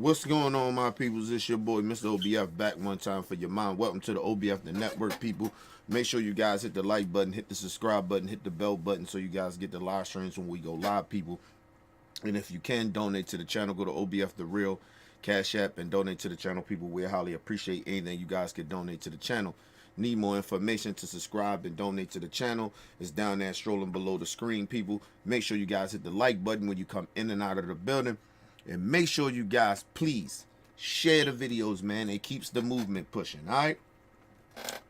What's going on, my peoples? It's your boy, Mr. OBF, back one time for your mind. Welcome to the OBF, the network, people. Make sure you guys hit the like button, hit the subscribe button, hit the bell button so you guys get the live streams when we go live, people. And if you can, donate to the channel. Go to OBF The Real Cash App and donate to the channel, people. We highly appreciate anything you guys can donate to the channel. Need more information to subscribe and donate to the channel? It's down there strolling below the screen, people. Make sure you guys hit the like button when you come in and out of the building. And make sure you guys, please, share the videos, man. It keeps the movement pushing, all right?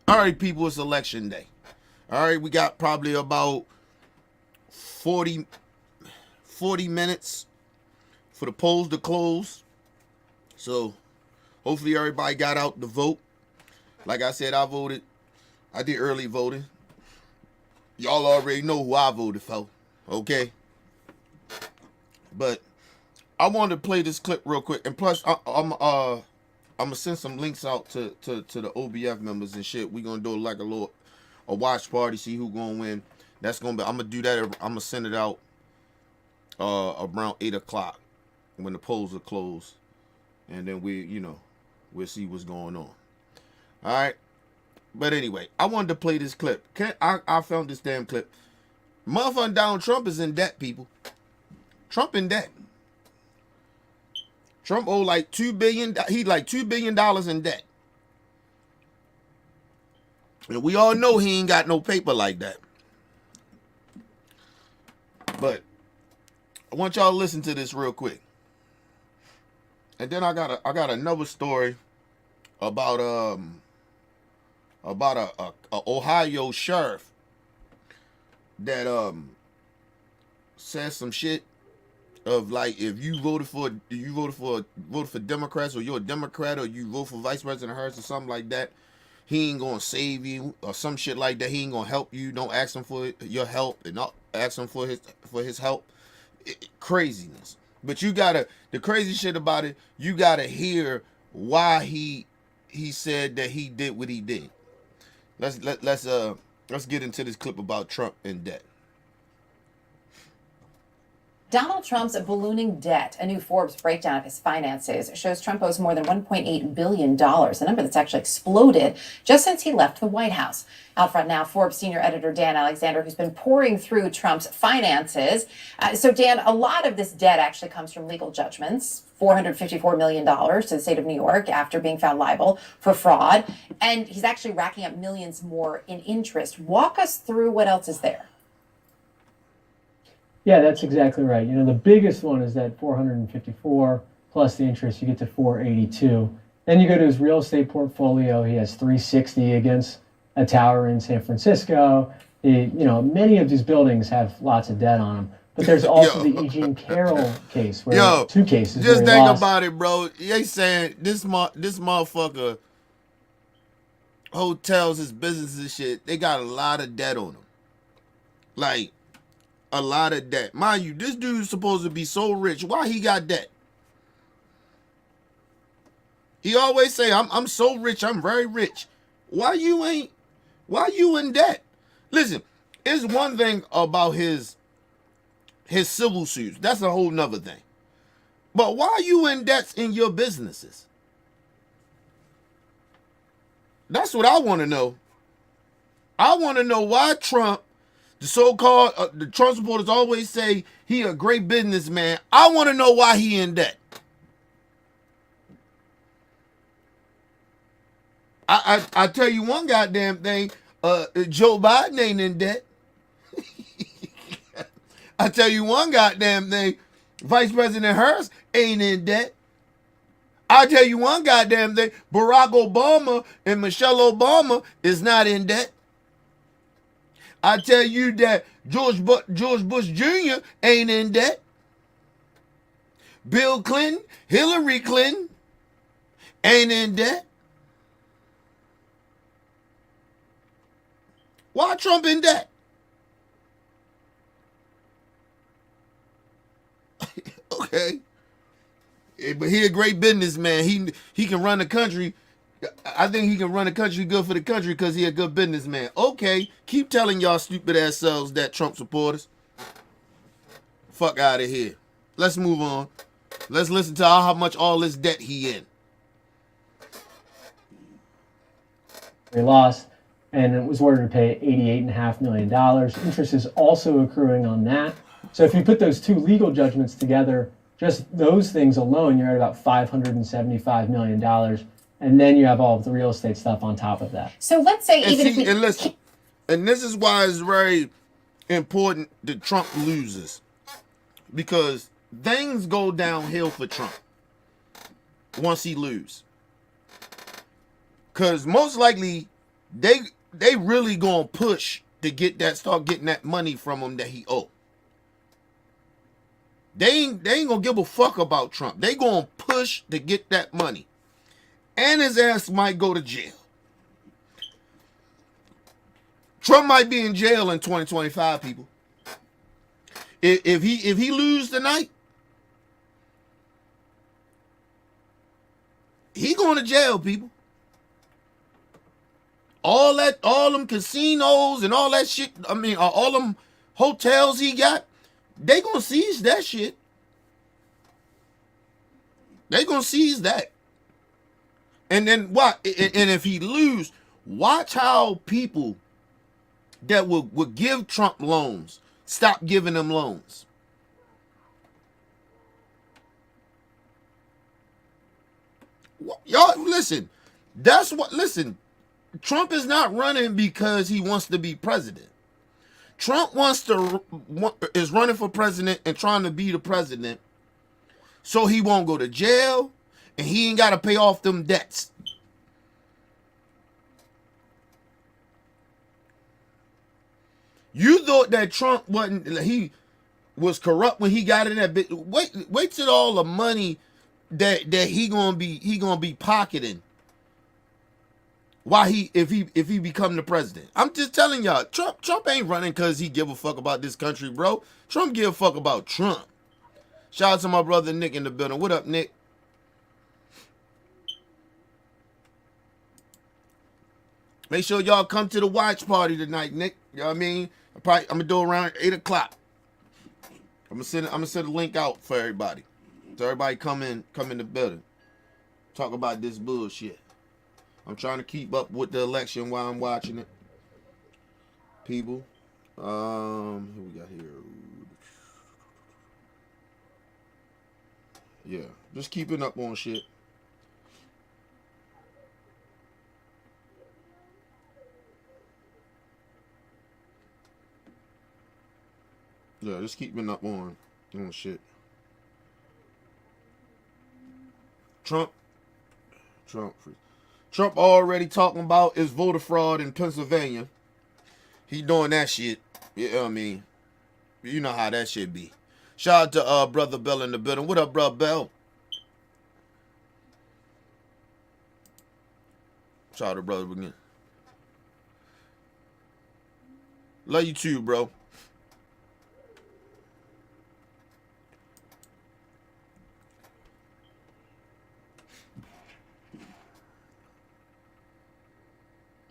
All right, people, it's election day. All right, we got probably about 40 minutes for the polls to close. So, hopefully everybody got out to vote. Like I said, I voted. I did early voting. Y'all already know who I voted for, okay? But I wanted to play this clip real quick, and plus I'm gonna send some links out to the OBF members and shit. We gonna do like a watch party, see who gonna win. That's gonna be. I'm gonna do that. I'm gonna send it out around 8 o'clock when the polls are closed, and then we'll see what's going on. All right. But anyway, I wanted to play this clip. I found this damn clip. Motherfucking Donald Trump is in debt, people. Trump in debt. Trump owe like $2 billion. He's like $2 billion in debt. And we all know he ain't got no paper like that. But I want y'all to listen to this real quick. And then I got another story about a Ohio sheriff that says some shit of like, if you voted for Democrats, or you're a Democrat, or you vote for Vice President Harris or something like that, he ain't gonna save you or some shit like that. He ain't gonna help you. Don't ask him for your help, and not ask him for his help. Craziness. But the crazy shit about it, you gotta hear why he said that he did what he did. Let's get into this clip about Trump and debt. Donald Trump's ballooning debt. A new Forbes breakdown of his finances shows Trump owes more than $1.8 billion, a number that's actually exploded just since he left the White House. Out front now, Forbes senior editor Dan Alexander, who's been pouring through Trump's finances. So, Dan, a lot of this debt actually comes from legal judgments. $454 million to the state of New York after being found liable for fraud. And he's actually racking up millions more in interest. Walk us through what else is there. Yeah, that's exactly right. You know, the biggest one is that 454 plus the interest, you get to 482. Then you go to his real estate portfolio. He has 360 against a tower in San Francisco. Many of these buildings have lots of debt on them. But there's also the E. Jean Carroll case, where two cases. Just think about it, bro. They saying this motherfucker hotels, his businesses and shit, they got a lot of debt on them. Like, a lot of debt. Mind you, this dude's supposed to be so rich. Why he got debt? He always say, I'm so rich, I'm very rich. Why you in debt? Listen, it's one thing about his civil suits. That's a whole nother thing. But why are you in debts in your businesses? That's what I want to know. I want to know why Trump, the so-called, the Trump supporters always say he a great businessman. I want to know why he in debt. I tell you one goddamn thing, Joe Biden ain't in debt. I tell you one goddamn thing, Vice President Harris ain't in debt. I tell you one goddamn thing, Barack Obama and Michelle Obama is not in debt. I tell you that George Bush Jr. ain't in debt. Bill Clinton, Hillary Clinton ain't in debt. Why Trump in debt? Okay. But he a great businessman. He can run the country. I think he can run the country good for the country because he a good businessman. Okay, keep telling y'all stupid ass selves that, Trump supporters. Fuck out of here. Let's move on. Let's listen to how much all this debt he in. He lost, and it was ordered to pay $88.5 million. Interest is also accruing on that. So if you put those two legal judgments together, just those things alone, you're at about $575 million. And then you have all of the real estate stuff on top of that. So let's say And even see, if we and listen, and this is why it's very important that Trump loses, because things go downhill for Trump once he loses. Because most likely they really gonna push to start getting that money from him that he owe. They ain't gonna give a fuck about Trump. They gonna push to get that money, and his ass might go to jail. Trump might be in jail in 2025, people. If he lose tonight, he going to jail, people. All them casinos and all that shit. I mean, all them hotels he got, they gonna seize that shit. They gonna seize that. And then what? And if he lose, watch how people that would give Trump loans stop giving them loans. Y'all listen. That's what. Listen. Trump is not running because he wants to be president. Trump is running for president and trying to be the president so he won't go to jail and he ain't got to pay off them debts. You thought that Trump he was corrupt when he got in that bit. Wait till all the money that he gonna be pocketing. Why if he become the president? I'm just telling y'all, Trump ain't running because he give a fuck about this country, bro. Trump give a fuck about Trump. Shout out to my brother Nick in the building. What up, Nick? Make sure y'all come to the watch party tonight, Nick. You know what I mean? I'm gonna do around 8 o'clock. I'm gonna send a link out for everybody. So everybody come in the building. Talk about this bullshit. I'm trying to keep up with the election while I'm watching it. People. Who we got here? Yeah, just keeping up on shit. Yeah, just keeping up on shit. Trump already talking about his voter fraud in Pennsylvania. He doing that shit. You know what I mean? You know how that shit be. Shout out to Brother Bell in the building. What up, Brother Bell? Shout out to Brother again. Love you too, bro.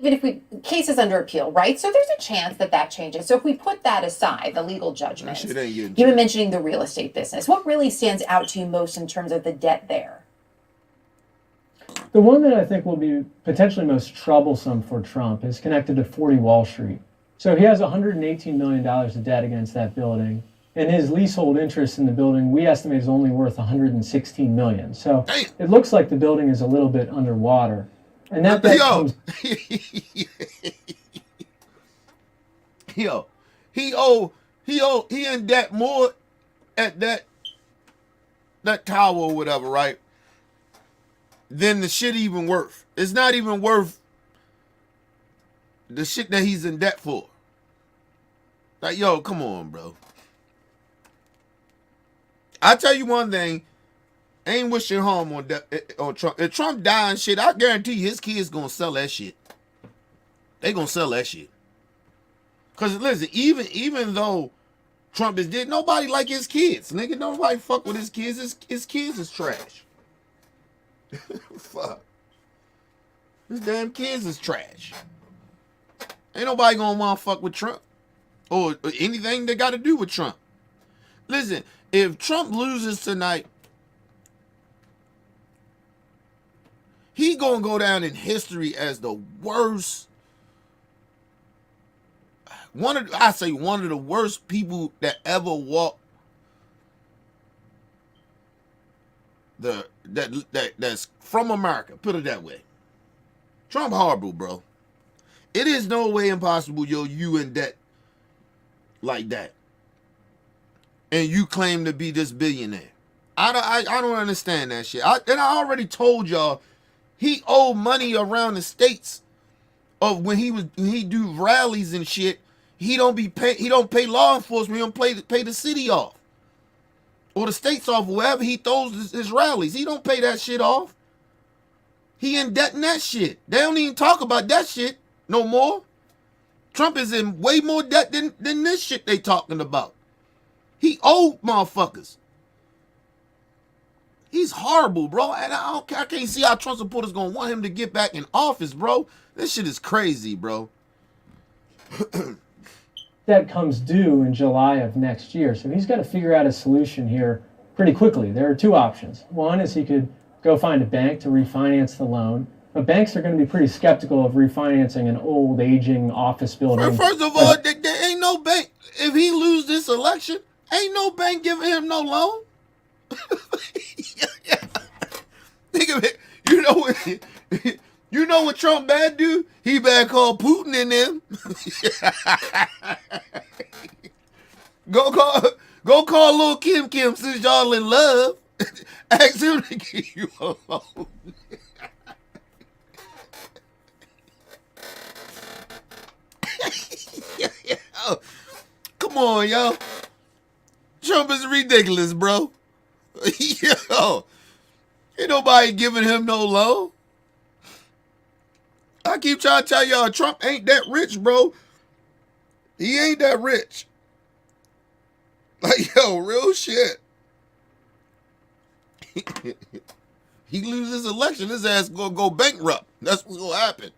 even if case is under appeal, right? So there's a chance that changes. So if we put that aside, the legal judgments, That shit ain't getting you've been mentioning the real estate business. What really stands out to you most in terms of the debt there? The one that I think will be potentially most troublesome for Trump is connected to 40 Wall Street. So he has $118 million of debt against that building, and his leasehold interest in the building we estimate is only worth $116 million. So it looks like the building is a little bit underwater. And that comes... he in debt more at that tower or whatever, right? Than the shit even worth. It's not even worth the shit that he's in debt for. Like, yo, come on, bro. I tell you one thing, ain't wishing harm on Trump. If Trump die and shit, I guarantee you his kids gonna sell that shit. They gonna sell that shit. Cause listen, even though Trump is dead, nobody like his kids. Nigga, nobody fuck with his kids. His kids is trash. Fuck. His damn kids is trash. Ain't nobody gonna wanna fuck with Trump. Or anything that got to do with Trump. Listen, if Trump loses tonight, gonna go down in history as the worst. One of the worst people that ever walked that's from America. Put it that way. Trump horrible, bro. It is no way impossible, you in debt like that, and you claim to be this billionaire. I don't understand that shit. I already told y'all he owed money around the states of when he do rallies and shit. He don't pay law enforcement. He don't pay the city off or the states off. Wherever he throws his rallies, he don't pay that shit off. He in debt in that shit. They don't even talk about that shit no more. Trump is in way more debt than this shit they talking about. He owed motherfuckers. He's horrible, bro. And I can't see how Trump supporters gonna want him to get back in office, bro. This shit is crazy, bro. That comes due in July of next year. So he's got to figure out a solution here pretty quickly. There are two options. One is he could go find a bank to refinance the loan. But banks are going to be pretty skeptical of refinancing an old, aging office building. First of all, there ain't no bank. If he lose this election, ain't no bank giving him no loan. Think of it. You know what Trump bad do? He bad call Putin in them. Go call little Kim since y'all in love. Ask him to give you a loan. Come on, yo. Trump is ridiculous, bro. Yo, ain't nobody giving him no loan. I keep trying to tell y'all, Trump ain't that rich, bro. He ain't that rich. Like, yo, real shit. He loses this election, his ass gonna go bankrupt. That's what's gonna happen.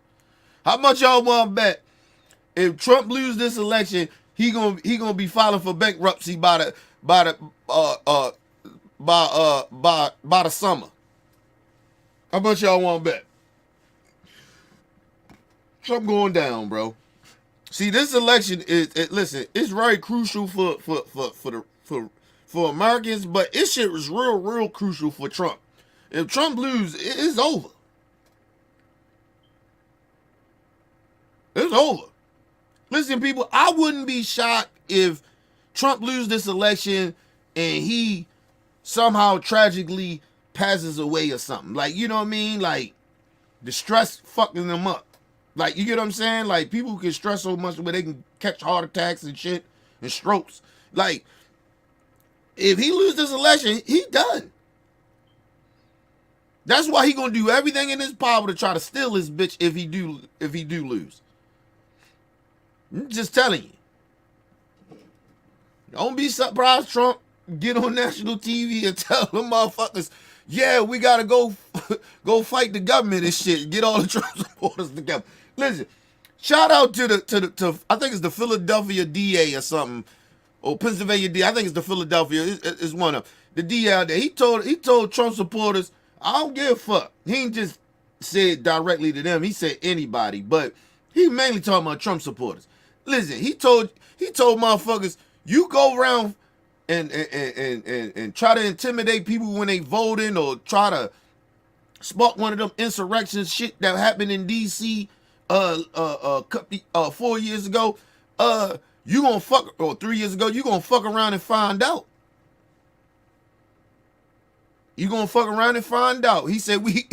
How much y'all want to bet? If Trump loses this election, he gonna be filing for bankruptcy by the summer. How much y'all want to bet? Trump going down, bro. See, this election listen, it's very crucial for Americans, but this shit was real crucial for Trump. If Trump loses, it's over. It's over. Listen, people, I wouldn't be shocked if Trump loses this election and he somehow tragically passes away or something. Like, you know what I mean? Like, the stress fucking them up. Like, you get what I'm saying? Like, people can stress so much where they can catch heart attacks and shit and strokes. Like, if he loses this election, he done. That's why he gonna do everything in his power to try to steal his bitch if he do lose. I'm just telling you. Don't be surprised Trump get on national TV and tell them motherfuckers, yeah, we gotta go fight the government and shit. Get all the Trump supporters together. Listen, shout out to I think it's the Philadelphia DA or something, or Pennsylvania DA. I think it's the Philadelphia. It's one of the DA out there. He told Trump supporters, I don't give a fuck. He ain't just said directly to them. He said anybody, but he mainly talking about Trump supporters. Listen, he told motherfuckers, you go around and try to intimidate people when they voting or try to spark one of them insurrection shit that happened in DC 4 years ago. You gonna fuck, or 3 years ago, you gonna fuck around and find out. You gonna fuck around and find out. He said we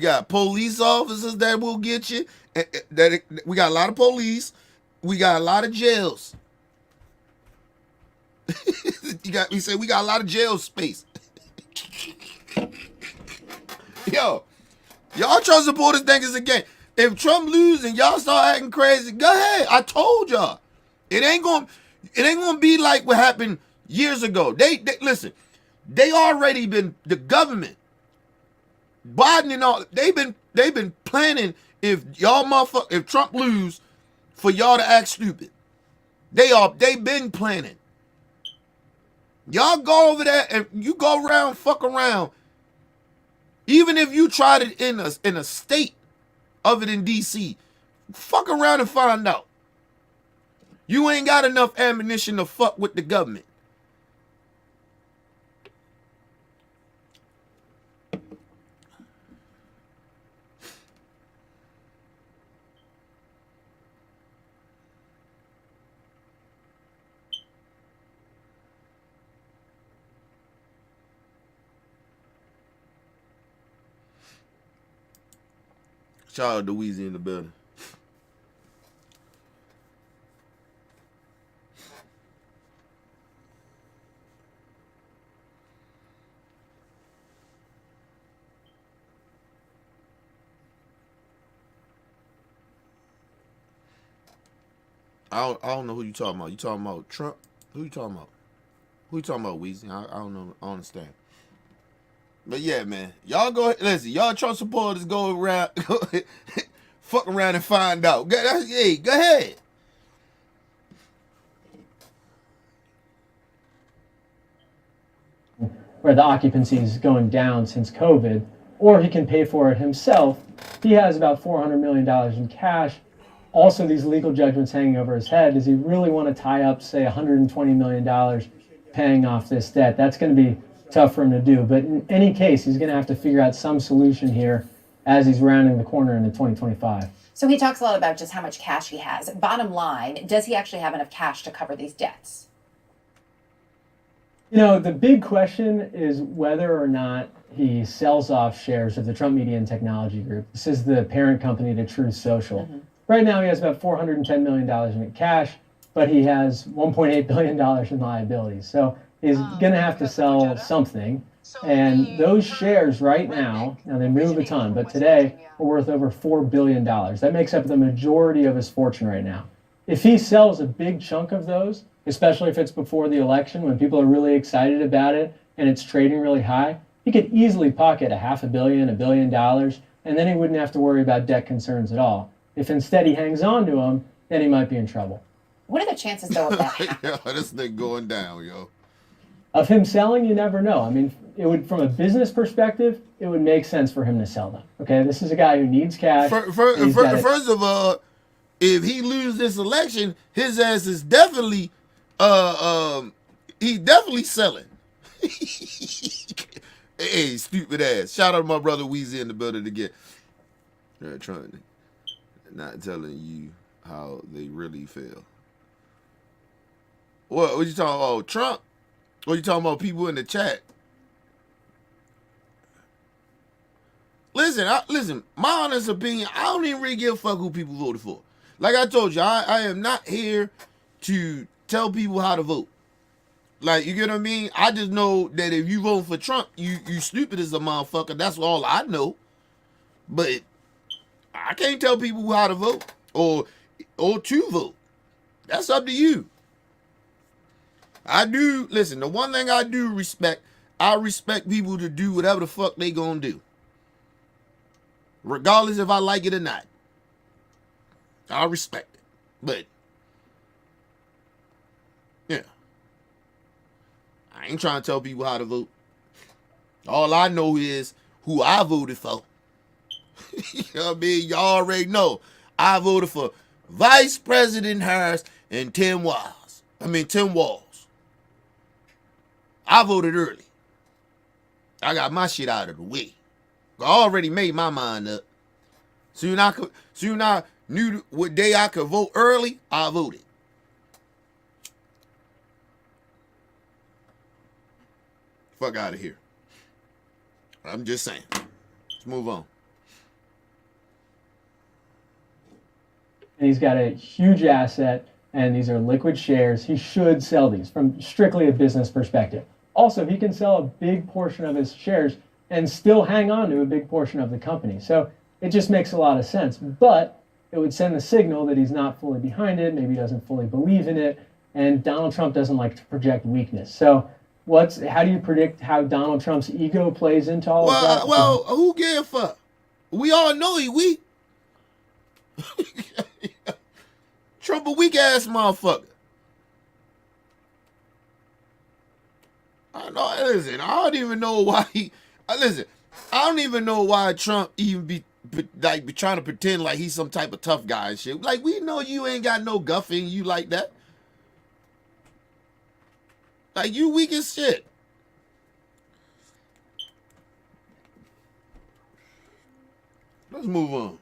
got police officers that will get you. We got a lot of police. We got a lot of jails. He said we got a lot of jail space. Yo, y'all Trump supporters think it's a game. If Trump loses and y'all start acting crazy, go ahead. I told y'all. It ain't gonna be like what happened years ago. They listen, they already been, the government, Biden and all, they've been planning if Trump lose, for y'all to act stupid. They've been planning. Y'all go over there and you go around, fuck around. Even if you tried it in a state of it in DC, fuck around and find out. You ain't got enough ammunition to fuck with the government. Shout out to Weezy in the building. I don't know who you talking about. You talking about Trump? Who you talking about? Who you talking about, Weezy? I don't know. I don't understand. But yeah, man, y'all go listen. Y'all Trump supporters go around, fuck around and find out. Hey, go ahead. Where the occupancy is going down since COVID, or he can pay for it himself. He has about $400 million in cash. Also, these legal judgments hanging over his head. Does he really want to tie up, say, $120 million paying off this debt? That's going to be tough for him to do. But in any case, he's going to have to figure out some solution here as he's rounding the corner into 2025. So he talks a lot about just how much cash he has. Bottom line, does he actually have enough cash to cover these debts? You know, the big question is whether or not he sells off shares of the Trump Media and Technology Group. This is the parent company to Truth Social. Mm-hmm. Right now, he has about $410 million in cash, but he has $1.8 billion in liabilities. So he's going to have to sell something. And those shares right now they move a ton, but today are worth over $4 billion. That makes up the majority of his fortune right now. If he sells a big chunk of those, especially if it's before the election when people are really excited about it and it's trading really high, he could easily pocket $500 million, $1 billion, and then he wouldn't have to worry about debt concerns at all. If instead he hangs on to them, then he might be in trouble. What are the chances, though, of that? Yo, this thing going down, yo. Of him selling, you never know. I mean, it would, from a business perspective, it would make sense for him to sell them. Okay, this is a guy who needs cash. First of all, if he loses this election, his ass is definitely, he's definitely selling. Hey, stupid ass! Shout out to my brother Weezy in the building again. They're trying to. Not telling you how they really feel. What you talking about? Trump? What you talking about? People in the chat? Listen. My honest opinion, I don't even really give a fuck who people voted for. Like I told you, I am not here to tell people how to vote. Like, you get what I mean? I just know that if you vote for Trump, you stupid as a motherfucker. That's all I know. But I can't tell people how to vote or to vote. That's up to you. Listen, the one thing I do respect, I respect people to do whatever the fuck they gonna do. Regardless if I like it or not. I respect it. But, yeah. I ain't trying to tell people how to vote. All I know is who I voted for. You know what I mean? Y'all already know. I voted for Vice President Harris and Tim Walz. I voted early. I got my shit out of the way. I already made my mind up. Soon I knew what day I could vote early, I voted. Fuck out of here. I'm just saying. Let's move on. And he's got a huge asset, and these are liquid shares. He should sell these from strictly a business perspective. Also, he can sell a big portion of his shares and still hang on to a big portion of the company. So it just makes a lot of sense. But it would send the signal that he's not fully behind it, maybe he doesn't fully believe in it, and Donald Trump doesn't like to project weakness. So how do you predict how Donald Trump's ego plays into all of that? Well, who gives a fuck? We all know he weak. Trump a weak ass motherfucker. I know. Listen, I don't even know why he. Listen, I don't even know why Trump even be trying to pretend like he's some type of tough guy and shit. Like, we know you ain't got no guff in you like that. Like, you weak as shit. Let's move on.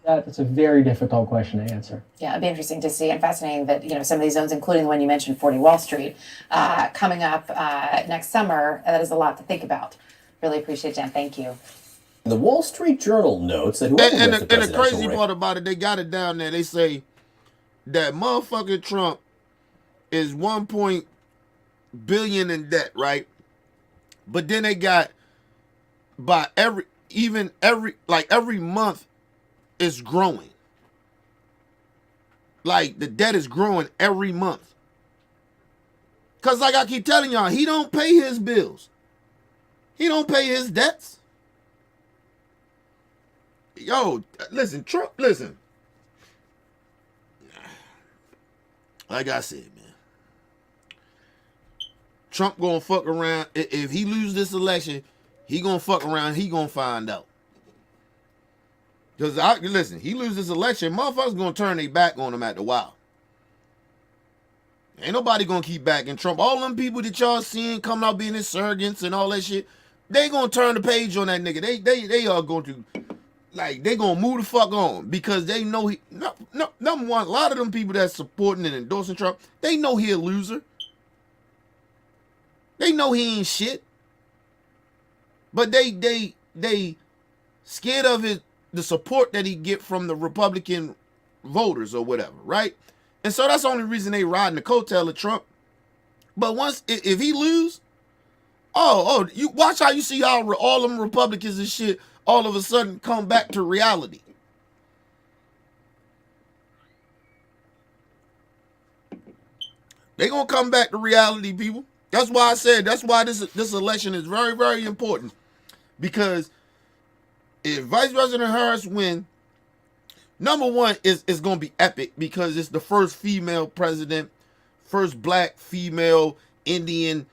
That's a very difficult question to answer. Yeah, it'd be interesting to see, and fascinating that, you know, some of these zones, including the one you mentioned, 40 Wall Street, coming up next summer. That is a lot to think about. Really appreciate it, Dan. Thank you. The Wall Street Journal notes that whoever And wins the presidential crazy race- part about it, they got it down there. They say that motherfucking Trump is 1 billion in debt, right? But then they got every month is growing. Like, the debt is growing every month. Cause like I keep telling y'all, he don't pay his bills. He don't pay his debts. Yo, listen, Trump, listen. Like I said, man. Trump gonna fuck around. If he lose this election, he gonna fuck around. He gonna find out. Because, listen, he lose this election, motherfuckers gonna turn their back on him after a while. Ain't nobody gonna keep backing Trump. All them people that y'all seeing coming out being his surrogates and all that shit, they gonna turn the page on that nigga. They are going to, like, they gonna move the fuck on because they know he, number one, a lot of them people that's supporting and endorsing Trump, they know he a loser. They know he ain't shit. But they scared of the support that he get from the Republican voters or whatever, right? And so that's the only reason they riding the coattail of Trump. But once, if he lose, you watch how you see how all them Republicans and shit all of a sudden come back to reality. They gonna come back to reality, people. That's why I said, that's why this election is very, very important. Because if Vice President Harris win, number one is going to be epic because it's the first female president, first black female Indian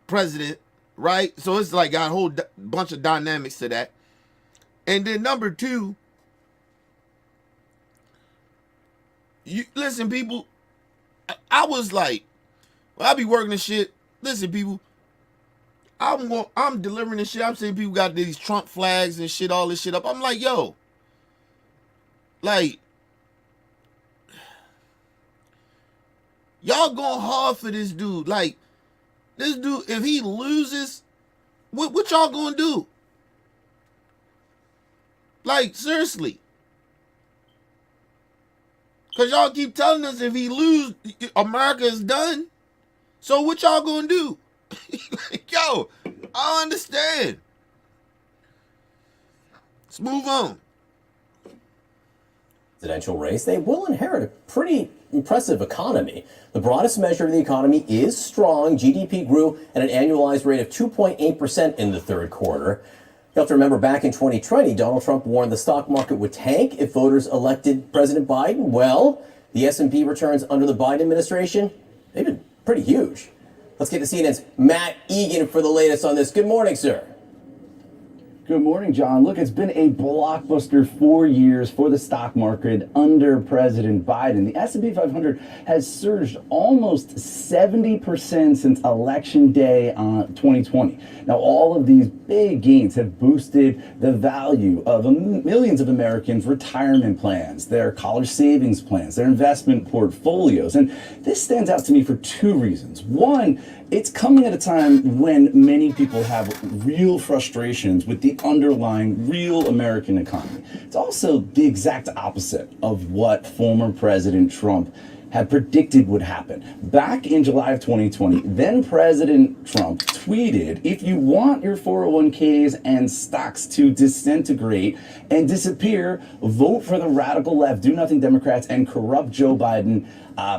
president, right? So it's like got a whole bunch of dynamics to that. And then number two, you listen, people. I was like, well, I be working this shit. Listen, people. I'm delivering this shit. I'm seeing people got these Trump flags and shit, all this shit up. I'm like, yo, like, y'all going hard for this dude. Like, this dude, if he loses, what y'all gonna do? Like, seriously. Because y'all keep telling us if he lose, America is done. So what y'all gonna do? Like, yo, I don't understand. Let's move on. Presidential race, they will inherit a pretty impressive economy. The broadest measure of the economy is strong. GDP grew at an annualized rate of 2.8% in the third quarter. You have to remember back in 2020, Donald Trump warned the stock market would tank if voters elected President Biden. Well, the S&P returns under the Biden administration, they've been pretty huge. Let's get to CNN's Matt Egan for the latest on this. Good morning, sir. Good morning, John. Look, it's been a blockbuster 4 years for the stock market under President Biden. The S&P 500 has surged almost 70% since Election Day 2020. Now, all of these big gains have boosted the value of millions of Americans' retirement plans, their college savings plans, their investment portfolios. And this stands out to me for two reasons. One, it's coming at a time when many people have real frustrations with the underlying real American economy. It's also the exact opposite of what former President Trump had predicted would happen. Back in July of 2020, then President Trump tweeted, if you want your 401ks and stocks to disintegrate and disappear, vote for the radical left, do-nothing Democrats, and corrupt Joe Biden.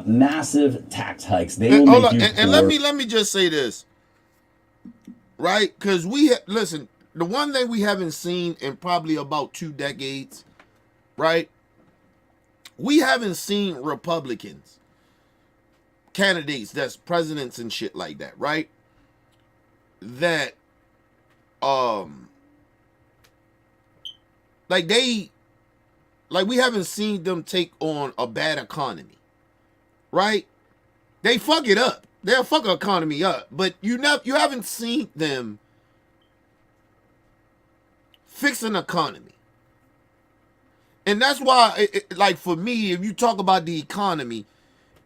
Massive tax hikes. They will make you poor. And let me just say this, right? Because listen, the one thing we haven't seen in probably about 2 decades, right? We haven't seen Republicans candidates that's presidents and shit like that, right? That like we haven't seen them take on a bad economy, right? They fuck it up. They'll fuck the economy up, but you haven't seen them fix an economy. And that's why, like for me, if you talk about the economy,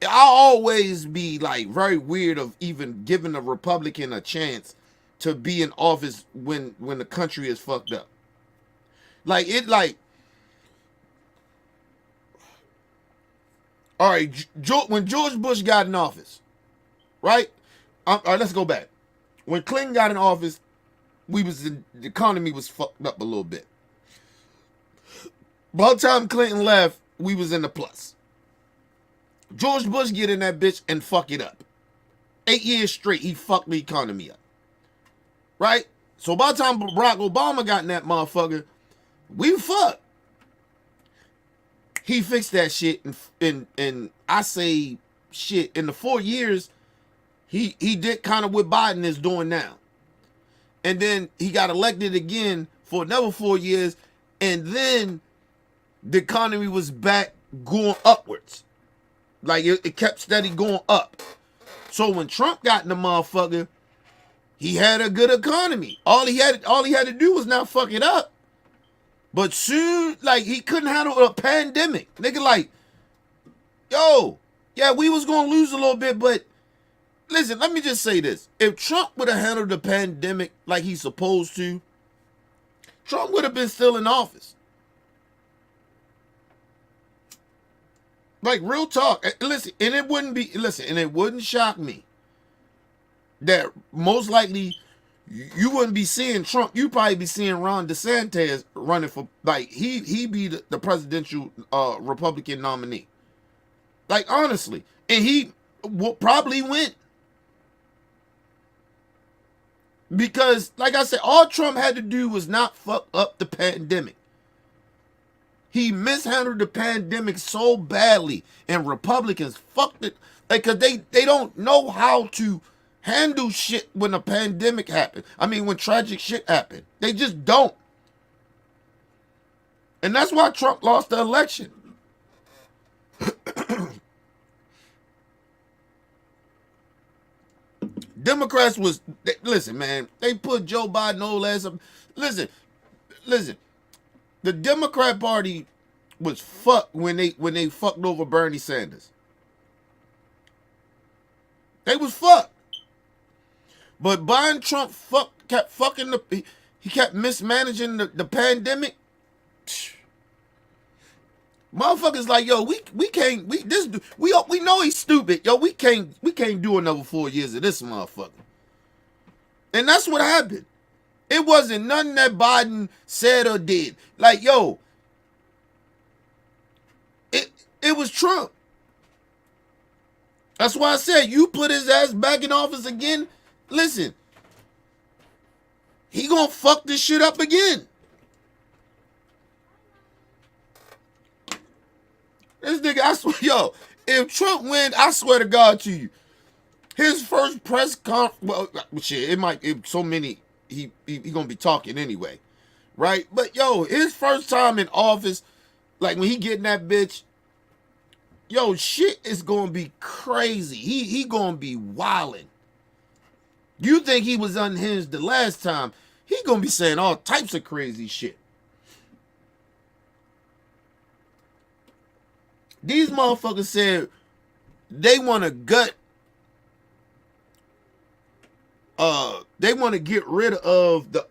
I'll always be like very weird of even giving a Republican a chance to be in office when the country is fucked up. Like all right, when George Bush got in office, right? All right, let's go back. When Clinton got in office, the economy was fucked up a little bit. By the time Clinton left, we was in the plus. George Bush get in that bitch and fuck it up. 8 years straight, he fucked the economy up. Right? So by the time Barack Obama got in that motherfucker, we fucked. He fixed that shit, and I say shit, in the 4 years, he did kind of what Biden is doing now. And then he got elected again for another 4 years, and then the economy was back going upwards. Like it kept steady going up. So when Trump got in the motherfucker, he had a good economy. All he had to do was not fuck it up. But soon, like, he couldn't handle a pandemic. Nigga, like, yo, yeah, we was gonna lose a little bit, but listen, let me just say this. If Trump would have handled the pandemic like he's supposed to, Trump would have been still in office. Like, real talk. Listen, and it wouldn't shock me that most likely you wouldn't be seeing Trump. You'd probably be seeing Ron DeSantis running for, like, he be the presidential Republican nominee. Like, honestly. And he will probably win. Because, like I said, all Trump had to do was not fuck up the pandemic. He mishandled the pandemic so badly, and Republicans fucked it. Like, cause they don't know how to handle shit when a pandemic happened. I mean, when tragic shit happened. They just don't. And that's why Trump lost the election. Democrats listen, man, they put Joe Biden old ass up. Listen. The Democrat Party was fucked when they fucked over Bernie Sanders. They was fucked. But Biden Trump kept fucking he kept mismanaging the pandemic. Motherfuckers like, yo, we know he's stupid. Yo, we can't do another 4 years of this motherfucker. And that's what happened. It wasn't nothing that Biden said or did. Like, yo, it was Trump. That's why I said, you put his ass back in office again, listen, he gonna fuck this shit up again. This nigga, I swear, yo, if Trump win, I swear to God to you, his first press conference, well, shit, so many, he gonna be talking anyway, right? But yo, his first time in office, like when he get in that bitch, yo, shit is gonna be crazy. He gonna be wildin'. You think he was unhinged the last time? He gonna be saying all types of crazy shit. These motherfuckers said they want to gut. They want to get rid of the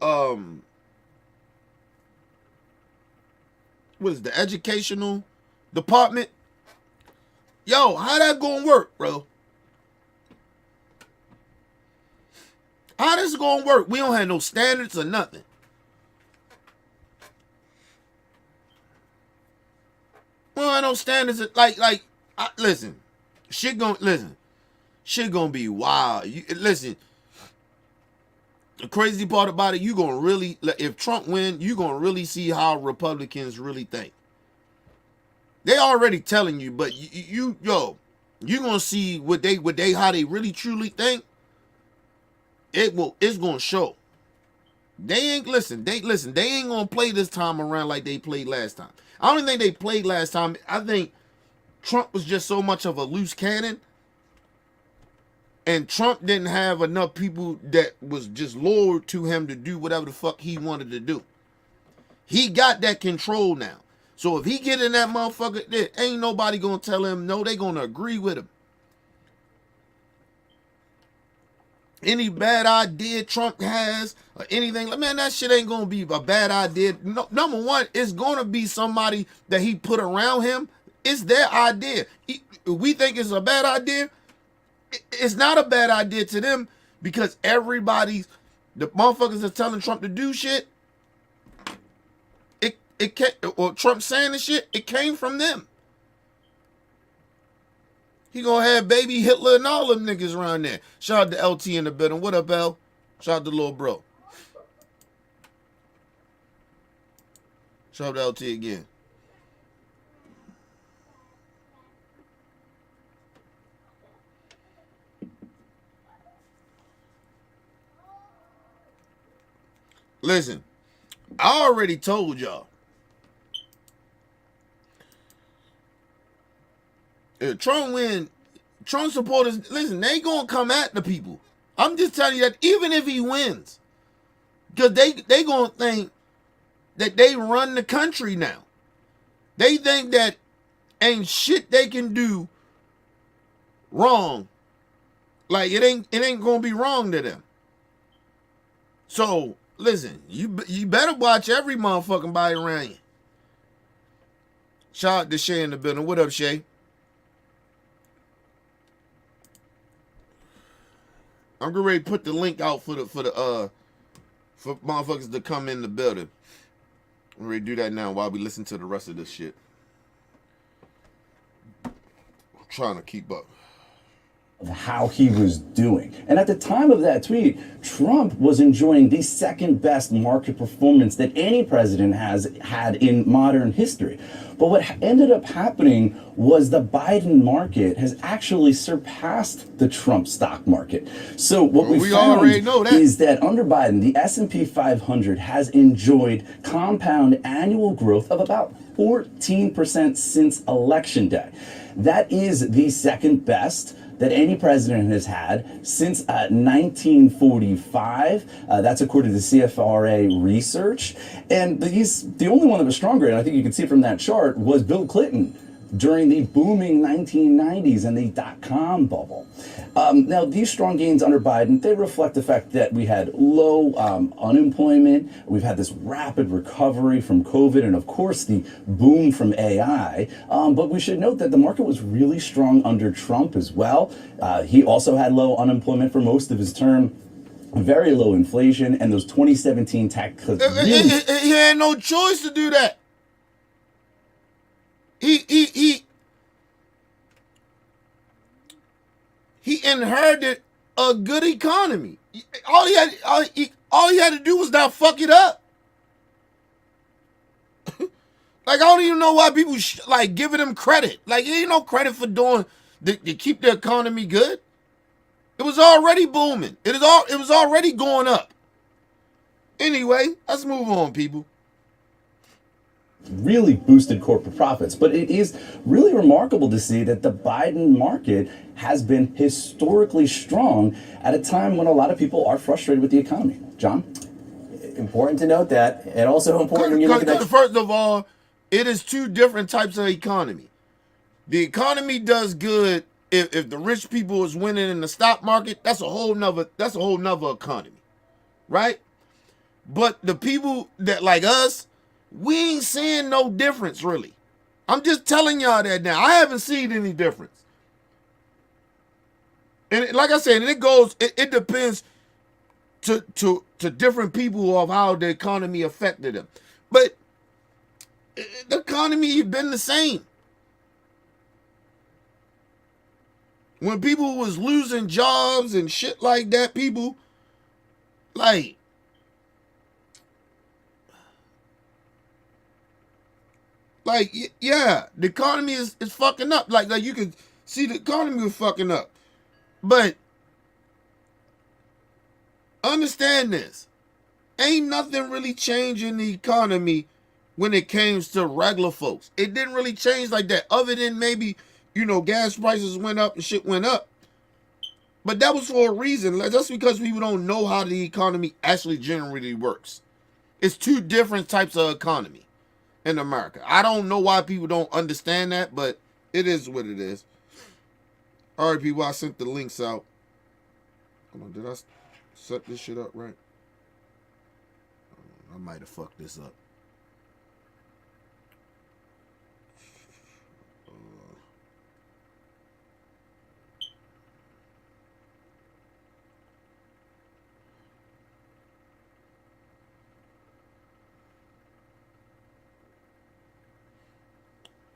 what is the educational department? Yo, how that gonna work, bro? How this gonna work? We don't have no standards or nothing. We don't have no standards. Listen, shit gonna be wild. Listen, the crazy part about it, you gonna really, if Trump win, you gonna really see how Republicans really think. They already telling you, but yo, you're gonna see what they how they really truly think. It's gonna show. They ain't they ain't gonna play this time around like they played last time. I don't think they played last time. I think Trump was just so much of a loose cannon, and Trump didn't have enough people that was just loyal to him to do whatever the fuck he wanted to do. He got that control now. So if he get in that motherfucker, there ain't nobody gonna tell him no. They gonna agree with him. Any bad idea Trump has or anything, man, that shit ain't gonna be a bad idea. No, number one, it's gonna be somebody that he put around him. It's their idea. We think it's a bad idea. It's not a bad idea to them because the motherfuckers that's telling Trump to do shit. It came, or Trump saying the shit. It came from them. He gonna have baby Hitler and all them niggas around there. Shout out to LT in the building. What up, L? Shout out to little bro. Shout out to LT again. Listen, I already told y'all. If Trump win, Trump supporters, listen, they gonna come at the people. I'm just telling you that even if he wins, because they gonna think that they run the country now. They think that ain't shit they can do wrong. Like it ain't gonna be wrong to them. So listen, you better watch every motherfucking body around you. Shout out to Shay in the building. What up, Shay? I'm getting ready to put the link out for motherfuckers to come in the building. I'm ready to do that now while we listen to the rest of this shit. I'm trying to keep up. Of how he was doing. And at the time of that tweet, Trump was enjoying the second best market performance that any president has had in modern history. But what ended up happening was the Biden market has actually surpassed the Trump stock market. So what we found already know that. is that under Biden, the S&P 500 has enjoyed compound annual growth of about 14% since Election Day. That is the second best that any president has had since 1945. That's according to CFRA research. And the only one that was stronger, and I think you can see from that chart, was Bill Clinton during the booming 1990s and the dot-com bubble. Now, these strong gains under Biden, they reflect the fact that we had low unemployment, we've had this rapid recovery from COVID, and of course the boom from AI. But we should note that the market was really strong under Trump as well. He also had low unemployment for most of his term, very low inflation, and those 2017 tax cuts. He had no choice to do that. He inherited a good economy. All he had to do was not fuck it up. Like I don't even know why people giving him credit. Like there ain't no credit for doing to keep the economy good. It was already booming. It was already going up. Anyway, let's move on, people. Really boosted corporate profits. But it is really remarkable to see that the Biden market has been historically strong at a time when a lot of people are frustrated with the economy. John? Important to note that, and also important when you look at that. First of all, it is two different types of economy. The economy does good if the rich people is winning in the stock market. That's a whole nother economy, right? But the people that like us, we ain't seeing no difference really. I'm just telling y'all that now. I haven't seen any difference. And like I said, it depends to different people of how the economy affected them. But the economy has been the same. When people was losing jobs and shit like that, people yeah, the economy is fucking up. Like you can See, the economy was fucking up. But understand this. Ain't nothing really changing the economy when it came to regular folks. It didn't really change like that, other than maybe, gas prices went up and shit went up. But that was for a reason. Just because people don't know how the economy actually generally works. It's two different types of economy in America. I don't know why people don't understand that, but it is what it is. All right, people, I sent the links out. Hold on, did I set this shit up right? I might have fucked this up.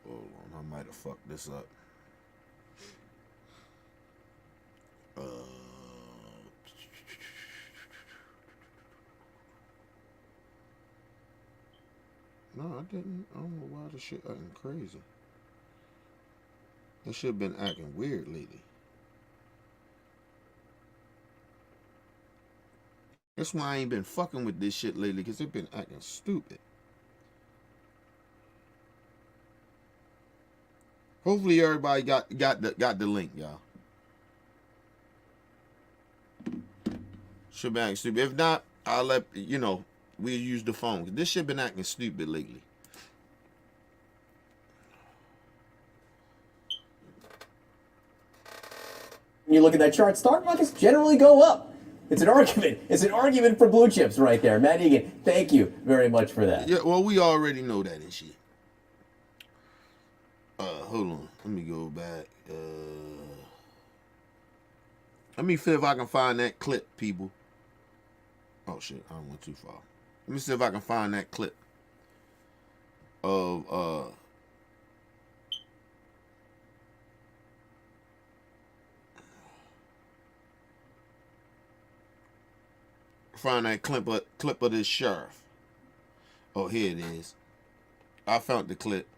Hold on, I might have fucked this up. No, I didn't. I don't know why this shit acting crazy. This shit been acting weird lately. That's why I ain't been fucking with this shit lately, because it been acting stupid. Hopefully everybody got the link, y'all. Should be acting stupid. If not, I'll let we'll use the phone. This shit been acting stupid lately. When you look at that chart, stock markets generally go up. It's an argument. It's an argument for blue chips right there. Matt Egan, thank you very much for that. Yeah, well, we already know that and shit. Hold on. Let me go back. Let me see if I can find that clip, people. Oh, shit. I went too far. Let me see if I can find that clip of find that clip of this sheriff. Oh, here it is. I found the clip.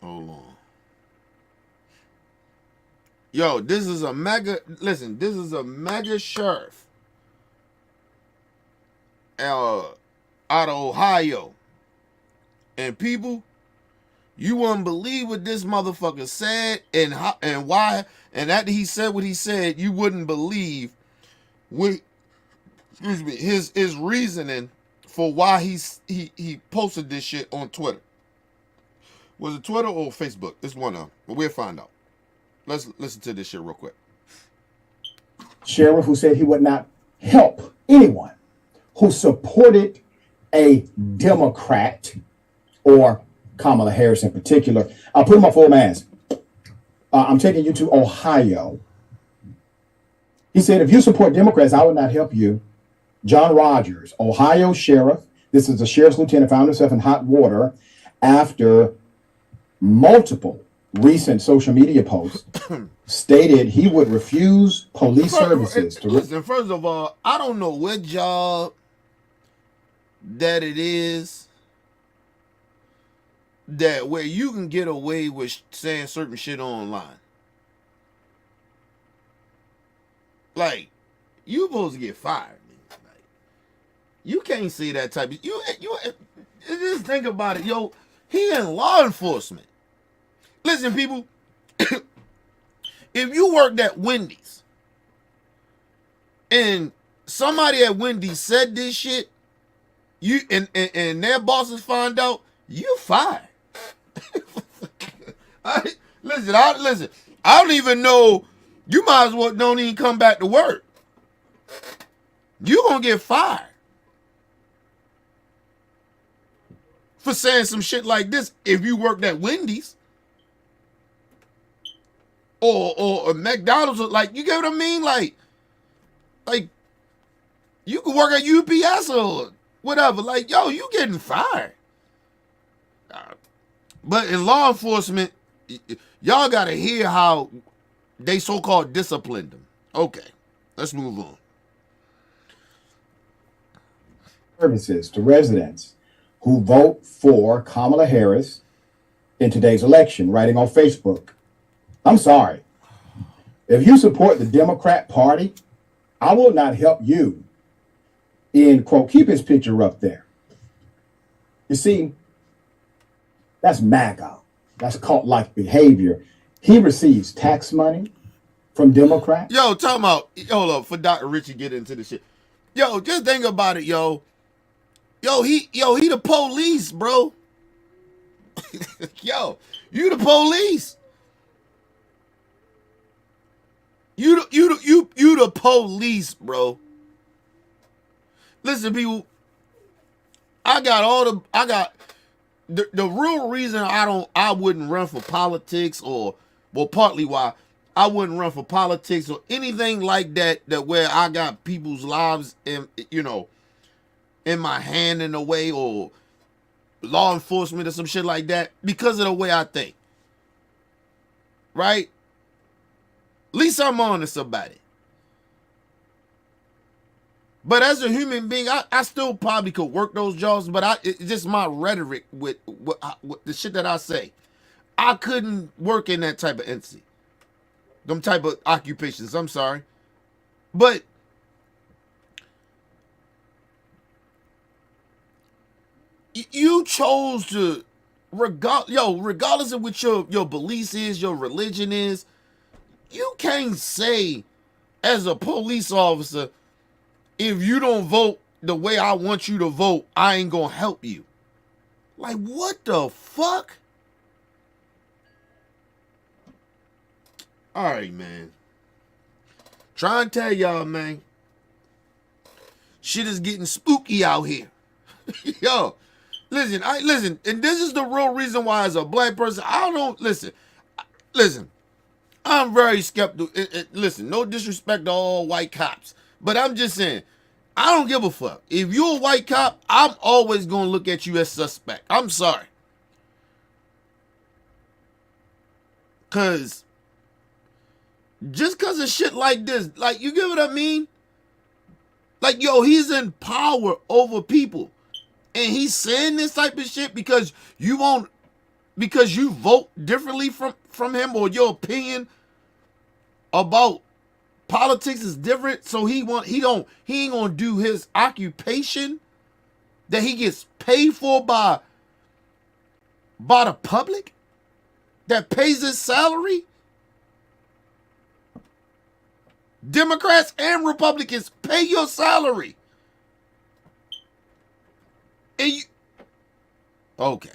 Hold on. Yo, this is a mega, listen, this is a mega sheriff out of Ohio. And people, you wouldn't believe what this motherfucker said and why. And after he said what he said, you wouldn't believe his reasoning for why he posted this shit on Twitter. Was it Twitter or Facebook? It's one of them. But we'll find out. Let's listen to this shit real quick. Sheriff who said he would not help anyone who supported a Democrat or Kamala Harris in particular. I'll put him up full mask. I'm taking you to Ohio. He said, if you support Democrats, I would not help you. John Rogers, Ohio sheriff. This is a sheriff's lieutenant, found himself in hot water after multiple recent social media posts stated he would refuse police services. Listen, first of all, I don't know what job that it is that where you can get away with saying certain shit online. Like, you supposed to get fired. Like, you can't say that type of you just think about it, yo. He in law enforcement. Listen, people, if you worked at Wendy's and somebody at Wendy's said this shit, you and their bosses find out, you fired. Listen, I don't even know. You might as well don't even come back to work. You gonna get fired for saying some shit like this if you worked at Wendy's. Or McDonald's, like, you get what I mean? Like you could work at UPS or whatever. Like, yo, you getting fired. But in law enforcement, y'all gotta hear how they so-called disciplined them. Okay, let's move on. services to residents who vote for Kamala Harris in today's election, writing on Facebook, I'm sorry. If you support the Democrat Party, I will not help you. End quote. Keep his picture up there. You see, that's MAGA. That's cult-like behavior. He receives tax money from Democrats. Yo, talking about, hold up, for Dr. Richie get into the shit. Yo, just think about it, yo. He the police, bro. Yo, you the police. You the police, bro. Listen, people, I got the real reason I wouldn't run for politics, or well, partly why I wouldn't run for politics or anything like that where I got people's lives in my hand in a way, or law enforcement or some shit like that, because of the way I think. Right? At least I'm on to somebody. But as a human being, I still probably could work those jobs, but it's just my rhetoric with the shit that I say. I couldn't work in that type of entity. Them type of occupations, I'm sorry. But you chose to, regardless of what your beliefs is, your religion is, you can't say as a police officer, if you don't vote the way I want you to vote, I ain't gonna help you. Like, what the fuck? All right, man. Try and tell y'all, man. Shit is getting spooky out here. Yo, listen, and this is the real reason why, as a black person, I don't listen. I'm very skeptical. Listen, no disrespect to all white cops, but I'm just saying, I don't give a fuck. If you're a white cop, I'm always gonna look at you as suspect. I'm sorry. Cause just cause of shit like this, like, you get what I mean? Like, yo, he's in power over people. And he's saying this type of shit because you vote differently from him, or your opinion about politics is different. So he ain't gonna do his occupation that he gets paid for by the public that pays his salary. Democrats and Republicans pay your salary. And okay.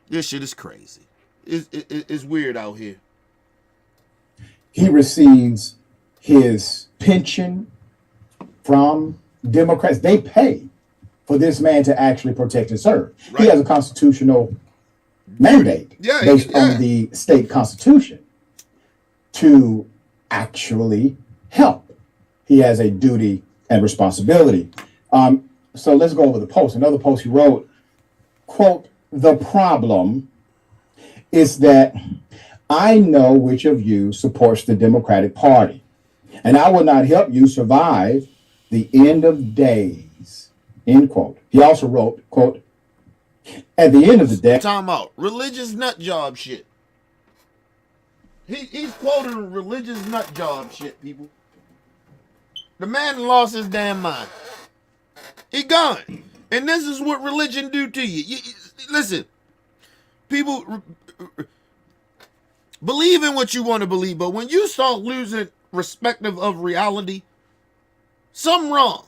This shit is crazy. It's weird out here. He receives his pension from Democrats. They pay for this man to actually protect and serve. Right. He has a constitutional mandate based on the state constitution to actually help. He has a duty and responsibility. So let's go over the post. Another post he wrote, quote, "The problem is that I know which of you supports the Democratic Party, and I will not help you survive the end of days," end quote. He also wrote, quote, "At the end of the day." Talking about religious nut job shit. He's quoting religious nut job shit, people. The man lost his damn mind. He gone. And this is what religion do to you. Listen, people believe in what you want to believe, but when you start losing perspective of reality, something wrong.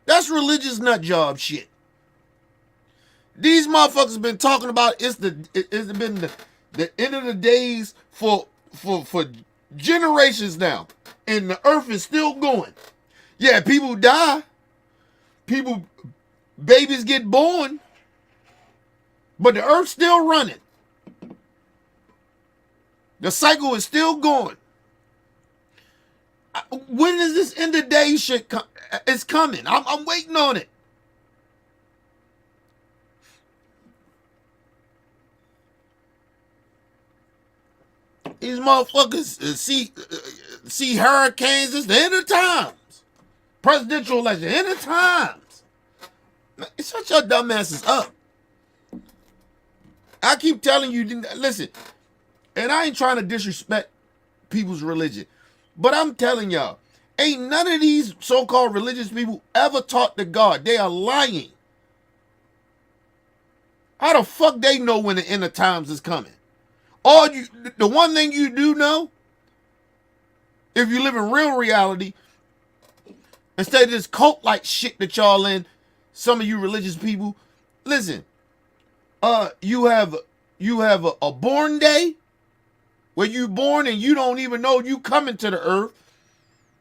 That's religious nut job shit. These motherfuckers been talking about it's been the end of the days for generations now, and the earth is still going. Yeah, people die, babies get born, but the earth's still running. The cycle is still going. When is this end of day shit it's coming? I'm waiting on it. These motherfuckers see hurricanes. It's the end of times. Presidential election. End of times. Man, shut your dumb asses up. I keep telling you, listen, and I ain't trying to disrespect people's religion, but I'm telling y'all, ain't none of these so-called religious people ever taught to God. They are lying. How the fuck they know when the end of times is coming? The one thing you do know, if you live in real reality, instead of this cult-like shit that y'all in, some of you religious people, listen, you have a born day where you born and you don't even know you coming to the earth.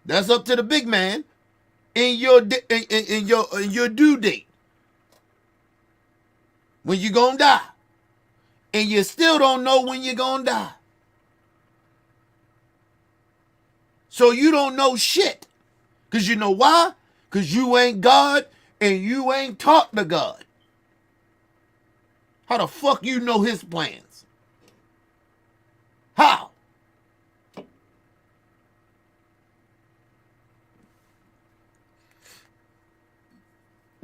That's up to the big man in your due date. When you gonna die. And you still don't know when you're gonna die. So you don't know shit. Because you know why? Because you ain't God and you ain't taught to God. How the fuck you know his plans? How?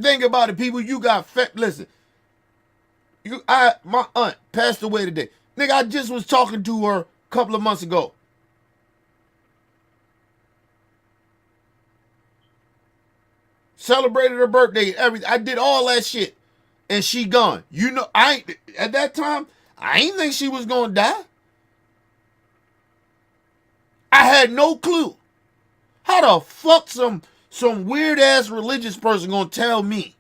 Think about it, people. You got listen. My aunt passed away today. Nigga, I just was talking to her a couple of months ago. Celebrated her birthday, everything. I did all that shit. And she gone. You know, at that time, I ain't think she was gonna die. I had no clue. How the fuck some weird ass religious person gonna tell me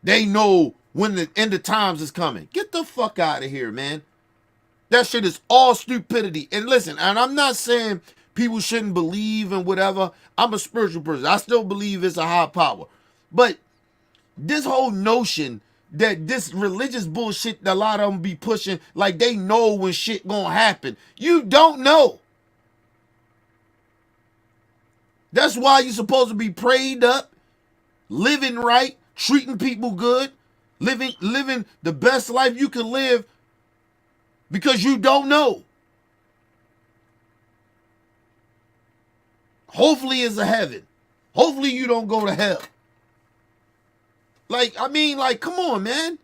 they know when the end of times is coming? Get the fuck out of here, man. That shit is all stupidity. And listen, and I'm not saying people shouldn't believe in whatever. I'm a spiritual person. I still believe it's a high power. But this whole notion that this religious bullshit that a lot of them be pushing, like they know when shit gonna happen. You don't know. That's why you're supposed to be prayed up, living right, treating people good, living the best life you can live, because you don't know. Hopefully it's a heaven. Hopefully you don't go to hell. Like, come on, man.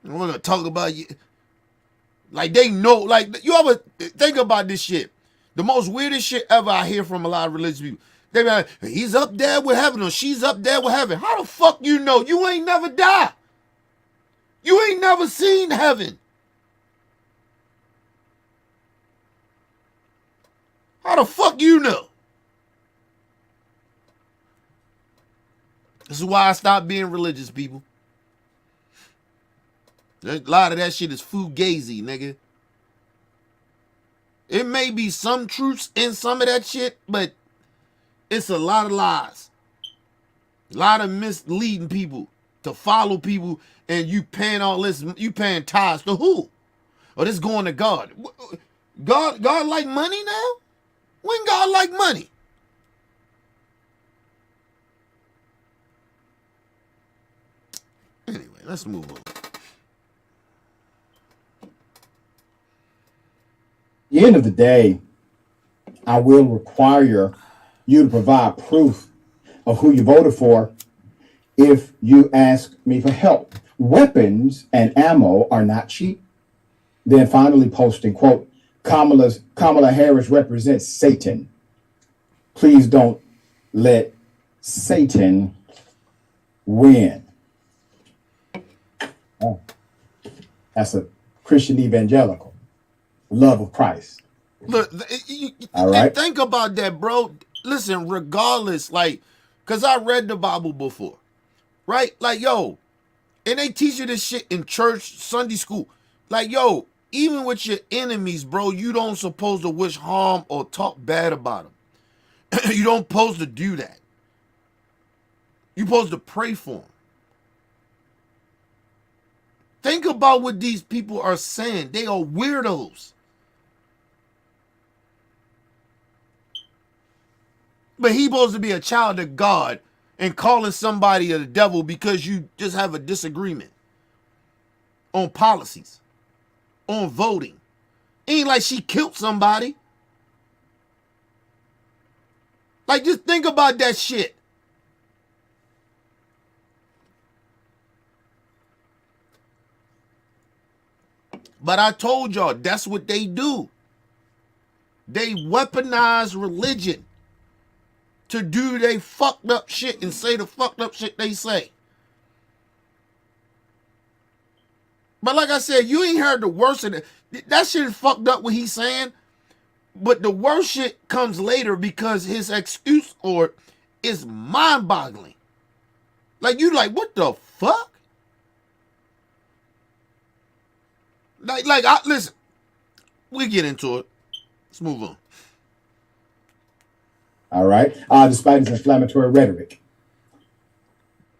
We're gonna talk about you. Like, they know, like, you ever think about this shit? The most weirdest shit ever I hear from a lot of religious people. They be like, he's up there with heaven, or she's up there with heaven. How the fuck you know? You ain't never died. You ain't never seen heaven. How the fuck you know? This is why I stopped being religious, people. A lot of that shit is fugazi, nigga. It may be some truths in some of that shit, but it's a lot of lies. A lot of misleading people to follow people, and you paying all this, you paying tithes to who? Or this going to God. God like money now? When God like money? Anyway, let's move on. At the end of the day, I will require you to provide proof of who you voted for if you ask me for help. Weapons and ammo are not cheap. Then finally posting, quote, Kamala Harris represents Satan. Please don't let Satan win. Oh, that's a Christian evangelical. Love of Christ. Look, all right. Think about that, bro. Listen, regardless, like, because I read the Bible before, right? Like, yo, and they teach you this shit in church, Sunday school. Like, yo, even with your enemies, bro, you don't supposed to wish harm or talk bad about them. You don't supposed to do that. You supposed to pray for them. Think about what these people are saying. They are weirdos. But he supposed to be a child of God and calling somebody the devil because you just have a disagreement on policies, on voting. Ain't like she killed somebody. Like, just think about that shit. But I told y'all, that's what they do. They weaponize religion to do they fucked up shit and say the fucked up shit they say. But like I said, you ain't heard the worst of it. That shit is fucked up what he's saying. But the worst shit comes later because his excuse for it is mind-boggling. Like, you like, what the fuck? Listen, we get into it. Let's move on. All right. Despite his inflammatory rhetoric,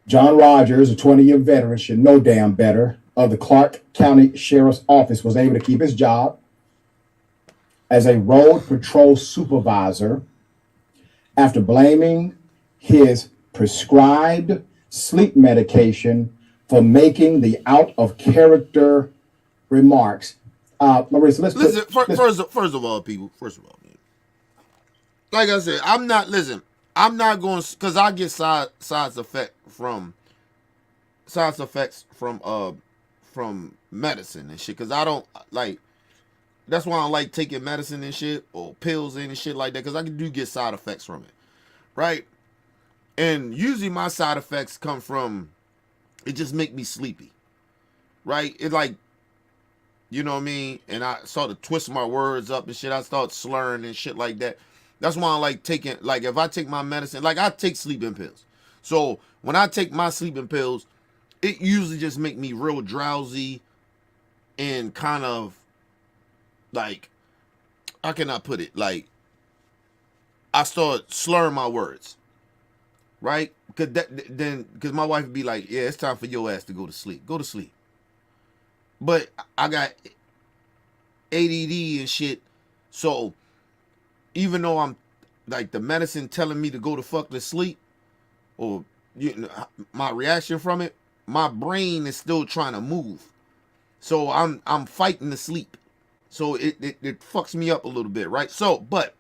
John Rogers, a 20-year veteran, should know damn better, of the Clark County Sheriff's Office, was able to keep his job as a road patrol supervisor after blaming his prescribed sleep medication for making the out of character remarks. Marissa, First of all, people. First of all, man. Like I said, I'm not going, because I get side effects from medicine and shit, because I don't like. That's why I don't like taking medicine and shit, or pills and shit like that, because I do get side effects from it, right? And usually my side effects come from, it just make me sleepy, right? It like, you know what I mean? And I start to twist my words up and shit. I start slurring and shit like that. That's why I like taking, like, if I take my medicine, like, I take sleeping pills. So when I take my sleeping pills, it usually just make me real drowsy and kind of like, how can I put it? Like, I start slurring my words, right? Because my wife would be like, yeah, it's time for your ass to go to sleep. Go to sleep. But I got ADD and shit, so even though I'm like, the medicine telling me to go to fuck to sleep, or my reaction from it, my brain is still trying to move. So I'm fighting to sleep. So it fucks me up a little bit, right? So, but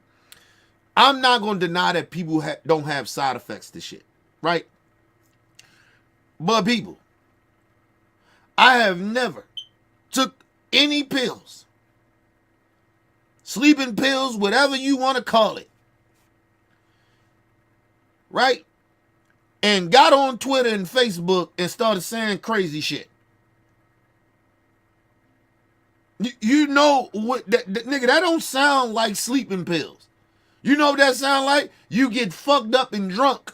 I'm not going to deny that people don't have side effects to shit, right? But people, I have never took any pills, sleeping pills, whatever you want to call it, right? And got on Twitter and Facebook and started saying crazy shit. You know what, that nigga, that don't sound like sleeping pills. You know what that sound like? You get fucked up and drunk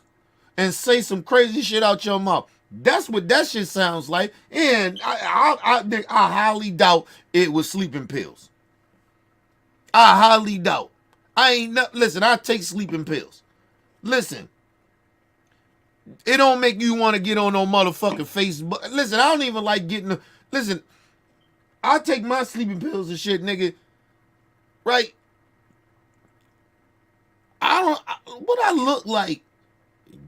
and say some crazy shit out your mouth. That's what that shit sounds like. And I highly doubt it was sleeping pills. I highly doubt. Listen, I take sleeping pills. Listen, it don't make you want to get on no motherfucking Facebook. Listen, I don't even like getting, listen, I take my sleeping pills and shit, nigga, right? What I look like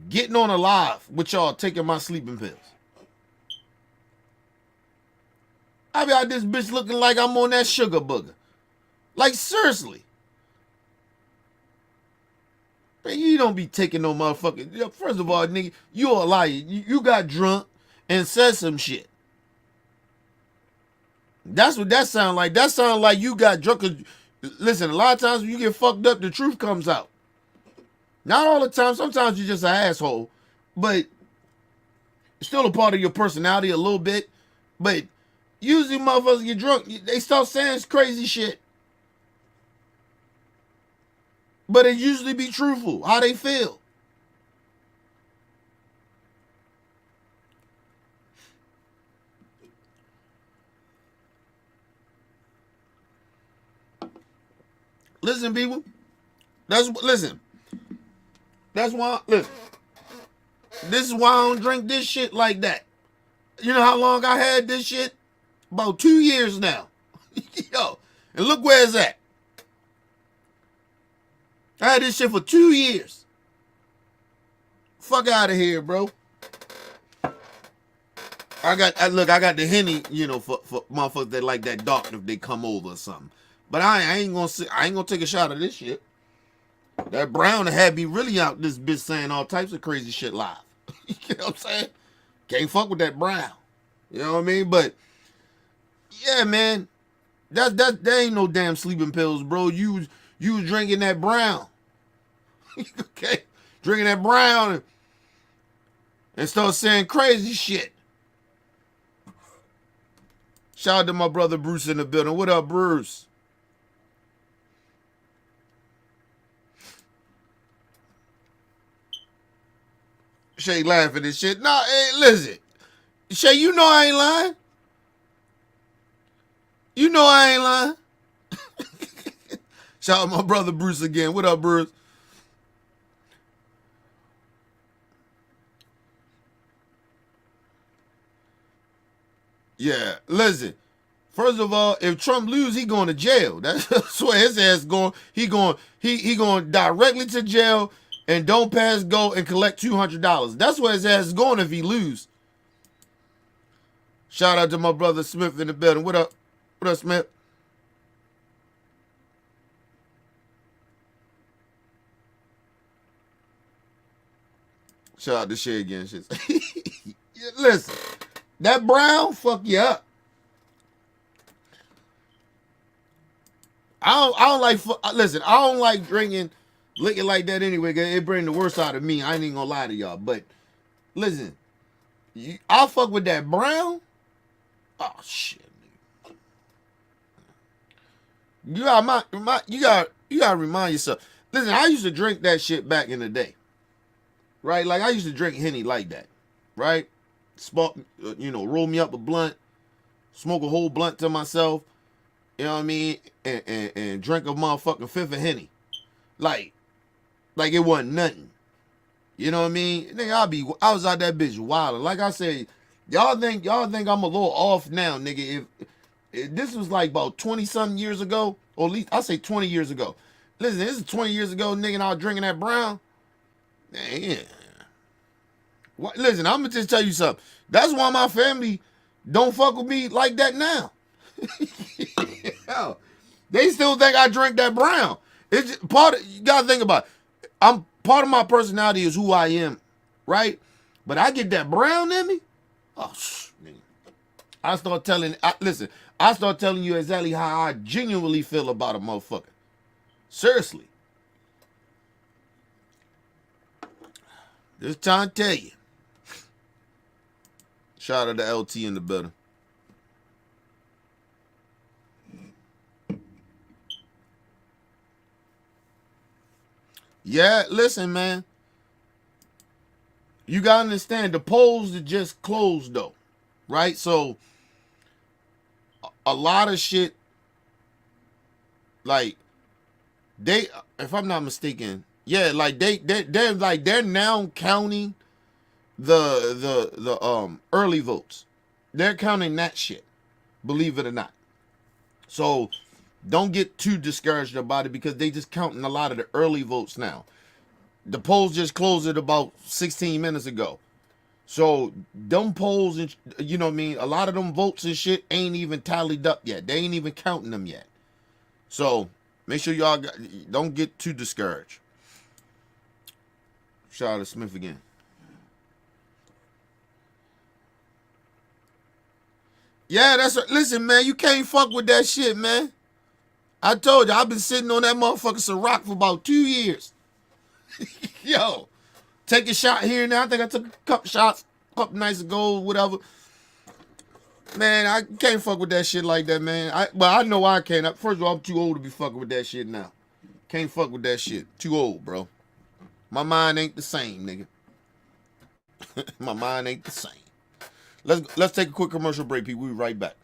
getting on a live with y'all taking my sleeping pills? I be out this bitch looking like I'm on that sugar booger. Like, seriously. Man, you don't be taking no motherfucking, first of all, nigga, you a liar. You got drunk and said some shit. That's what that sound like. That sound like you got drunk. Listen, a lot of times when you get fucked up, the truth comes out. Not all the time. Sometimes you're just an asshole. But it's still a part of your personality a little bit. But usually motherfuckers get drunk, they start saying crazy shit. But it usually be truthful, how they feel. Listen, people. Listen. That's why, listen. This is why I don't drink this shit like that. You know how long I had this shit? About 2 years now. Yo, and look where it's at. I had this shit for 2 years. Fuck out of here, bro. I got the Henny, you know, for motherfuckers that like that dark if they come over or something. But I ain't gonna take a shot of this shit. That Brown had me really out this bitch saying all types of crazy shit live. You know what I'm saying? Can't fuck with that Brown. You know what I mean? But yeah, man, that ain't no damn sleeping pills, bro. You was drinking that Brown. Okay? Drinking that Brown and start saying crazy shit. Shout out to my brother Bruce in the building. What up, Bruce? Shay laughing and shit. Nah, hey, listen. Shay, you know I ain't lying. You know I ain't lying. Shout out my brother Bruce again. What up, Bruce? Yeah, listen. First of all, if Trump lose, he going to jail. That's where his ass going. He going directly to jail and don't pass go and collect $200. That's where his ass is going if he lose. Shout out to my brother Smith in the building. What up? What up, Smith? Shout out to Shay again. Shit. Yeah, listen, that Brown fuck you up. I don't like. Listen, I don't like drinking liquor like that anyway. Cause it bring the worst out of me. I ain't even gonna lie to y'all. But listen, I'll fuck with that Brown. Oh shit. You gotta remind yourself. Listen, I used to drink that shit back in the day, right? Like I used to drink Henny like that, right? Roll me up a blunt, smoke a whole blunt to myself, you know what I mean, and drink a motherfucking fifth of Henny, like it wasn't nothing, you know what I mean? Nigga, I was out that bitch wilding. Like I said, y'all think I'm a little off now, nigga. If this was like about 20-something years ago, or at least I say 20 years ago. Listen, this is 20 years ago, nigga, and I was drinking that Brown. Yeah. Listen, I'm gonna just tell you something. That's why my family don't fuck with me like that now. They still think I drink that Brown. It's just you gotta think about it. Part of my personality is who I am, right? But I get that Brown in me. Oh, nigga. I start telling you exactly how I genuinely feel about a motherfucker. Seriously. Just trying to tell you. Shout out to LT in the building. Yeah, listen, man. You gotta understand, the polls are just closed though, right? So a lot of shit, like if I'm not mistaken, yeah, like they're now counting the early votes. They're counting that shit, believe it or not. So don't get too discouraged about it because they just counting a lot of the early votes now. The polls just closed it about 16 minutes ago. So them polls, and you know what I mean, a lot of them votes and shit ain't even tallied up yet. They ain't even counting them yet. So make sure y'all don't get too discouraged. Shout out to Smith again. Yeah, listen, man, you can't fuck with that shit, man. I told you, I've been sitting on that motherfucking Ciroc for about 2 years. Yo, take a shot here and there. I think I took a couple shots a couple nights ago, whatever. Man, I can't fuck with that shit like that, man. I know I can't. First of all, I'm too old to be fucking with that shit now. Can't fuck with that shit. Too old, bro. My mind ain't the same, nigga. My mind ain't the same. Let's take a quick commercial break, people. We'll be right back.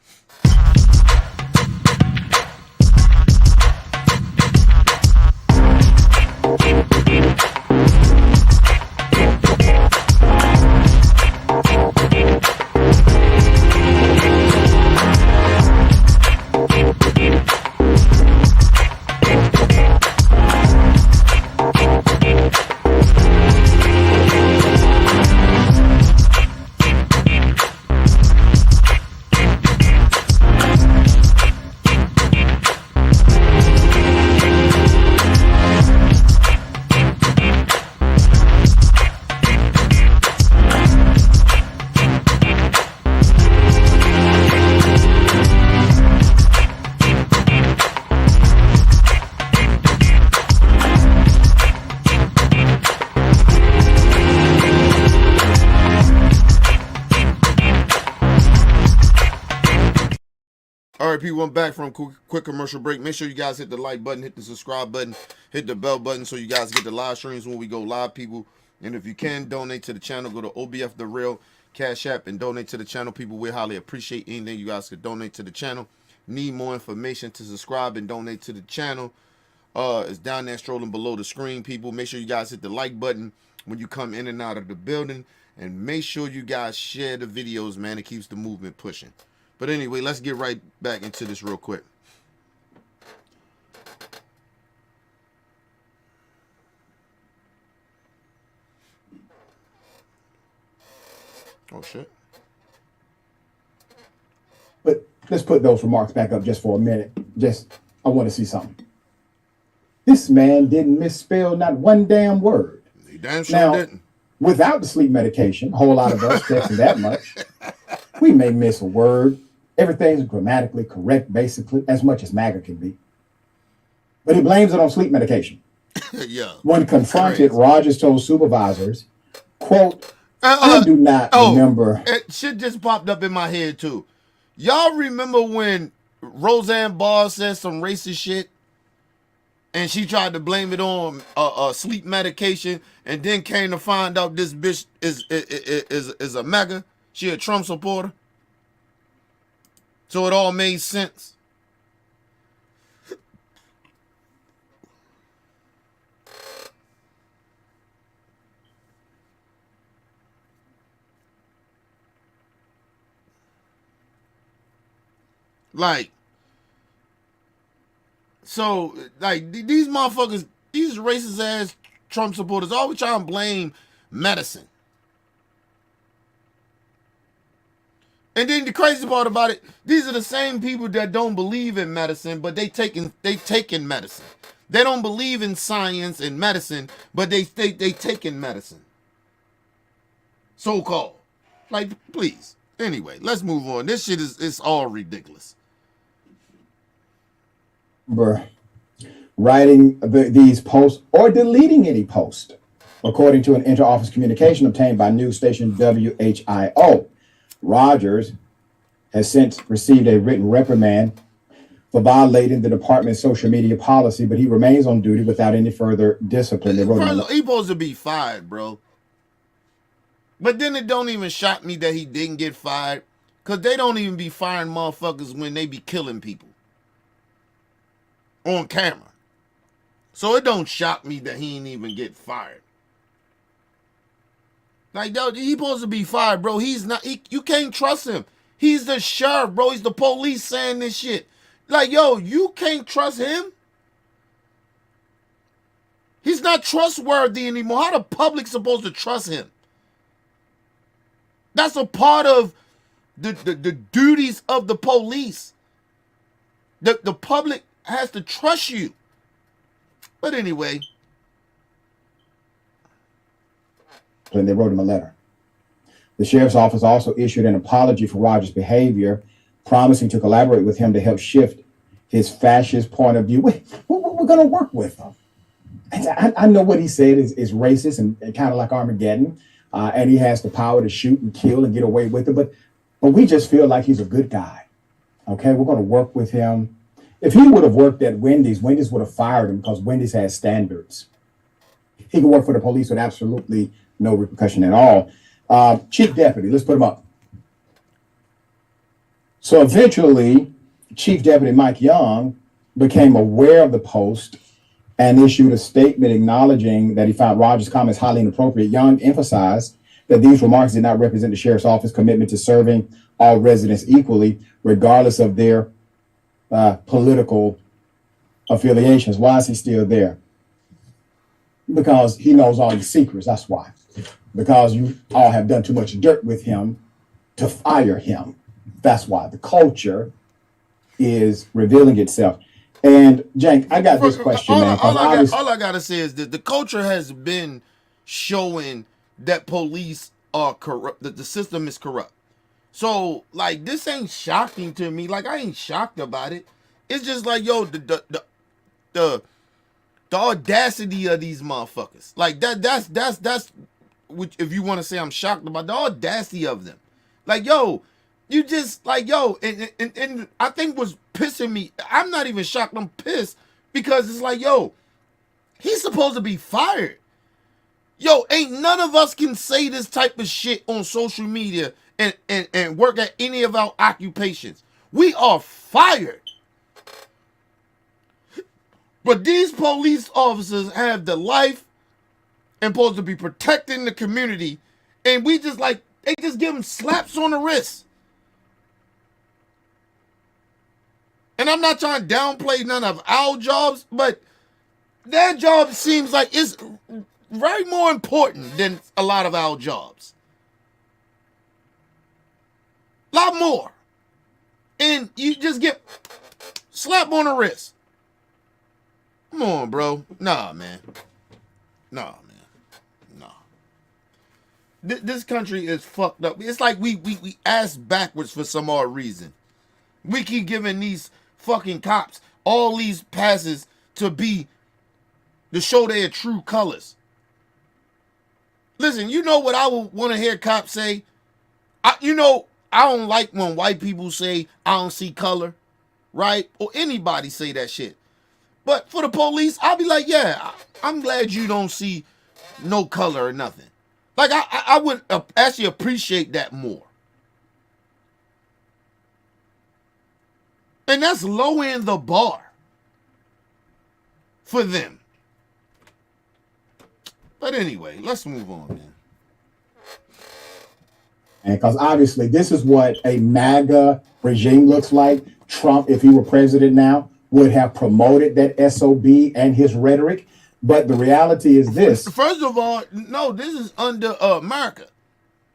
right, people, I'm back from quick commercial break. Make sure you guys hit the like button, hit the subscribe button, hit the bell button so you guys get the live streams when we go live, people. And if you can donate to the channel, go to OBF The Real Cash App and donate to the channel, people. We highly appreciate anything you guys could donate to the channel. Need more information to subscribe and donate to the channel. It's down there strolling below the screen, people. Make sure you guys hit the like button when you come in and out of the building. And make sure you guys share the videos, man. It keeps the movement pushing. But anyway, let's get right back into this real quick. Oh, shit. But let's put those remarks back up just for a minute. I want to see something. This man didn't misspell not one damn word. He damn sure Now, didn't. without the sleep medication, a whole lot of us texting that much, we may miss a word. Everything's grammatically correct, basically, as much as MAGA can be. But he blames it on sleep medication. Yeah. When confronted, Crazy. Rogers told supervisors, quote, I do not remember. Shit just popped up in my head, too. Y'all remember when Roseanne Barr said some racist shit? And she tried to blame it on sleep medication, and then came to find out this bitch is a MAGA. She a Trump supporter. So it all made sense. Like, so, like, these motherfuckers, these racist ass Trump supporters always try and blame medicine. And then the crazy part about it, these are the same people that don't believe in medicine, but they taking medicine. They don't believe in science and medicine, but they taking medicine. So-called. Like, please. Anyway, let's move on. This shit is all ridiculous. Writing these posts or deleting any post, according to an inter-office communication obtained by news station WHIO. Rogers has since received a written reprimand for violating the department's social media policy, but he remains on duty without any further discipline. They wrote He supposed to be fired, bro. But then it don't even shock me that he didn't get fired, because they don't even be firing motherfuckers when they be killing people on camera. So it don't shock me that he ain't even get fired. Like, he supposed to be fired, bro. He's not. You can't trust him. He's the sheriff, bro. He's the police saying this shit. Like, yo, you can't trust him. He's not trustworthy anymore. How the public supposed to trust him? That's a part of the duties of the police. The public has to trust you. But anyway. And they wrote him a letter. The sheriff's office also issued an apology for Rogers' behavior, promising to collaborate with him to help shift his fascist point of view. We're going to work with him. I know what he said is racist and kind of like Armageddon, and he has the power to shoot and kill and get away with it. But we just feel like he's a good guy. Okay, we're going to work with him. If he would have worked at Wendy's, Wendy's would have fired him because Wendy's has standards. He could work for the police with absolutely no repercussion at all. Chief Deputy, let's put him up. So eventually, Chief Deputy Mike Young became aware of the post and issued a statement acknowledging that he found Rogers' comments highly inappropriate. Young emphasized that these remarks did not represent the sheriff's office commitment to serving all residents equally, regardless of their political affiliations. Why is he still there? Because he knows all your secrets, that's why. Because you all have done too much dirt with him to fire him. That's why. The culture is revealing itself. And Jank, I got this question, man. All I gotta say is that the culture has been showing that police are corrupt, that the system is corrupt. So, like, this ain't shocking to me. Like, I ain't shocked about it. It's just like, yo, the audacity of these motherfuckers. Like, that's which, if you want to say I'm shocked about the audacity of them. Like, yo, You just like, yo, and I think what's pissing me, I'm not even shocked, I'm pissed because it's like, yo, he's supposed to be fired. Yo, ain't none of us can say this type of shit on social media and work at any of our occupations. We are fired. But these police officers have the life and supposed to be protecting the community, and we just like, they just give them slaps on the wrist. And I'm not trying to downplay none of our jobs, but their job seems like it's very more important than a lot of our jobs. A lot more. And you just get slap on the wrist. Come on, bro. Nah, man. Nah. This country is fucked up. It's like we ass backwards for some odd reason. We keep giving these fucking cops all these passes to show their true colors. Listen, you know what I would want to hear cops say? I don't like when white people say, I don't see color, right? Or anybody say that shit. But for the police, I'll be like, yeah, I'm glad you don't see no color or nothing. Like, I would actually appreciate that more. And that's lowering the bar for them. But anyway, let's move on, man. And because obviously this is what a MAGA regime looks like. Trump, if he were president now, would have promoted that SOB and his rhetoric. But the reality is this. First of all, no, this is under America.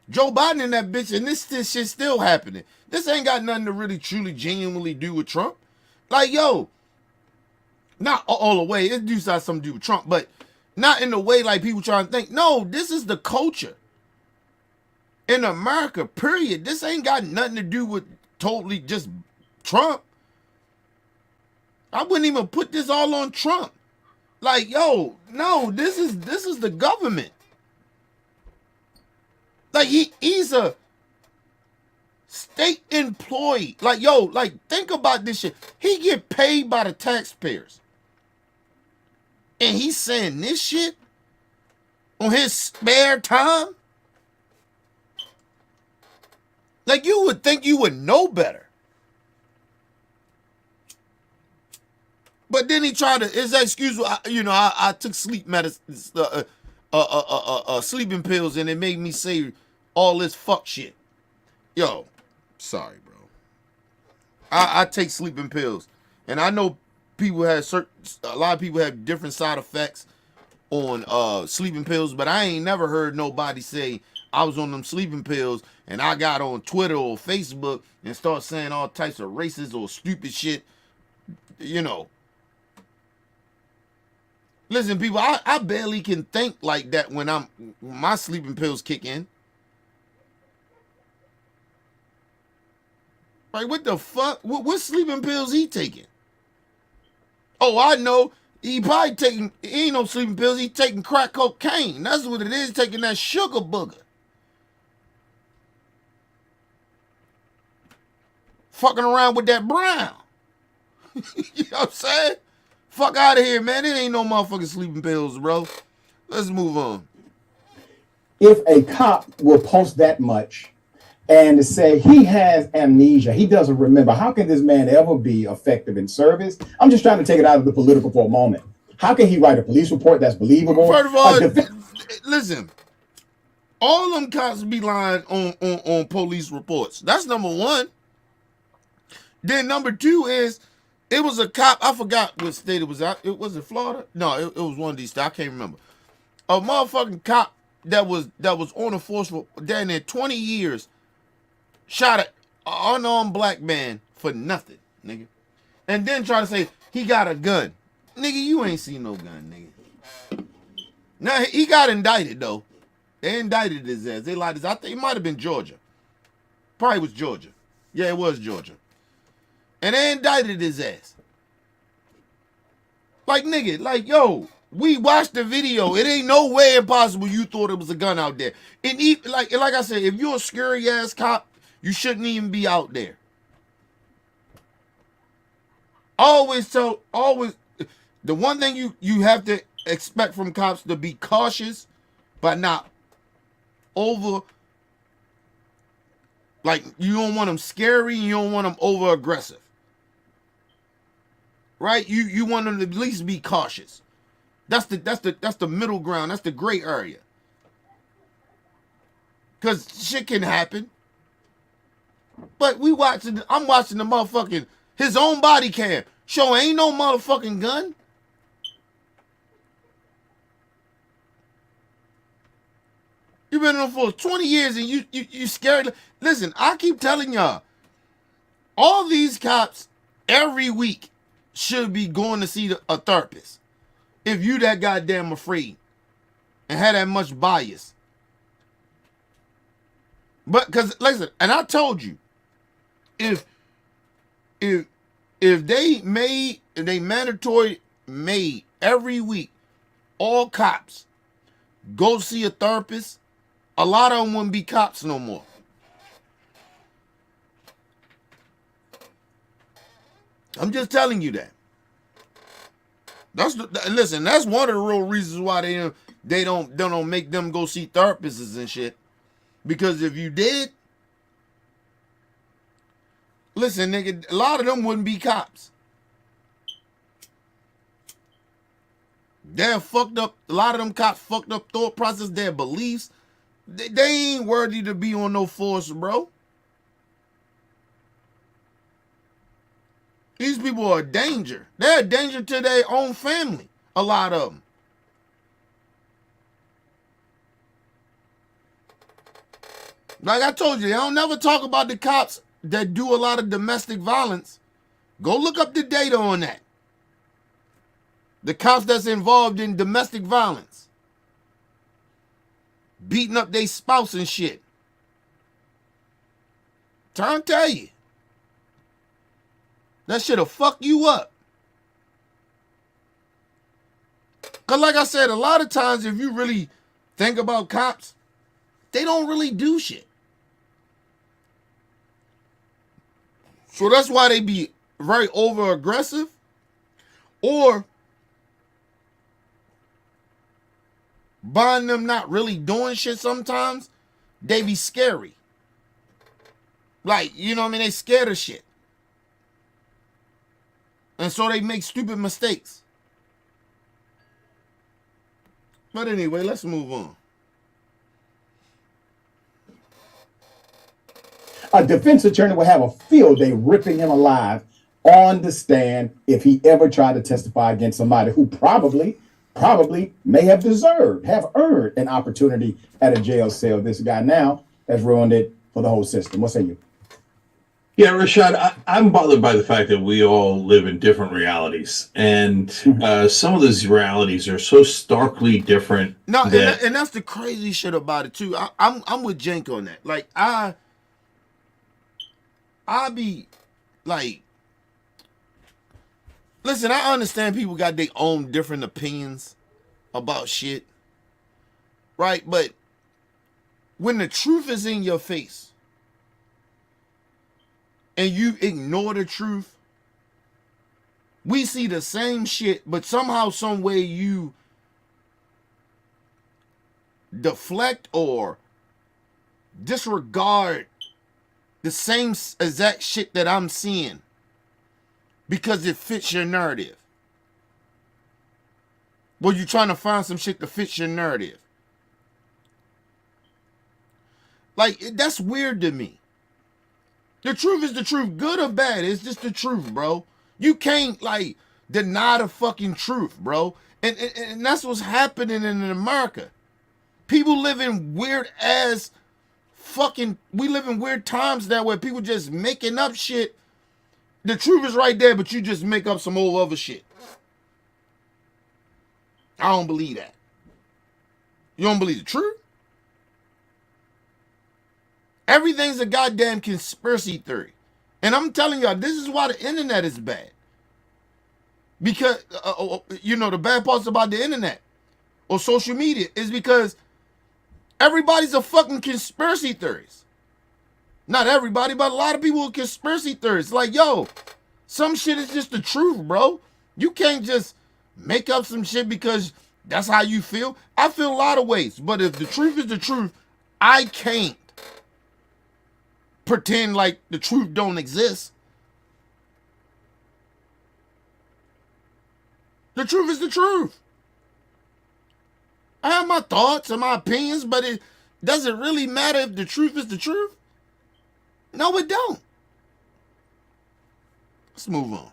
Joe Biden and that bitch, and this shit's still happening. This ain't got nothing to really, truly, genuinely do with Trump. Like, yo, not all the way. It does have something to do with Trump, but not in the way like people trying to think. No, this is the culture. In America, period. This ain't got nothing to do with totally just Trump. I wouldn't even put this all on Trump. Like, yo, no, this is the government. Like, he's a state employee. Like, yo, like, think about this shit. He get paid by the taxpayers. And he's saying this shit on his spare time? Like, you would think you would know better. But then he tried to, his excuse, I took sleep medicine, sleeping pills, and it made me say all this fuck shit. Yo, sorry, bro. I take sleeping pills, and I know people have a lot of people have different side effects on sleeping pills, but I ain't never heard nobody say I was on them sleeping pills and I got on Twitter or Facebook and start saying all types of racist or stupid shit, you know. Listen, people, I barely can think like that when my sleeping pills kick in. Like, what the fuck? What sleeping pills he taking? Oh, I know. He ain't no sleeping pills. He taking crack cocaine. That's what it is, taking that sugar booger. Fucking around with that brown. You know what I'm saying? Fuck out of here, man. It ain't no motherfucking sleeping pills, bro. Let's move on. If a cop will post that much and say he has amnesia, he doesn't remember, how can this man ever be effective in service? I'm just trying to take it out of the political for a moment. How can he write a police report that's believable? First of all, listen, all them cops be lying on police reports. That's number one. Then number two is, it was a cop, I forgot what state it was at. Was it Florida? No, it was one of these states. I can't remember. A motherfucking cop that was on the force for down there 20 years shot an unarmed black man for nothing, nigga. And then try to say he got a gun. Nigga, you ain't seen no gun, nigga. Now, he got indicted, though. They indicted his ass. They lied his ass. I think it might have been Georgia. Probably was Georgia. Yeah, it was Georgia. And they indicted his ass. Like, nigga, like, yo, we watched the video. It ain't no way impossible you thought it was a gun out there. And like I said, if you're a scary ass cop You shouldn't even be out there. Always, the one thing you have to expect from cops to be cautious, but not over. Like, you don't want them scary, you don't want them over aggressive. Right? You want them to at least be cautious. That's the middle ground. That's the gray area. Cause shit can happen. But I'm watching the motherfucking his own body cam. Show ain't no motherfucking gun. You've been in them for 20 years and you scared. Listen, I keep telling y'all, all these cops every week should be going to see a therapist. If you that goddamn afraid and had that much bias. But because listen, and I told you, if they mandatory made every week all cops go see a therapist, a lot of them wouldn't be cops no more. I'm just telling you that. Listen, that's one of the real reasons why they don't make them go see therapists and shit. Because if you did, listen, nigga, a lot of them wouldn't be cops. They're fucked up. A lot of them cops fucked up thought process, their beliefs. They ain't worthy to be on no force, bro. These people are a danger. They're a danger to their own family. A lot of them. Like I told you, they don't never talk about the cops that do a lot of domestic violence. Go look up the data on that. The cops that's involved in domestic violence. Beating up their spouse and shit. Trying to tell you. That shit'll fuck you up. Because like I said, a lot of times if you really think about cops, they don't really do shit. So that's why they be very over aggressive, or buying them not really doing shit sometimes, they be scary. Like, you know what I mean? They scared of shit. And so they make stupid mistakes. But anyway, let's move on. A defense attorney will have a field day ripping him alive on the stand if he ever tried to testify against somebody who probably may have earned an opportunity at a jail cell. This guy now has ruined it for the whole system. What say you? Yeah, Rashad, I'm bothered by the fact that we all live in different realities, and some of those realities are so starkly different. No, and that's the crazy shit about it too. I'm with Jenk on that. Like I be like, listen, I understand people got their own different opinions about shit, right? But when the truth is in your face and you ignore the truth, we see the same shit, but somehow, some way you deflect or disregard the same exact shit that I'm seeing because it fits your narrative. Well, you're trying to find some shit that fits your narrative. Like, that's weird to me. The truth is the truth, good or bad. It's just the truth, bro. You can't, like, deny the fucking truth, bro. And that's what's happening in America. People live in weird ass we live in weird times now where people just making up shit. The truth is right there, but you just make up some old other shit. I don't believe that. You don't believe the truth? Everything's a goddamn conspiracy theory. And I'm telling y'all, this is why the internet is bad. Because, the bad parts about the internet or social media is because everybody's a fucking conspiracy theorist. Not everybody, but a lot of people are conspiracy theorists. Like, yo, some shit is just the truth, bro. You can't just make up some shit because that's how you feel. I feel a lot of ways, but if the truth is the truth, I can't pretend like the truth don't exist. The truth is the truth. I have my thoughts and my opinions, but it doesn't really matter if the truth is the truth. No, it don't. Let's move on.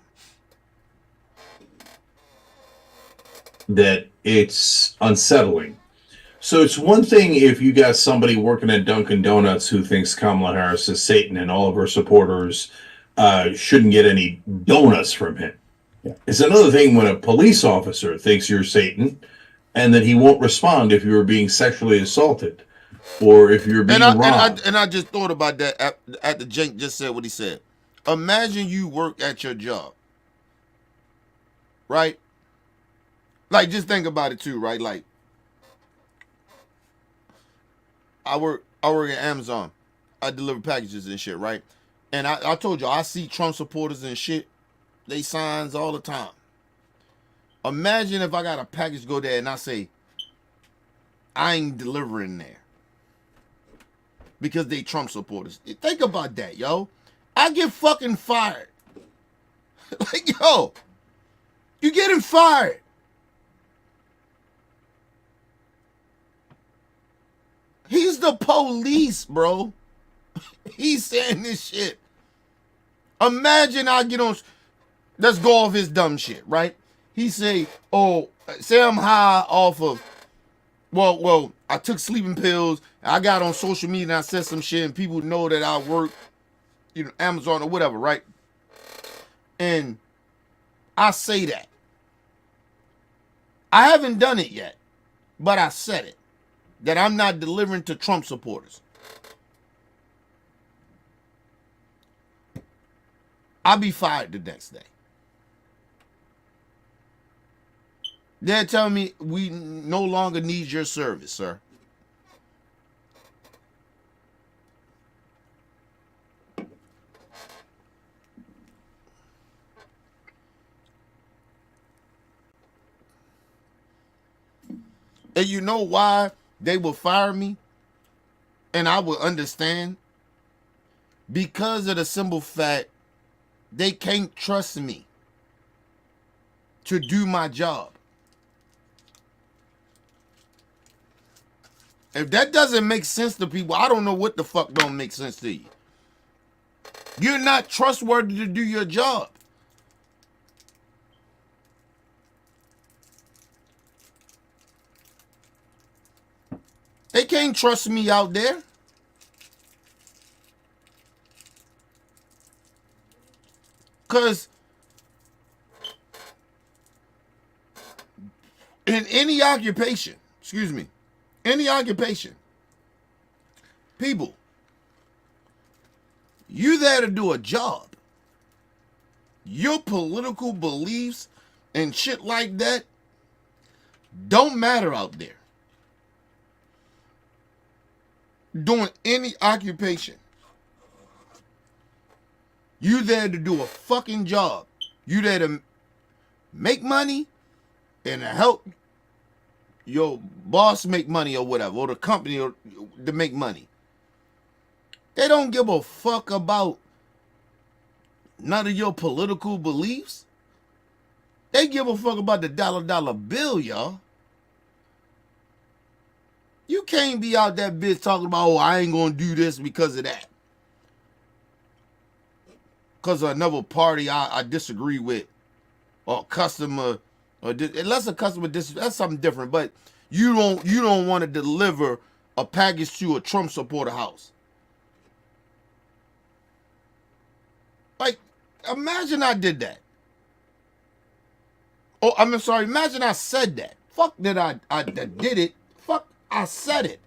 That it's unsettling. So it's one thing if you got somebody working at Dunkin' Donuts who thinks Kamala Harris is Satan and all of her supporters shouldn't get any donuts from him. Yeah. It's another thing when a police officer thinks you're Satan and that he won't respond if you're being sexually assaulted or if you're being robbed. And I just thought about that after Jake just said what he said. Imagine you work at your job, right? Like, just think about it too, right? Like, I work at Amazon. I deliver packages and shit, right? And I told you, I see Trump supporters and shit. They signs all the time. Imagine if I got a package go there and I say, I ain't delivering there. Because they Trump supporters. Think about that, yo. I get fucking fired. Like, yo, you getting fired. He's the police, bro. He's saying this shit. Imagine I get on, let's go off his dumb shit, right? He say, oh, say I'm high off of, well, I took sleeping pills. I got on social media and I said some shit and people know that I work, Amazon or whatever, right? And I say that. I haven't done it yet, but I said it. That I'm not delivering to Trump supporters. I'll be fired the next day. They're telling me we no longer need your service, sir. And you know why they will fire me? And I will understand. Because of the simple fact they can't trust me to do my job. If that doesn't make sense to people, I don't know what the fuck don't make sense to you. You're not trustworthy to do your job. They can't trust me out there. Because in any occupation, people, you there to do a job. Your political beliefs and shit like that don't matter out there. Doing any occupation. You there to do a fucking job. You there to make money and help your boss make money or whatever, or the company to make money. They don't give a fuck about none of your political beliefs. They give a fuck about the dollar bill, y'all. You can't be out that bitch talking about, oh, I ain't gonna do this because of that. Because of another party I disagree with, or customer, or unless a customer that's something different. But you don't want to deliver a package to a Trump supporter house. Like, imagine I did that. Oh, I'm sorry. Imagine I said that. Fuck that I did it. Fuck, I said it.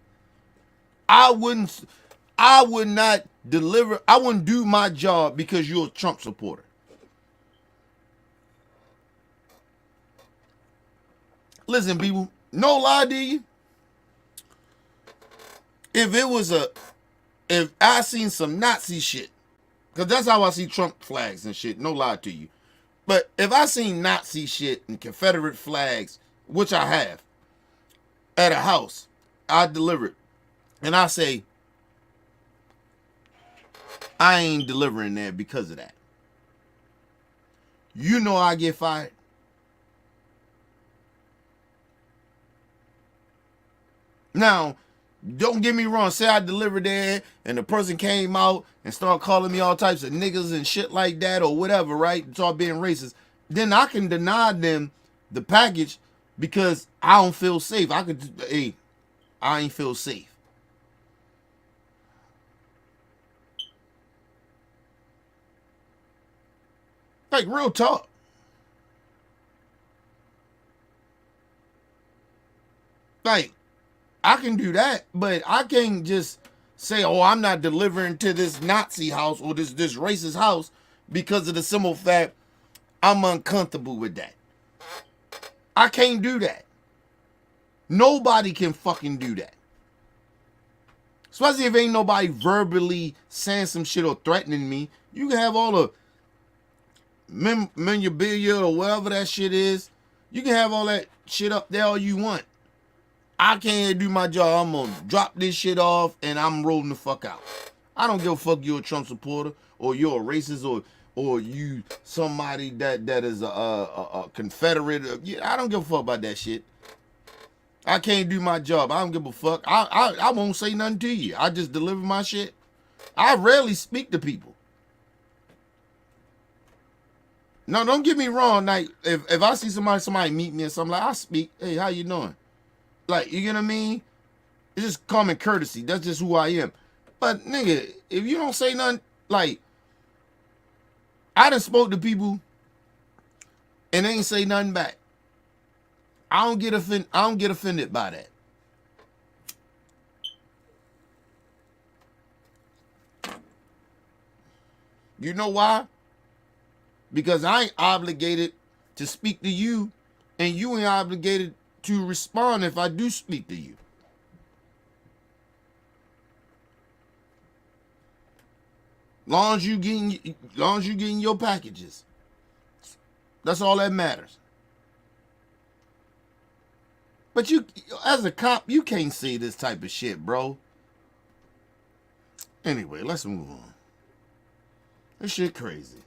I would not deliver. I wouldn't do my job because you're a Trump supporter. Listen, people, no lie to you. If if I seen some Nazi shit, because that's how I see Trump flags and shit, no lie to you. But if I seen Nazi shit and Confederate flags, which I have, at a house, I deliver it. And I say, I ain't delivering there because of that. You know I get fired. Now, don't get me wrong. Say I delivered there and the person came out and started calling me all types of niggas and shit like that or whatever, right? Start being racist. Then I can deny them the package because I don't feel safe. I ain't feel safe. Like, real talk. Like, I can do that, but I can't just say, oh, I'm not delivering to this Nazi house or this racist house because of the simple fact I'm uncomfortable with that. I can't do that. Nobody can fucking do that. Especially if ain't nobody verbally saying some shit or threatening me. You can have all the memorabilia or whatever that shit is. You can have all that shit up there all you want. I can't do my job. I'm gonna drop this shit off and I'm rolling the fuck out. I don't give a fuck you're a Trump supporter or you're a racist or you somebody that is a Confederate. I don't give a fuck about that shit. I can't do my job. I don't give a fuck. I won't say nothing to you. I just deliver my shit. I rarely speak to people. No, don't get me wrong. Like if I see somebody meet me or something, like I speak, hey, how you doing? Like, you get what I mean? It's just common courtesy. That's just who I am. But nigga, if you don't say nothing, like I done spoke to people and they ain't say nothing back. I don't get offended by that. You know why? Because I ain't obligated to speak to you, and you ain't obligated to respond if I do speak to you. Long as you getting your packages. That's all that matters. But you, as a cop, you can't say this type of shit, bro. Anyway, let's move on. This shit crazy.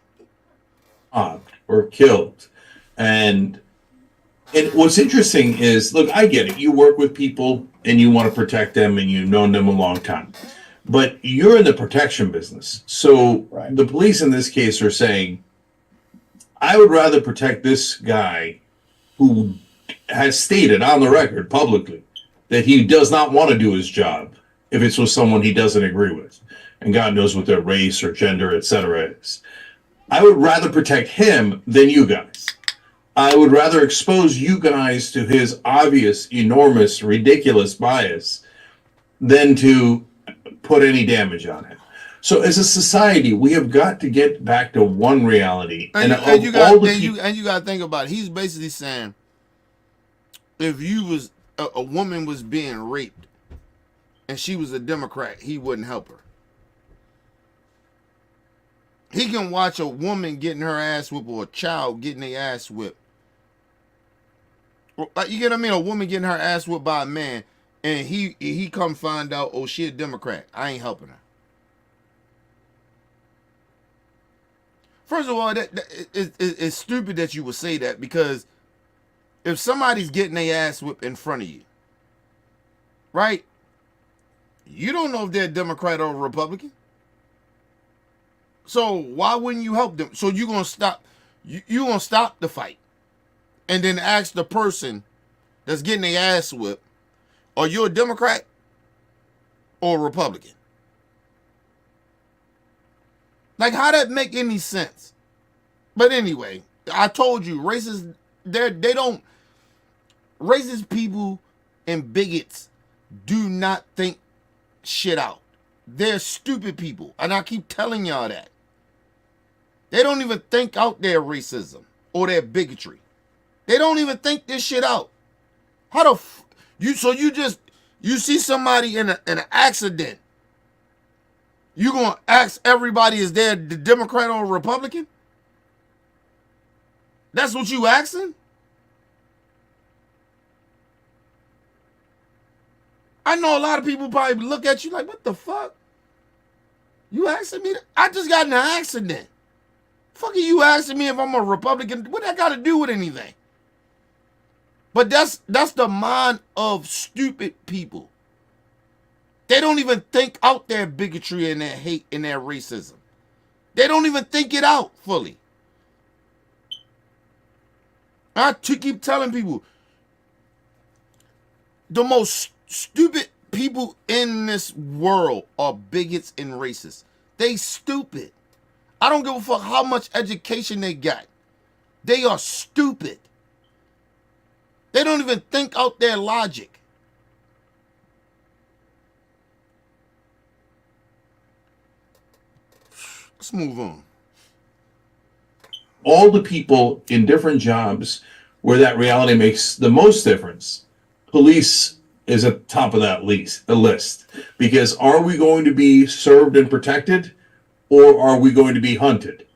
Or killed. And what's interesting is, look, I get it. You work with people and you want to protect them and you've known them a long time. But you're in the protection business. So Right. The police in this case are saying, I would rather protect this guy who has stated on the record publicly that he does not want to do his job if it's with someone he doesn't agree with. And God knows what their race or gender, etc. is. I would rather protect him than you guys. I would rather expose you guys to his obvious, enormous, ridiculous bias than to put any damage on him. So as a society, we have got to get back to one reality. And you got to think about it. He's basically saying, if you was a woman was being raped and she was a Democrat, he wouldn't help her. He can watch a woman getting her ass whipped or a child getting their ass whipped. Like, you get what I mean? A woman getting her ass whipped by a man, and he come find out, oh, she a Democrat. I ain't helping her. First of all, it's stupid that you would say that, because if somebody's getting their ass whipped in front of you, right? You don't know if they're a Democrat or a Republican. So why wouldn't you help them? So you're gonna stop you gonna stop the fight and then ask the person that's getting their ass whipped, are you a Democrat or a Republican? Like, how that make any sense? But anyway, I told you, racist people and bigots do not think shit out. They're stupid people, and I keep telling y'all that. They don't even think out their racism or their bigotry. They don't even think this shit out. How the you see somebody in an accident You gonna ask everybody is there the Democrat or Republican? That's what you asking? I know a lot of people probably look at you like, what the fuck? You asking me that? I just got in an accident. Fuck are you asking me if I'm a Republican? What that got to do with anything? But that's the mind of stupid people. They don't even think out their bigotry and their hate and their racism. They don't even think it out fully. I keep telling people, the most stupid people in this world are bigots and racists. They stupid. I don't give a fuck how much education they got. They are stupid. They don't even think out their logic. Let's move on. All the people in different jobs where that reality makes the most difference. Police is at the top of that list. Because are we going to be served and protected, or are we going to be hunted?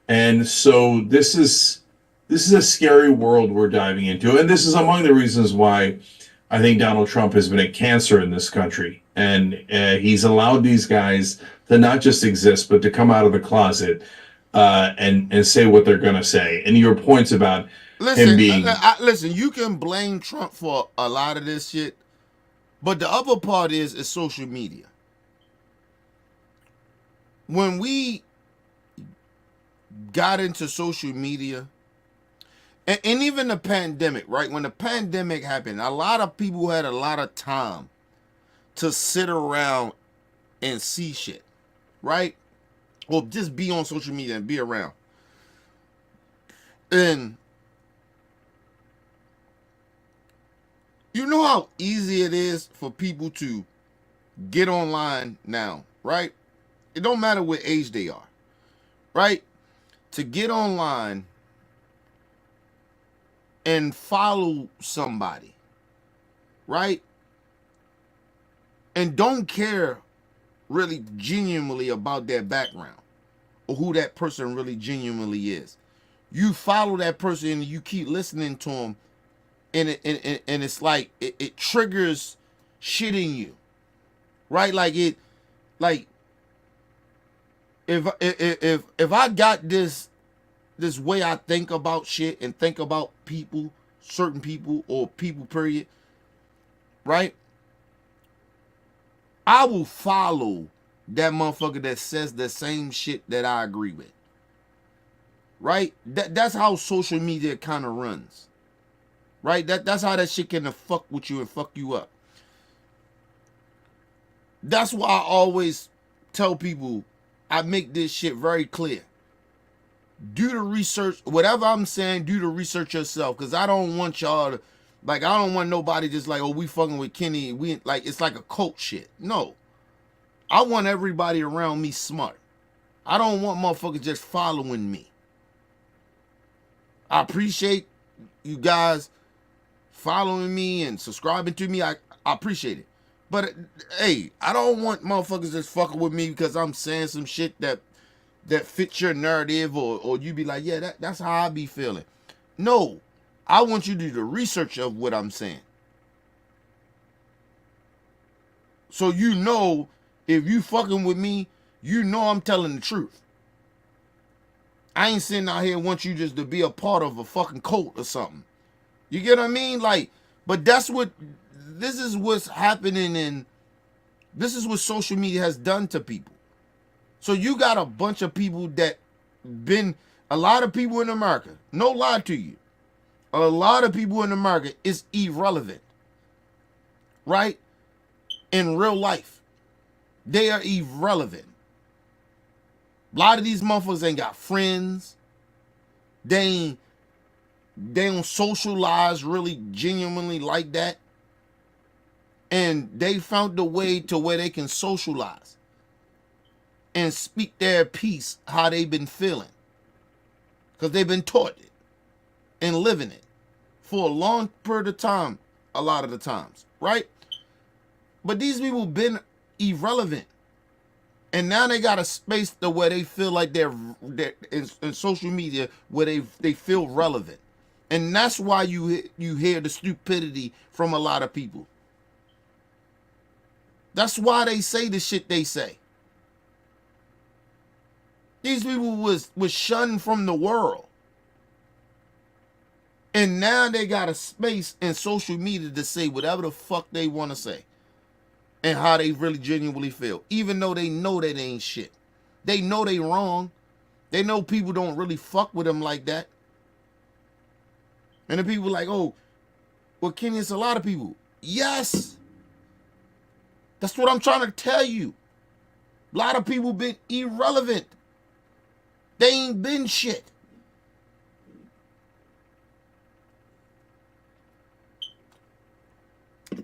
And so this is a scary world we're diving into. And this is among the reasons why I think Donald Trump has been a cancer in this country. And he's allowed these guys to not just exist, but to come out of the closet and say what they're going to say. And your points about him being... Listen, you can blame Trump for a lot of this shit, but the other part is social media. When we got into social media, and even the pandemic, right? When the pandemic happened, a lot of people had a lot of time to sit around and see shit, right? Or just be on social media and be around. And you know how easy it is for people to get online now, right? It don't matter what age they are, right? To get online and follow somebody, right? And don't care really genuinely about their background or who that person really genuinely is. You follow that person and you keep listening to them, and it's like it triggers shit in you, right? Like if I got this way I think about shit and think about people, certain people or people period, right? I will follow that motherfucker that says the same shit that I agree with. Right? That's how social media kind of runs. Right? That's how that shit can fuck with you and fuck you up. That's why I always tell people, I make this shit very clear. Do the research. Whatever I'm saying, do the research yourself. Because I don't want y'all to, like, I don't want nobody just like, oh, we fucking with Kenny. We like, it's like a cult shit. No. I want everybody around me smart. I don't want motherfuckers just following me. I appreciate you guys following me and subscribing to me. I appreciate it. But hey, I don't want motherfuckers just fucking with me because I'm saying some shit that fits your narrative, or you be like, yeah, that's how I be feeling. No, I want you to do the research of what I'm saying. So you know, if you fucking with me, you know I'm telling the truth. I ain't sitting out here want you just to be a part of a fucking cult or something. You get what I mean? Like, but this is what's happening, and this is what social media has done to people. So you got a bunch of people that a lot of people in America, no lie to you, a lot of people in America is irrelevant, right? In real life, they are irrelevant. A lot of these motherfuckers ain't got friends. They don't socialize really genuinely like that. And they found a way to where they can socialize and speak their piece how they've been feeling. Because they've been taught it and living it for a long period of time, a lot of the times, right? But these people been irrelevant. And now they got a space to where they feel like they're in social media where they feel relevant. And that's why you hear the stupidity from a lot of people. That's why they say the shit they say. These people was shunned from the world. And now they got a space in social media to say whatever the fuck they want to say. And how they really genuinely feel. Even though they know that ain't shit. They know they wrong. They know people don't really fuck with them like that. And the people like, oh, well, Kenny, it's a lot of people. Yes. That's what I'm trying to tell you. A lot of people been irrelevant. They ain't been shit.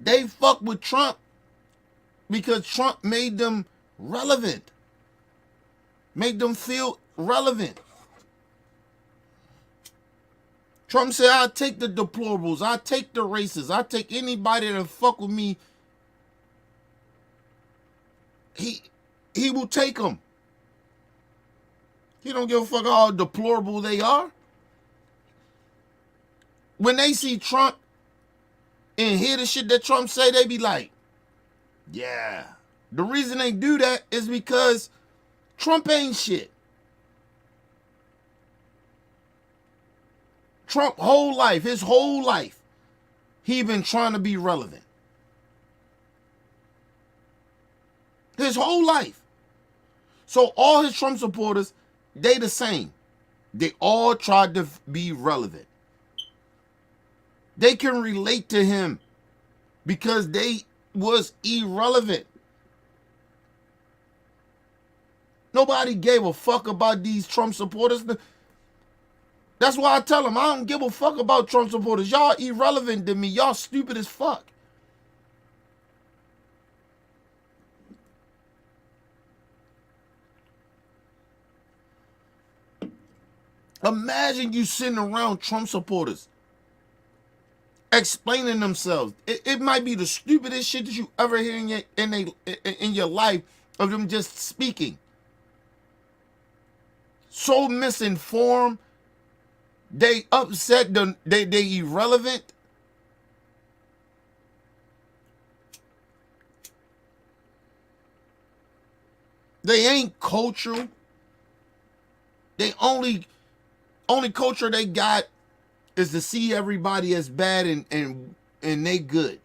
They fuck with Trump because Trump made them relevant. Made them feel relevant. Trump said, I'll take the deplorables. I'll take the racists. I'll take anybody that fuck with me. He will take them. He don't give a fuck how deplorable they are. When they see Trump and hear the shit that Trump say, they be like, yeah. The reason they do that is because Trump ain't shit. Trump his whole life, he been trying to be relevant. His whole life. So all his Trump supporters, they the same. They all tried to be relevant. They can relate to him because they was irrelevant. Nobody gave a fuck about these Trump supporters. That's why I tell them, I don't give a fuck about Trump supporters. Y'all irrelevant to me. Y'all stupid as fuck. Imagine you sitting around Trump supporters explaining themselves. It might be the stupidest shit that you ever hear in your life of them just speaking. So misinformed. They upset. They irrelevant. They ain't cultural. They only culture they got is to see everybody as bad and they good.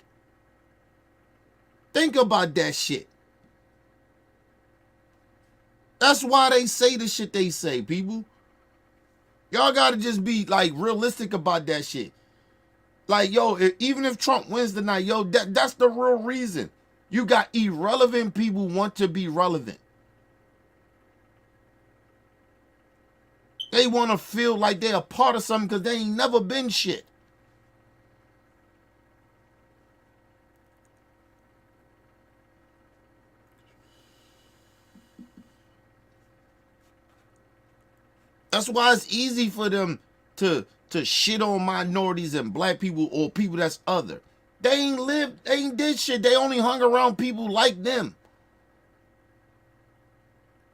Think about that shit. That's why they say the shit they say, people. Y'all gotta just be like realistic about that shit. Like, yo, even if Trump wins tonight, yo, that's the real reason. You got irrelevant people want to be relevant. They want to feel like they're a part of something because they ain't never been shit. That's why it's easy for them to shit on minorities and black people or people that's other. They ain't did shit. They only hung around people like them.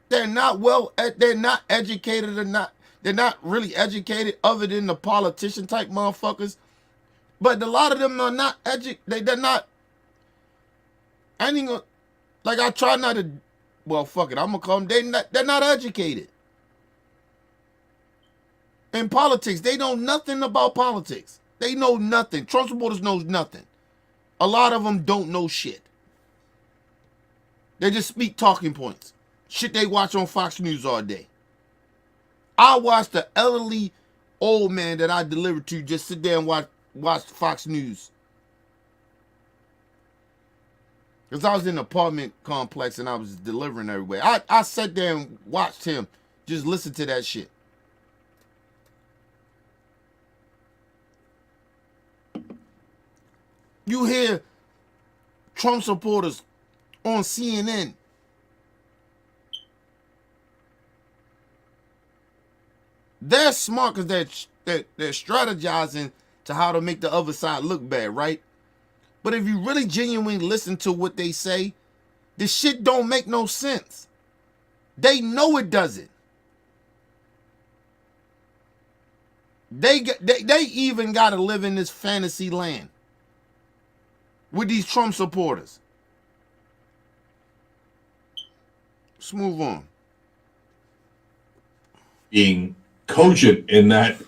They're not they're not educated or they're not really educated other than the politician type motherfuckers. But a lot of them are not they're not. I ain't gonna, like, I try not to, well, fuck it, I'm gonna call them, they're not educated. In politics, they know nothing about politics. They know nothing. Trump supporters knows nothing. A lot of them don't know shit. They just speak talking points. Shit they watch on Fox News all day. I watch the elderly old man that I delivered to just sit there and watch Fox News. Because I was in an apartment complex and I was delivering everywhere. I sat there and watched him just listen to that shit. You hear Trump supporters on CNN they're smart because they're strategizing to how to make the other side look bad, right? But if you really genuinely listen to what they say, this shit don't make no sense. They know it doesn't. They even got to live in this fantasy land with these Trump supporters. Let's move on. Being cogent in that,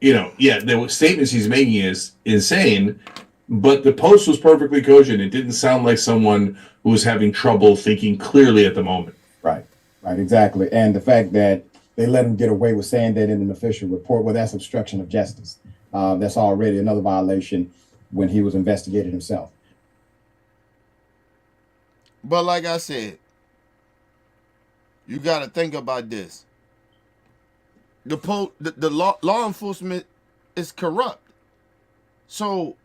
the statements he's making is insane, but the post was perfectly cogent. It didn't sound like someone who was having trouble thinking clearly at the moment. Right, exactly. And the fact that they let him get away with saying that in an official report, well, that's obstruction of justice. That's already another violation when he was investigated himself. But like I said, you got to think about this. The law enforcement is corrupt. So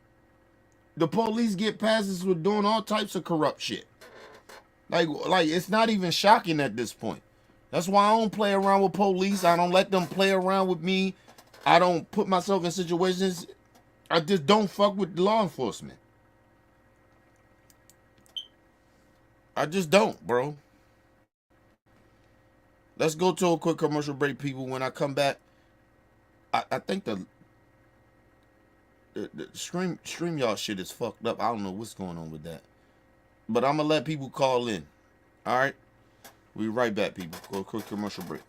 the police get passes with doing all types of corrupt shit. Like it's not even shocking at this point. That's why I don't play around with police. I don't let them play around with me. I don't put myself in situations. I just don't fuck with law enforcement. I just don't, bro. Let's go to a quick commercial break, people. When I come back, I think the stream y'all shit is fucked up. I don't know what's going on with that. But I'm going to let people call in. All right? We'll be right back, people. Go to a quick commercial break.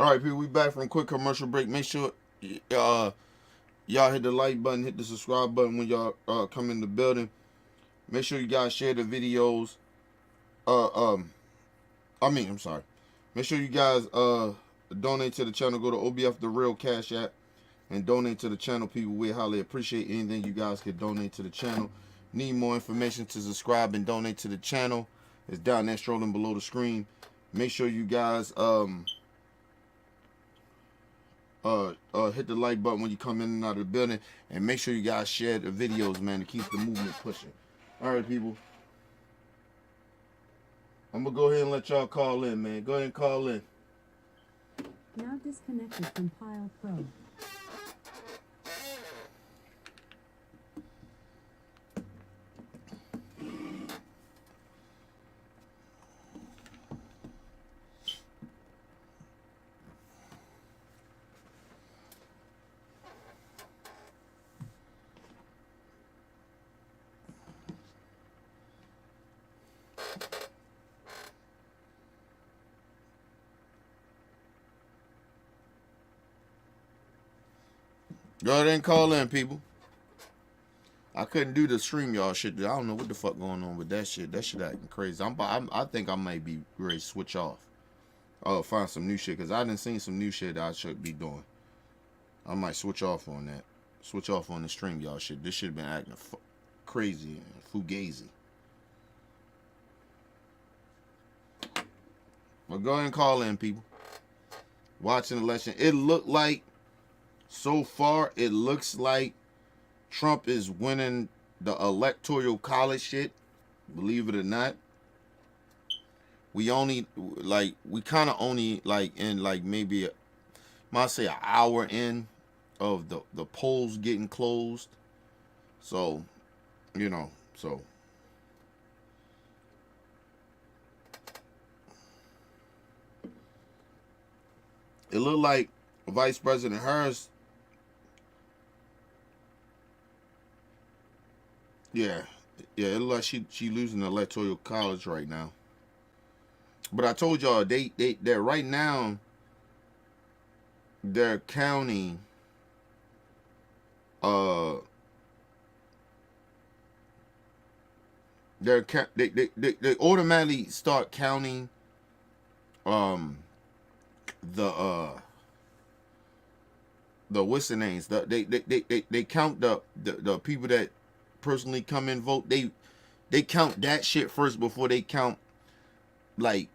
All right, people, we back from a quick commercial break. Make sure y'all hit the like button, hit the subscribe button when y'all come in the building. Make sure you guys share the videos. I'm sorry. Make sure you guys donate to the channel. Go to OBF The Real Cash App and donate to the channel, people. We highly appreciate anything you guys can donate to the channel. Need more information to subscribe and donate to the channel. It's down there strolling below the screen. Make sure you guys hit the like button when you come in and out of the building, and make sure you guys share the videos, man, to keep the movement pushing. All right, people. I'm gonna go ahead and let y'all call in, man. Go ahead and call in. Now disconnected from Pile Pro. Go ahead and call in, people. I couldn't do the stream y'all shit. I don't know what the fuck going on with that shit. That shit acting crazy. I think I might be ready to switch off. Find some new shit, because I done seen some new shit that I should be doing. I might switch off on that. Switch off on the stream y'all shit. This shit been acting crazy and fugazi. But go ahead and call in, people. Watching the election. It looked like, so far, it looks like Trump is winning the electoral college shit. Believe it or not. We only, we kind of only, in, maybe, might say an hour in of the polls getting closed. So, so. It looked like Vice President Harris Yeah, yeah. It looks like she losing the electoral college right now. But I told y'all they're right now they're counting uh they automatically start counting um the what's the names they count the people that personally come and vote. They count that shit first before they count like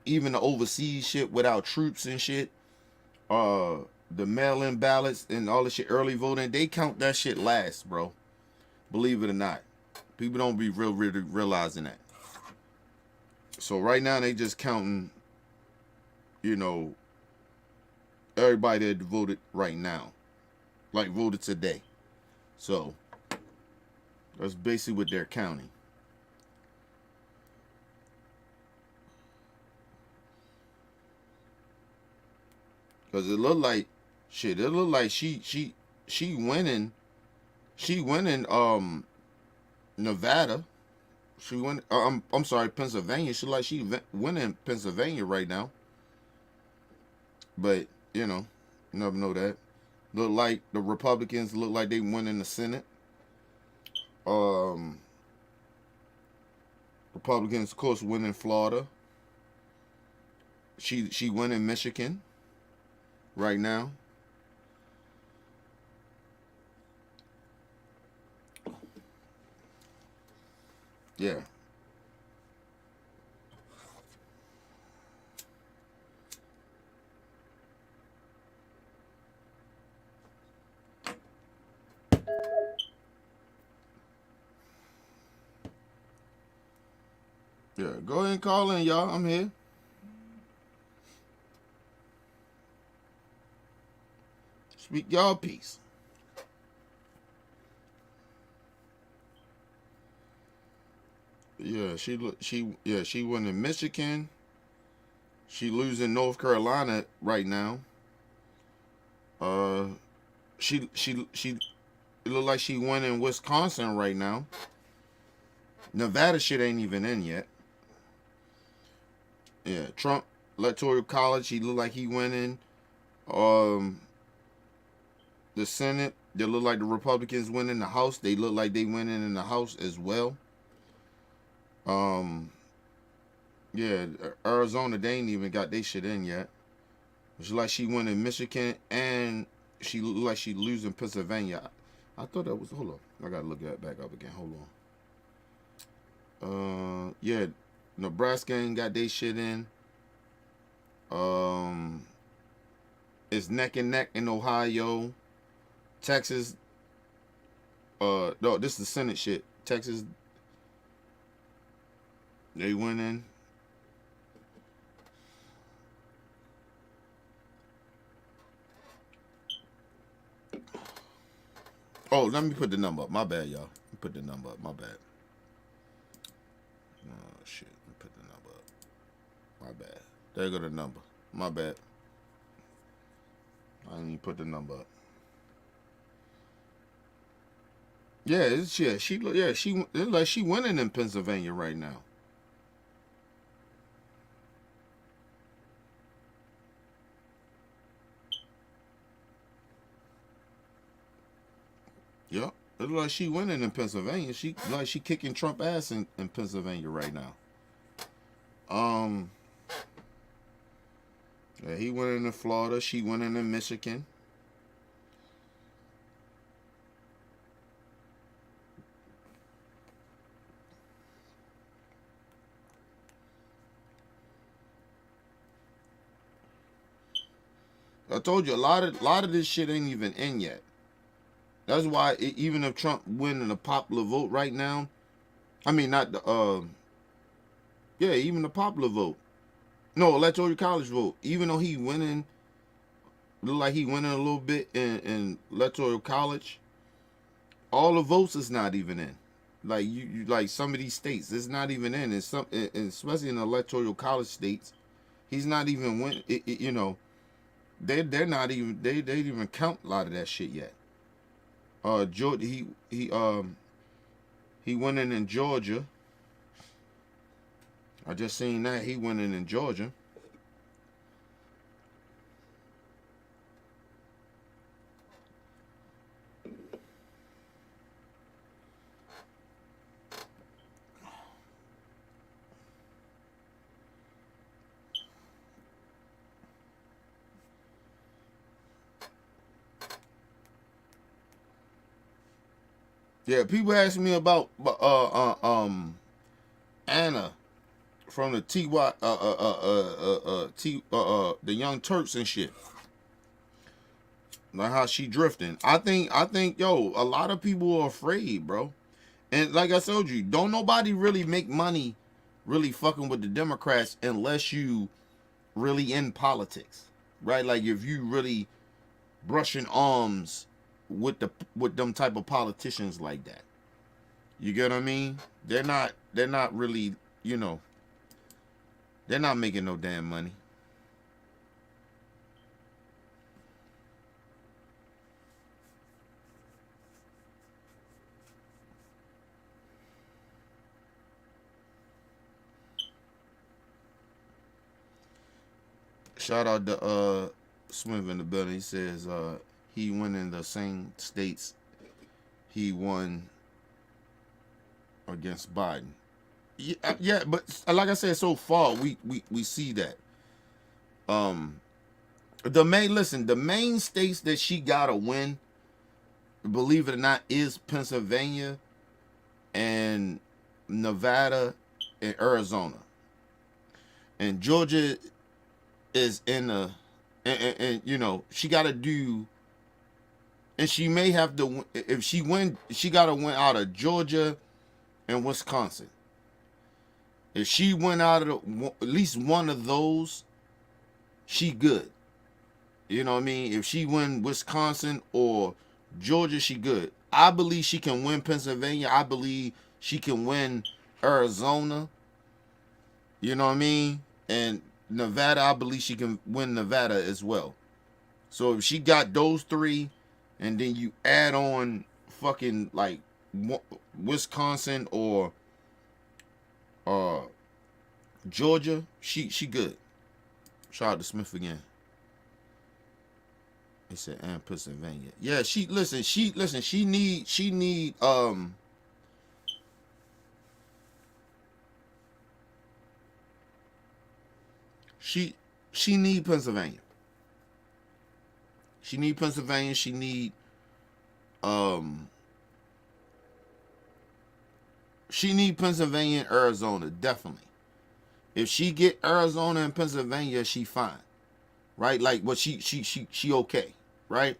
even the overseas shit without troops and shit. The mail-in ballots and all the shit, early voting, they count that shit last, bro. Believe it or not, people don't be really realizing that. So right now they just counting, you know, everybody that voted right now, like voted today. So that's basically what they're counting. Cause it looked like shit. It looked like she winning. She winning Nevada. She win. I'm sorry, Pennsylvania. She like she winning Pennsylvania right now. But you know, you never know that. Look like the Republicans look like they winning the Senate. Republicans, of course, winning Florida. She winning Michigan right now. Yeah. Yeah, go ahead and call in, y'all. I'm here. Speak y'all piece. Yeah, she won in Michigan. She losing North Carolina right now. Uh, she it look like she won in Wisconsin right now. Nevada shit ain't even in yet. Yeah, Trump electoral college. He look like he winning. The Senate. They look like the Republicans winning the House. They look like they winning in the House as well. Yeah, Arizona, they ain't even got their shit in yet. It's like she won in Michigan and she look like she losing Pennsylvania. I thought that was, hold on. I gotta look that back up again. Hold on. Yeah, Nebraska ain't got their shit in. It's neck and neck in Ohio. Texas, no, this is the Senate shit. Texas, they winning. Oh, let me put the number up. My bad, y'all. Let me put the number up. My bad. Oh, shit. Let me put the number up. My bad. There go the number. My bad. I didn't even put the number up. Yeah, it's, yeah, she it's like she winning in Pennsylvania right now. Yep. It look like she winning in Pennsylvania. She like she kicking Trump ass in Pennsylvania right now. Yeah, he winning in Florida. She winning in Michigan. I told you a lot of this shit ain't even in yet. That's why even if Trump winning a popular vote right now, I mean not the yeah, even the popular vote. No, electoral college vote. Even though he winning, look like he winning a little bit in electoral college, all the votes is not even in. Like you like some of these states, it's not even in. And some, and especially in the electoral college states, he's not even win. You know, they're not even they didn't even count a lot of that shit yet. Georgia, he He winning in Georgia. I just seen that he winning in Georgia. Yeah, people ask me about Anna from the the Young Turks and shit. Like how she drifting. I think yo, a lot of people are afraid, bro. And like I told you, don't nobody really make money really fucking with the Democrats unless you really in politics. Right? Like if you really brushing arms with them type of politicians like that. You get what I mean? They're not really, you know, they're not making no damn money. Shout out to Smith in the building. He says he went in the same states he won against Biden. Yeah, but like I said, so far we see that. The main states that she gotta win, believe it or not, is Pennsylvania and Nevada and Arizona. And Georgia is in the and you know, she gotta do, and she may have to, if she win, she gotta win out of Georgia and Wisconsin. If she went out of at least one of those, she good. You know what I mean? If she win Wisconsin or Georgia, she good. I believe she can win Pennsylvania. I believe she can win Arizona. You know what I mean? And Nevada, I believe she can win Nevada as well. So if she got those three, and then you add on fucking like Wisconsin or Georgia, she good. Shout out to Smith again. He said, and Pennsylvania. Yeah, she need she need Pennsylvania. She need Pennsylvania. She need Pennsylvania and Arizona, definitely. If she get Arizona and Pennsylvania, she fine, right? Like, but she okay, right?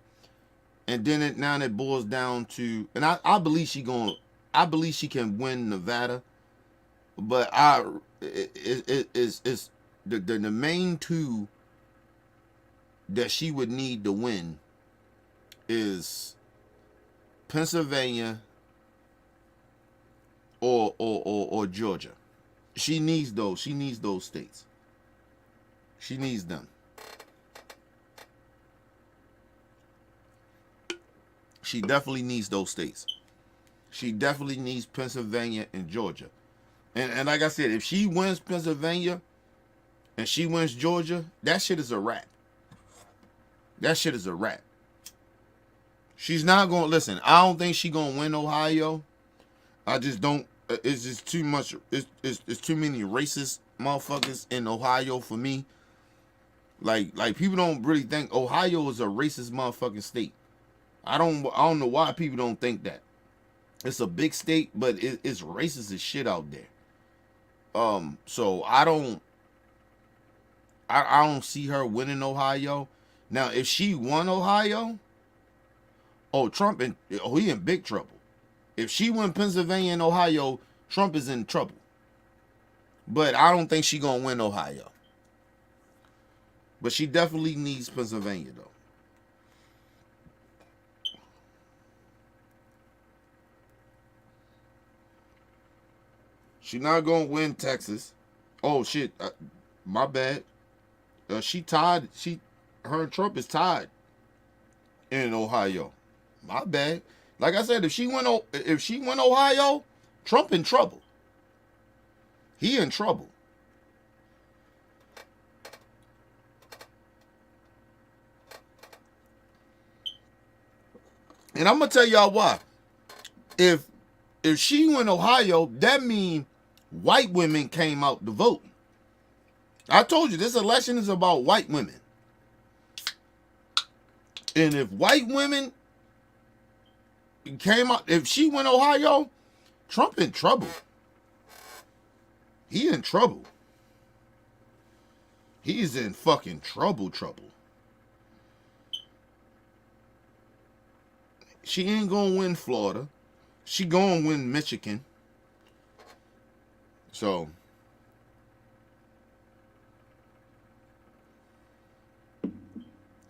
And then it boils down to, and I believe she can win Nevada, but it's the main two that she would need to win is Pennsylvania or Georgia. She needs those. She needs those states. She needs them. She definitely needs those states. She definitely needs Pennsylvania and Georgia. And like I said, if she wins Pennsylvania and she wins Georgia, that shit is a wrap. That shit is a wrap. She's not going to, listen, I don't think she's going to win Ohio. I just don't. It's just too much. It's too many racist motherfuckers in Ohio for me. Like people don't really think Ohio is a racist motherfucking state. I don't know why people don't think that. It's a big state, but it's racist as shit out there. So I don't see her winning Ohio. Now, if she won Ohio, he in big trouble. If she win Pennsylvania and Ohio, Trump is in trouble. But I don't think she gonna win Ohio. But she definitely needs Pennsylvania, though. She not gonna win Texas. Oh shit, my bad. She tied. Her and Trump is tied in Ohio. My bad. Like I said, if she win Ohio, Trump in trouble. He in trouble. And I'm gonna tell y'all why. If she win Ohio, that means white women came out to vote. I told you this election is about white women. And if white women came out, if she win Ohio, Trump in trouble. He in trouble. He's in fucking trouble. She ain't gonna win Florida. She gonna win Michigan. So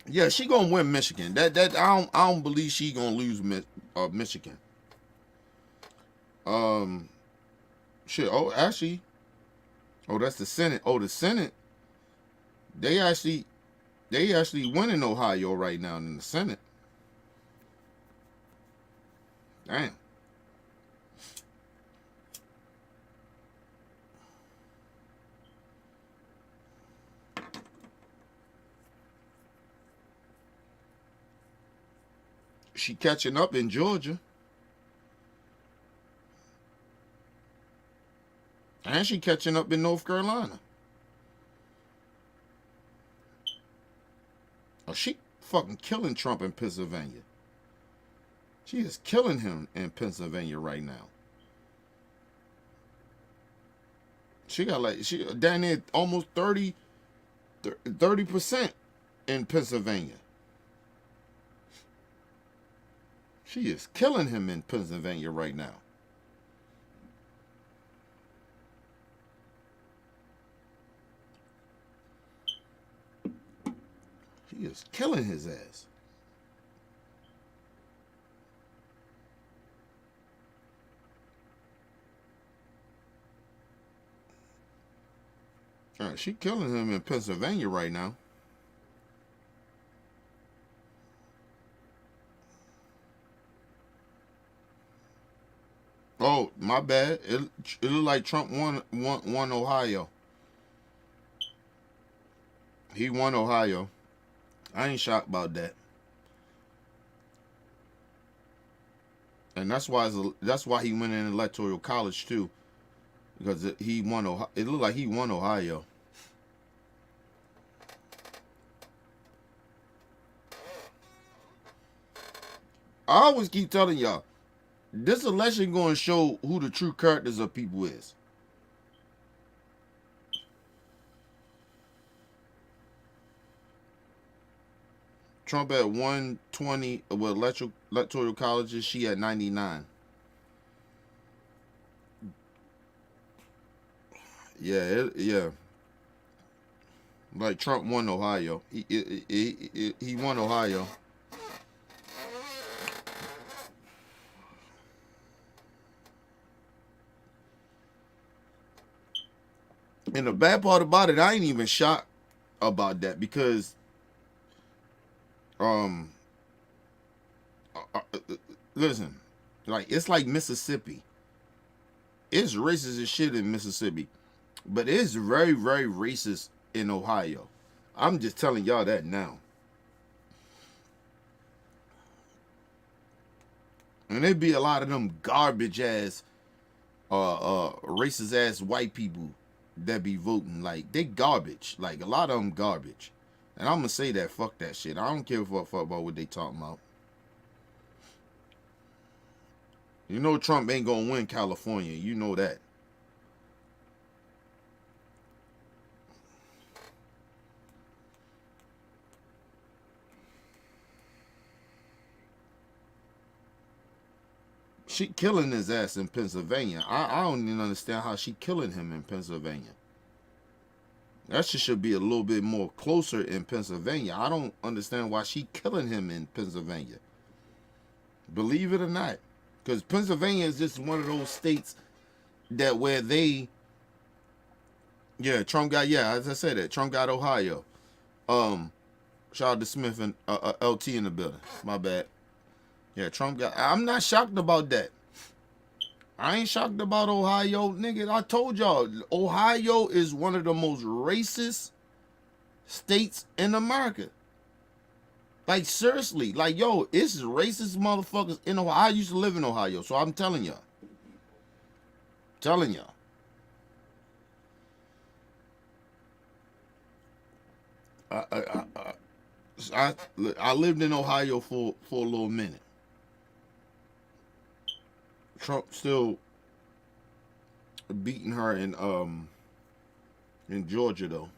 yeah, she gonna win Michigan. That I don't believe she gonna lose Michigan. Shit. Oh, actually. Oh, that's the Senate. Oh, the Senate. They actually win in Ohio right now in the Senate. Damn. She catching up in Georgia. And she catching up in North Carolina. Oh, she fucking killing Trump in Pennsylvania. She is killing him in Pennsylvania right now. She got like, she down there almost 30% in Pennsylvania. She is killing him in Pennsylvania right now. She is killing his ass. All right, she killing him in Pennsylvania right now. Oh, my bad. It looked like Trump won Ohio. He won Ohio. I ain't shocked about that. And that's why he went in electoral college too, because he won Ohio. It looked like he won Ohio. I always keep telling y'all, this election going to show who the true characters of people is. Trump at 120 with electoral colleges. She at 99. Yeah. Like Trump won Ohio. He won Ohio. And the bad part about it, I ain't even shocked about that because, listen, like it's like Mississippi. It's racist as shit in Mississippi, but it's very, very racist in Ohio. I'm just telling y'all that now. And there'd be a lot of them garbage ass, racist ass white people that be voting. Like they garbage. Like a lot of them garbage. And I'm gonna say that. Fuck that shit. I don't care a fuck about what they talking about. You know Trump ain't gonna win California. You know that. She killing his ass in Pennsylvania. I don't even understand how she killing him in Pennsylvania. That shit should be a little bit more closer in Pennsylvania. I don't understand why she killing him in Pennsylvania. Believe it or not. Because Pennsylvania is just one of those states that where they... Yeah, Trump got... Yeah, as I said that. Trump got Ohio. Shout out to Smith and LT in the building. My bad. Yeah, Trump got... I'm not shocked about that. I ain't shocked about Ohio, nigga. I told y'all, Ohio is one of the most racist states in America. Like, seriously. Like, yo, it's racist motherfuckers in Ohio. I used to live in Ohio, so I'm telling y'all. Telling y'all. I lived in Ohio for a little minute. Trump still beating her in Georgia though.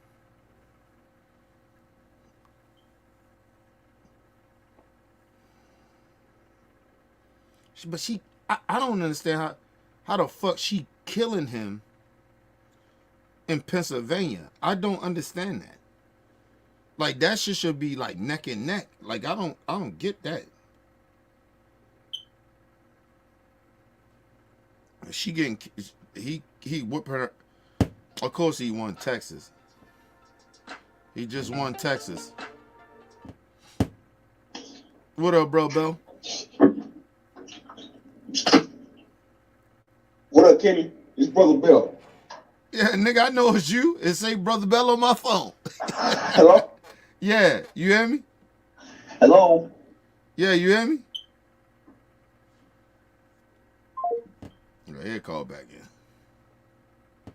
But I don't understand how the fuck she killing him in Pennsylvania. I don't understand that. Like, that shit should be like neck and neck. Like, I don't get that. She getting he whipped her. Of course he won Texas. He just won Texas. What up, bro, Bill? What up, Kenny? It's Brother Bill. Yeah, nigga, I know it's you. It say Brother Bell on my phone. Hello? Yeah, you hear me? Hello? Yeah, you hear me? Here, call back in.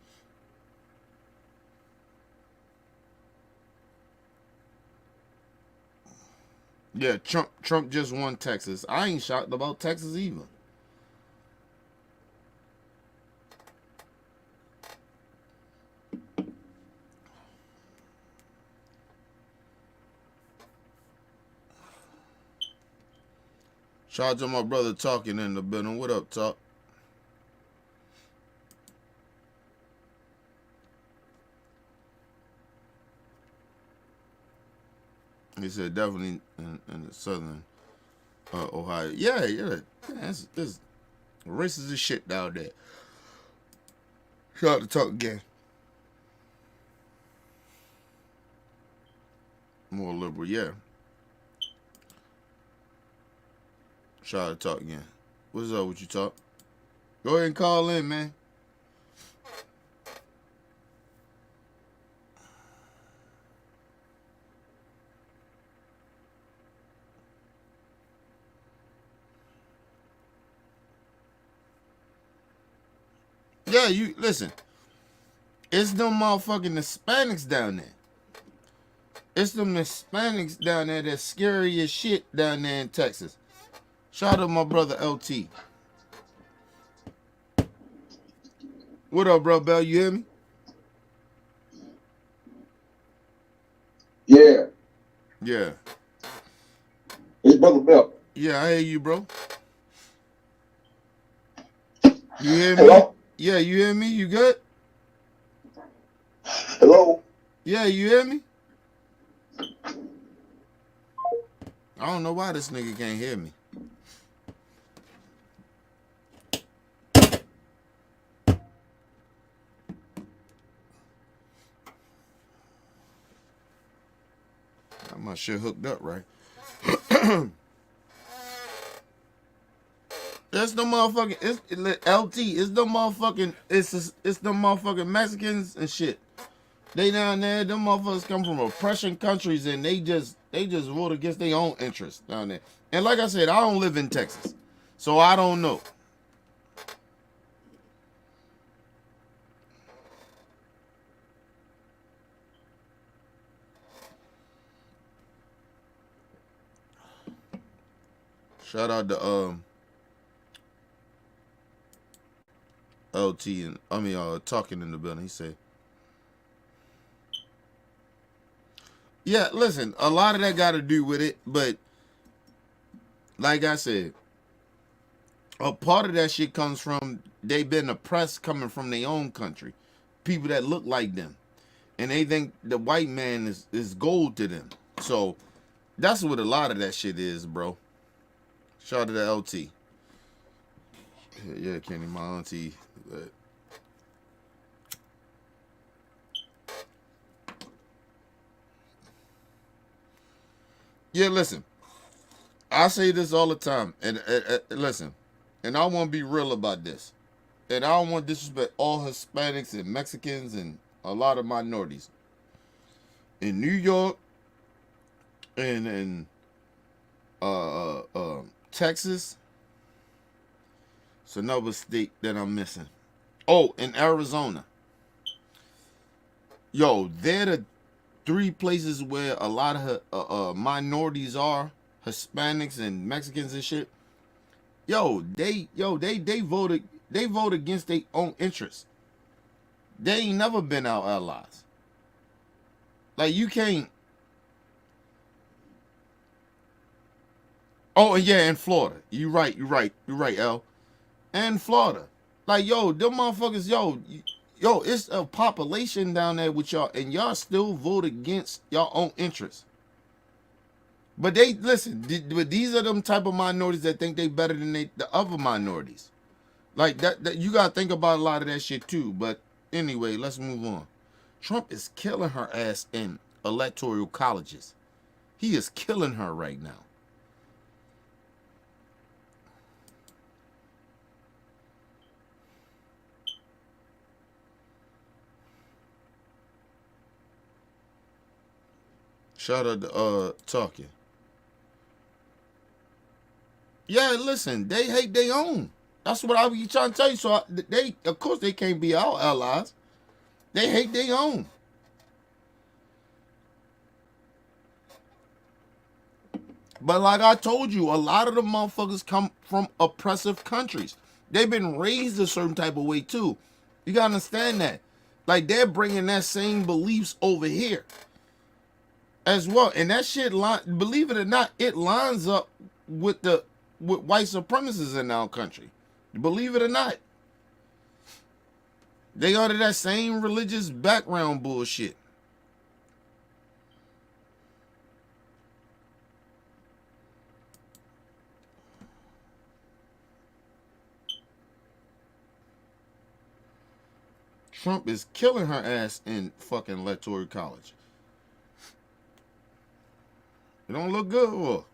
Yeah, Trump just won Texas. I ain't shocked about Texas either. Shout out to my brother talking in the building. What up, Talk? He said definitely in the southern Ohio. Yeah. It's racist as shit down there. Shout out to Talk again. More liberal, yeah. Shout out to Talk again. What's up with you, Talk? Go ahead and call in, man. Yeah, you listen. It's them motherfucking Hispanics down there. It's them Hispanics down there that's scary as shit down there in Texas. Shout out to my brother LT. What up, bro, Bell? You hear me? Yeah. Yeah. It's Brother Bill. Yeah, I hear you, bro. You hear me? Hello? Yeah, you hear me? You good? Hello? Yeah, you hear me? I don't know why this nigga can't hear me. Got my shit hooked up, right? That's the motherfucking LT. It's the motherfucking it's the motherfucking Mexicans and shit. They down there, them motherfuckers come from oppression countries and they just vote against their own interests down there. And like I said, I don't live in Texas, so I don't know. Shout out to LT and talking in the building. He said, yeah, listen, a lot of that got to do with it, but like I said, a part of that shit comes from they been oppressed coming from their own country, people that look like them, and they think the white man is gold to them. So that's what a lot of that shit is, bro. Shout out to the LT. Yeah, Kenny, my auntie. Yeah, listen. I say this all the time, and listen, and I want to be real about this. and I don't want to disrespect all Hispanics and Mexicans and a lot of minorities in New York and in Texas. It's another state that I'm missing. Oh, in Arizona. Yo, they're the 3 places where a lot of minorities are, Hispanics and Mexicans and shit. They vote against their own interests. They ain't never been our allies. Like, you can't. Oh, and yeah, in Florida. You're right, L. And Florida. Like, them motherfuckers, it's a population down there with y'all, and y'all still vote against your own interests. But but these are them type of minorities that think they better than the other minorities. Like, that you gotta think about a lot of that shit too. But anyway, let's move on. Trump is killing her ass in electoral colleges. He is killing her right now. Shout out to Talking. Yeah, listen, they hate their own. That's what I be trying to tell you. So they, of course, they can't be our allies. They hate their own. But like I told you, a lot of the motherfuckers come from oppressive countries. They've been raised a certain type of way too. You gotta understand that. Like, they're bringing that same beliefs over here as well, and that shit, believe it or not, it lines up with white supremacists in our country. Believe it or not, they under that same religious background bullshit. Trump is killing her ass in fucking electoral college. It don't look good for her.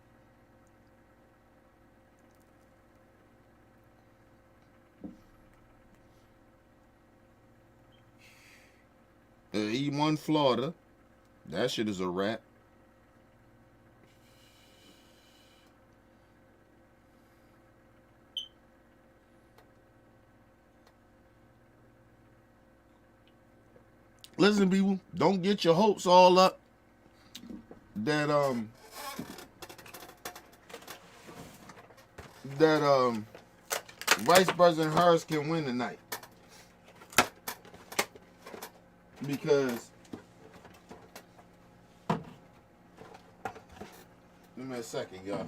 He won Florida. That shit is a wrap. Listen, people, don't get your hopes all up that Vice President Harris can win tonight. Because give me a second, y'all.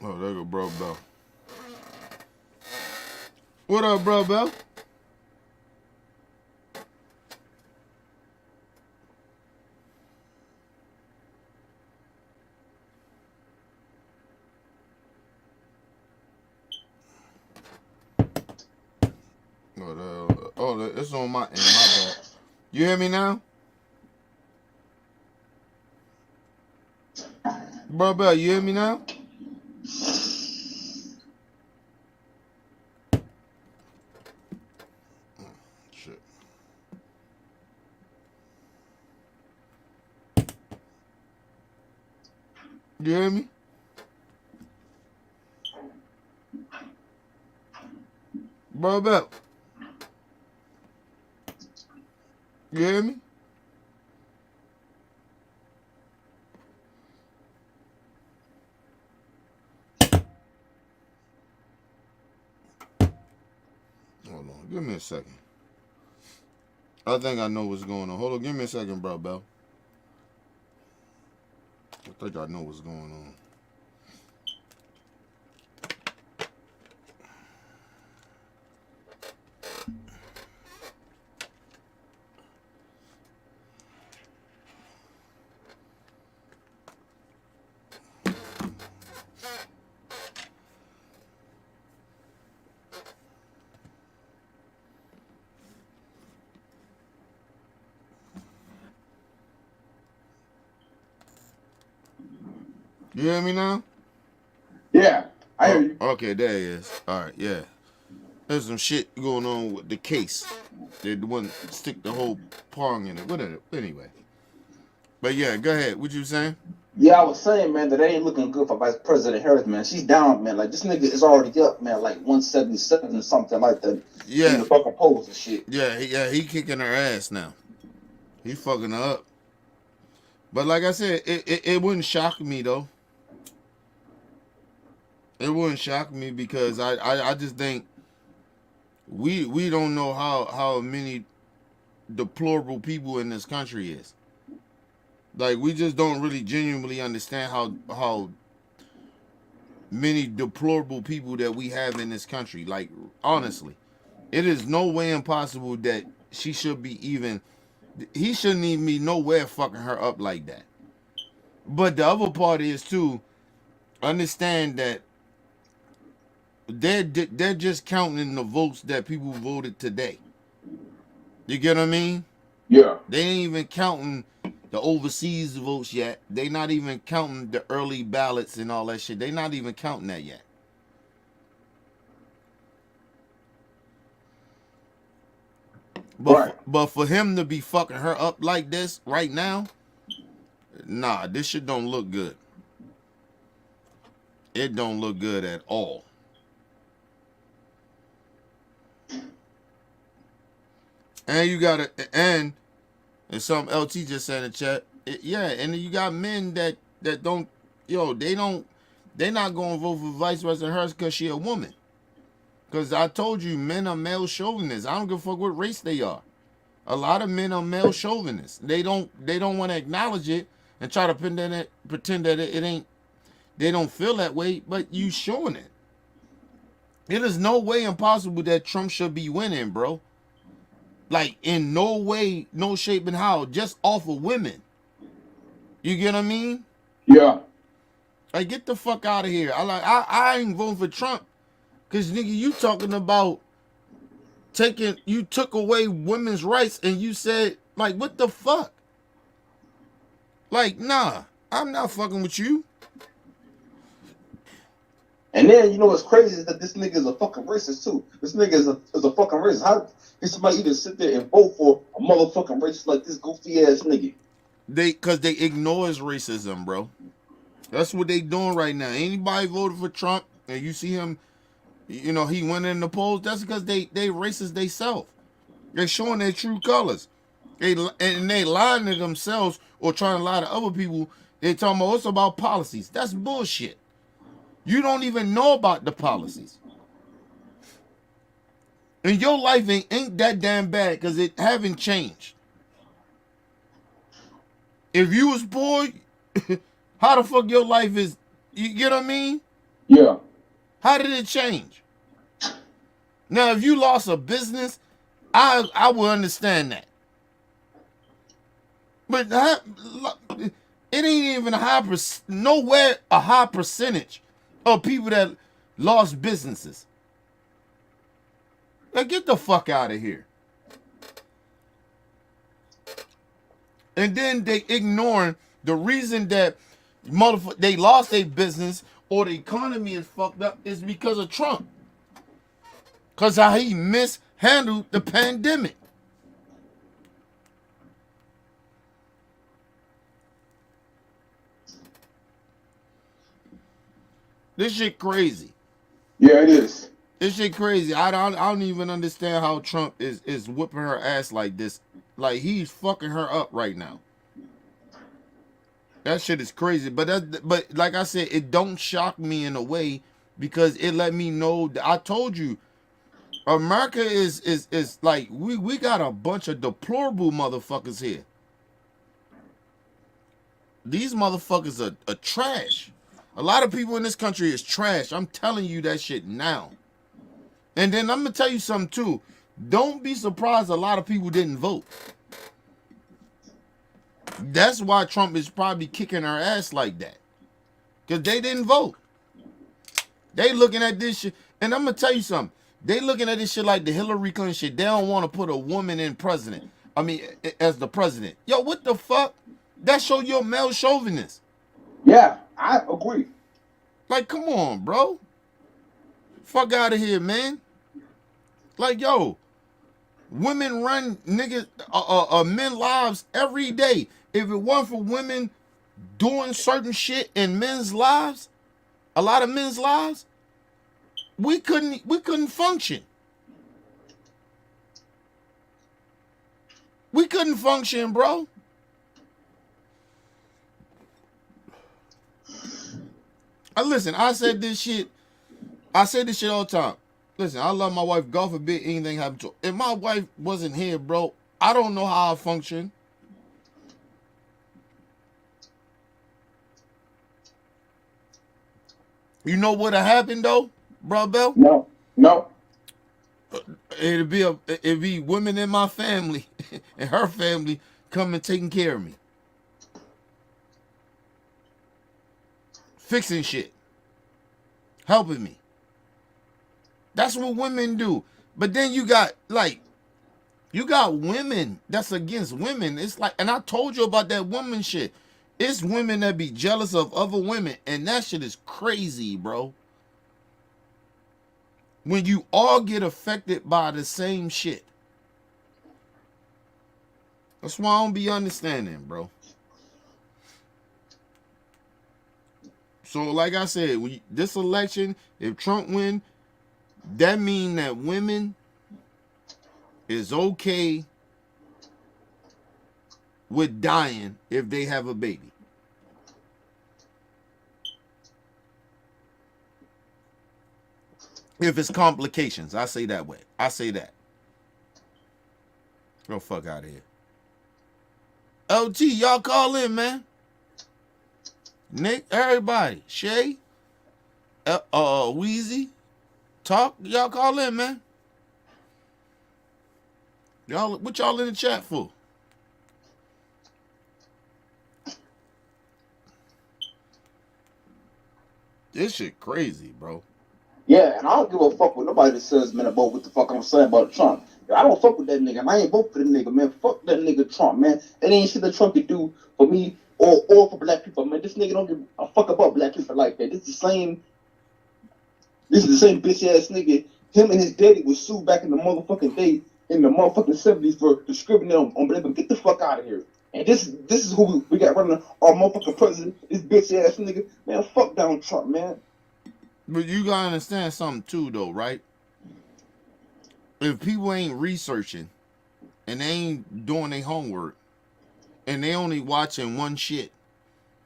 Oh, there go Bro Bell. What up, Bro Bell? Oh, it's on my end. My bad. You hear me now? Bro Bell, you hear me now? Shit. You hear me? Bro Bell. You hear me? Hold on, give me a second. I think I know what's going on. Hold on, give me a second, bro, Bell. I think I know what's going on. You hear me now? Yeah, I hear you. Okay, there he is. All right, yeah. There's some shit going on with the case. They wouldn't stick the whole prong in it. Whatever. Anyway. But yeah, go ahead. What you saying? Yeah, I was saying, man, that ain't looking good for Vice President Harris, man. She's down, man. Like, this nigga is already up, man, like 177 or something like that. In Yeah. the fucking polls and shit. Yeah, he kicking her ass now. He fucking her up. But like I said, it wouldn't shock me though. It wouldn't shock me because I just think we don't know how many deplorable people in this country is. Like, we just don't really genuinely understand how many deplorable people that we have in this country. Like, honestly, it is no way impossible that he shouldn't even be nowhere fucking her up like that. But the other part is too, understand that they're just counting the votes that people voted today. You get what I mean? Yeah. They ain't even counting the overseas votes yet. They not even counting the early ballots and all that shit. They not even counting that yet. But for him to be fucking her up like this right now, nah, this shit don't look good. It don't look good at all. And you got to, and some LT just said in the chat, yeah, and you got men that don't, they're not going to vote for Vice President Harris because she a woman. Because I told you, men are male chauvinists. I don't give a fuck what race they are. A lot of men are male chauvinists. They don't want to acknowledge it and try to pretend that it ain't, they don't feel that way, but you showing it. It is no way impossible that Trump should be winning, bro. Like, in no way, no shape and how, just off of women. You get what I mean? Yeah. Like, get the fuck out of here. I ain't voting for Trump. Because, nigga, you talking about you took away women's rights and you said, like, what the fuck? Like, nah, I'm not fucking with you. And then, you know what's crazy is that this nigga is a fucking racist, too. This nigga is a fucking racist. How can somebody even sit there and vote for a motherfucking racist like this goofy-ass nigga? Because they ignores racism, bro. That's what they doing right now. Anybody voted for Trump and you see him, he went in the polls, that's because they racist themselves. They're showing their true colors. They lying to themselves or trying to lie to other people. They talking about, it's about policies. That's bullshit. You don't even know about the policies. And your life ain't that damn bad because it haven't changed. If you was poor, how the fuck your life is, you get what I mean? Yeah. How did it change? Now, if you lost a business, I would understand that. But it ain't even nowhere a high percentage of people that lost businesses. Like, get the fuck out of here. And then they ignoring the reason that they lost their business or the economy is fucked up is because of Trump. Because how he mishandled the pandemic. This shit crazy. Yeah, it is. This shit crazy. I don't even understand how Trump is whipping her ass like this. Like, he's fucking her up right now. That shit is crazy. But like I said, it don't shock me in a way because it let me know that I told you America is like we got a bunch of deplorable motherfuckers here. These motherfuckers are trash. A lot of people in this country is trash. I'm telling you that shit now. And then I'm gonna tell you something too. Don't be surprised a lot of people didn't vote. That's why Trump is probably kicking our ass like that. Because they didn't vote. They looking at this shit. And I'm gonna tell you something. They looking at this shit like the Hillary Clinton shit. They don't want to put a woman in president. I mean, as the president. Yo, what the fuck? That show you're male chauvinist. Yeah, I agree. Like, come on, bro. Fuck out of here, man. Like, yo, women run niggas, men lives every day. If it weren't for women doing certain shit in men's lives, a lot of men's lives, we couldn't function. We couldn't function, bro. Listen, I said this shit all the time. Listen, I love my wife. God forbid anything happened to her. If my wife wasn't here, bro, I don't know how I function. You know what happened though, bro, Bell? No. It'd be women in my family and her family coming taking care of me, fixing shit, helping me. That's what women do. But then you got women that's against women. It's like, and I told you about that woman shit. It's women that be jealous of other women, and that shit is crazy, bro. When you all get affected by the same shit. That's why I don't be understanding, bro. So, like I said, this election, if Trump win, that mean that women is okay with dying if they have a baby. If it's complications, I say that way. I say that. Go fuck out of here. LT, y'all call in, man. Nick, everybody. Shay, Weezy, talk. Y'all call in, man. Y'all, what y'all in the chat for? This shit crazy, bro. Yeah, and I don't give a fuck what nobody that says, man, about what the fuck I'm saying about Trump. I don't fuck with that nigga. I ain't vote for the nigga, man. Fuck that nigga Trump, man. It ain't shit that Trump can do for me or for black people, man. This nigga don't give a fuck about black people like that. This is the same bitch ass nigga. Him and his daddy was sued back in the motherfucking day in the motherfucking 70s for discriminating on black people. Get the fuck out of here. And this is who we got running our motherfucking president. This bitch ass nigga, man. Fuck Donald Trump, man. But you gotta understand something too, though, right? If people ain't researching and they ain't doing their homework and they only watching one shit,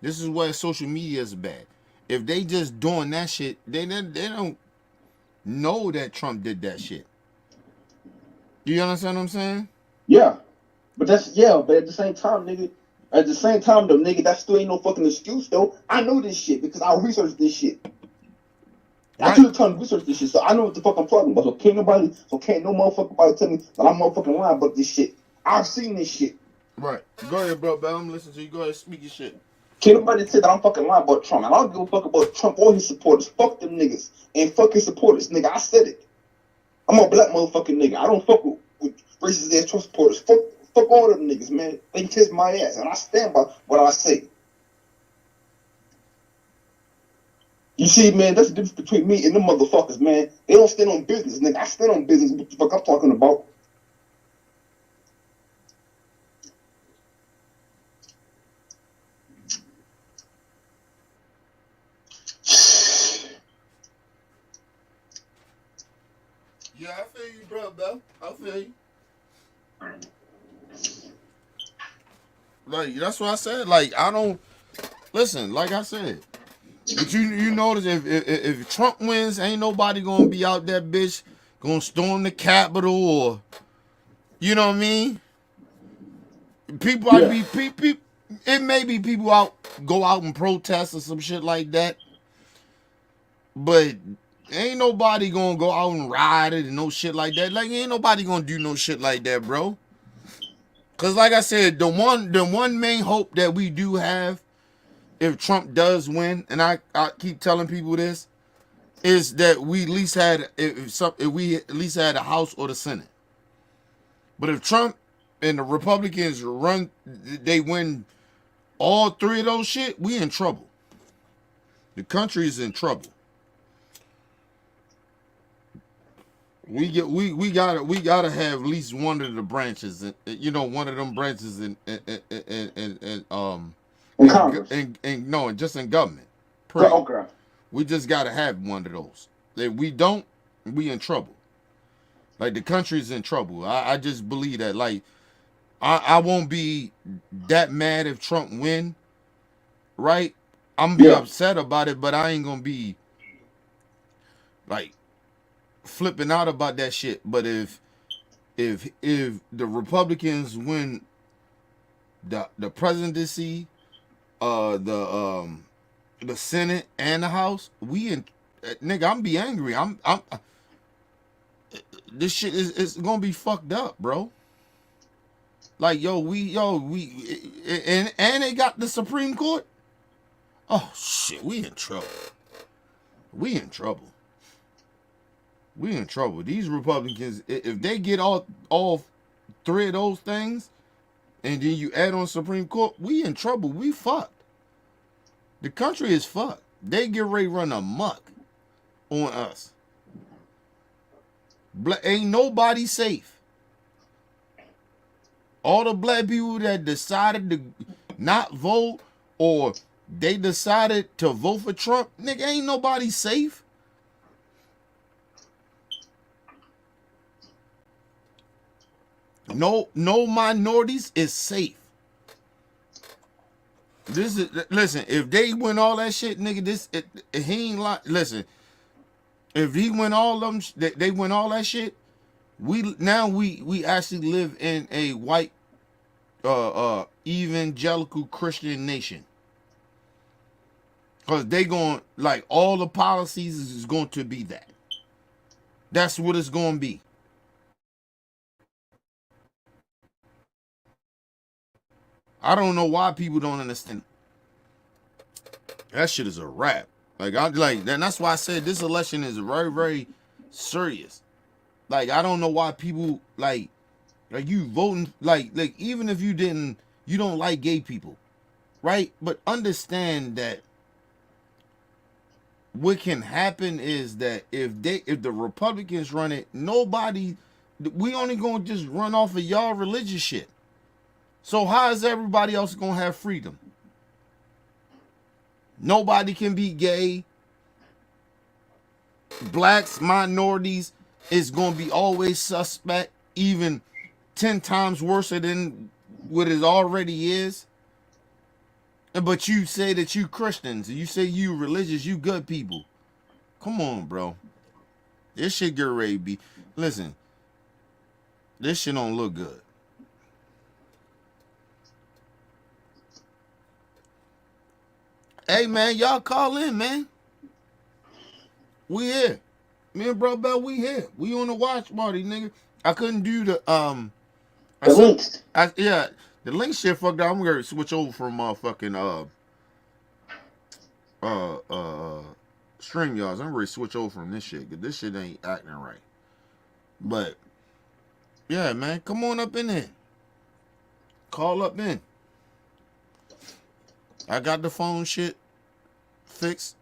this is where social media is bad. If they just doing that shit, they don't know that Trump did that shit. You understand what I'm saying? Yeah. But at the same time, nigga, though, nigga, that still ain't no fucking excuse, though. I know this shit because I researched this shit. I took the time to research this shit, so I know what the fuck I'm talking about. So can't no motherfucker tell me that I'm motherfucking lying about this shit. I've seen this shit. Right. Go ahead, bro. I'm listening to you. Go ahead, speak your shit. Can't nobody say that I'm fucking lying about Trump. And I don't give a fuck about Trump or his supporters. Fuck them niggas. And fuck his supporters, nigga. I said it. I'm a black motherfucking nigga. I don't fuck with racist ass Trump supporters. Fuck all them niggas, man. They can kiss my ass. And I stand by what I say. You see, man, that's the difference between me and them motherfuckers, man. They don't stand on business, nigga. I stand on business. What the fuck I'm talking about? Yeah, I feel you, bro, Bell. I feel you. Like, that's what I said. Like, I don't... Listen, like I said... But you notice if Trump wins, ain't nobody gonna be out that bitch gonna storm the Capitol, or you know what I mean? People might be people. It may be people go out and protest or some shit like that, but ain't nobody gonna go out and ride it and no shit like that. Like ain't nobody gonna do no shit like that, bro. Cause like I said, the one main hope that we do have, if Trump does win, and I keep telling people this, is that we at least had if we at least had a House or the Senate. But if Trump and the Republicans they win all three of those shit, we in trouble. The country is in trouble. We gotta have at least one of the branches, one of them branches in Congress. Just in government. Okay. We just gotta have one of those. If we don't, we in trouble. Like the country's in trouble. I just believe that. Like I won't be that mad if Trump win, right? I'm gonna be upset about it, but I ain't gonna be like flipping out about that shit. But if the Republicans win the presidency, the Senate and the House, nigga, I'm be angry. I'm this shit is gonna be fucked up, bro. Like we and they got the Supreme Court. Oh shit, we in trouble. We in trouble. We in trouble. These Republicans, if they get all three of those things, and then you add on Supreme Court, we in trouble. We fucked. The country is fucked. They get ready to run amok on us. Ain't nobody safe. All the black people that decided to not vote or they decided to vote for Trump, nigga, ain't nobody safe. No minorities is safe. Listen, if they win all that shit, nigga, he ain't like, listen, if he win all of them, they win all that shit, we actually live in a white evangelical Christian nation. Because they going, like, all the policies is going to be that. That's what it's going to be. I don't know why people don't understand. That shit is a wrap. That's why I said this election is very, very serious. Like, I don't know why people like you voting like even if you don't like gay people, right? But understand that what can happen is that if the Republicans run it, we only gonna just run off of y'all religious shit. So how is everybody else gonna have freedom? Nobody can be gay. Blacks, minorities is gonna be always suspect, even 10 times worse than what it already is. But you say that you Christians, you say you religious, you good people. Come on, bro. This shit get ready to be. Listen, this shit don't look good. Hey, man, y'all call in, man. We here. Me and Bro Bell, we here. We on the watch party, nigga. I couldn't do the links. The link shit fucked up. I'm gonna switch over from StreamYards. I'm ready to switch over from this shit, because this shit ain't acting right. But yeah, man, come on up in there. Call up in. I got the phone shit fixed.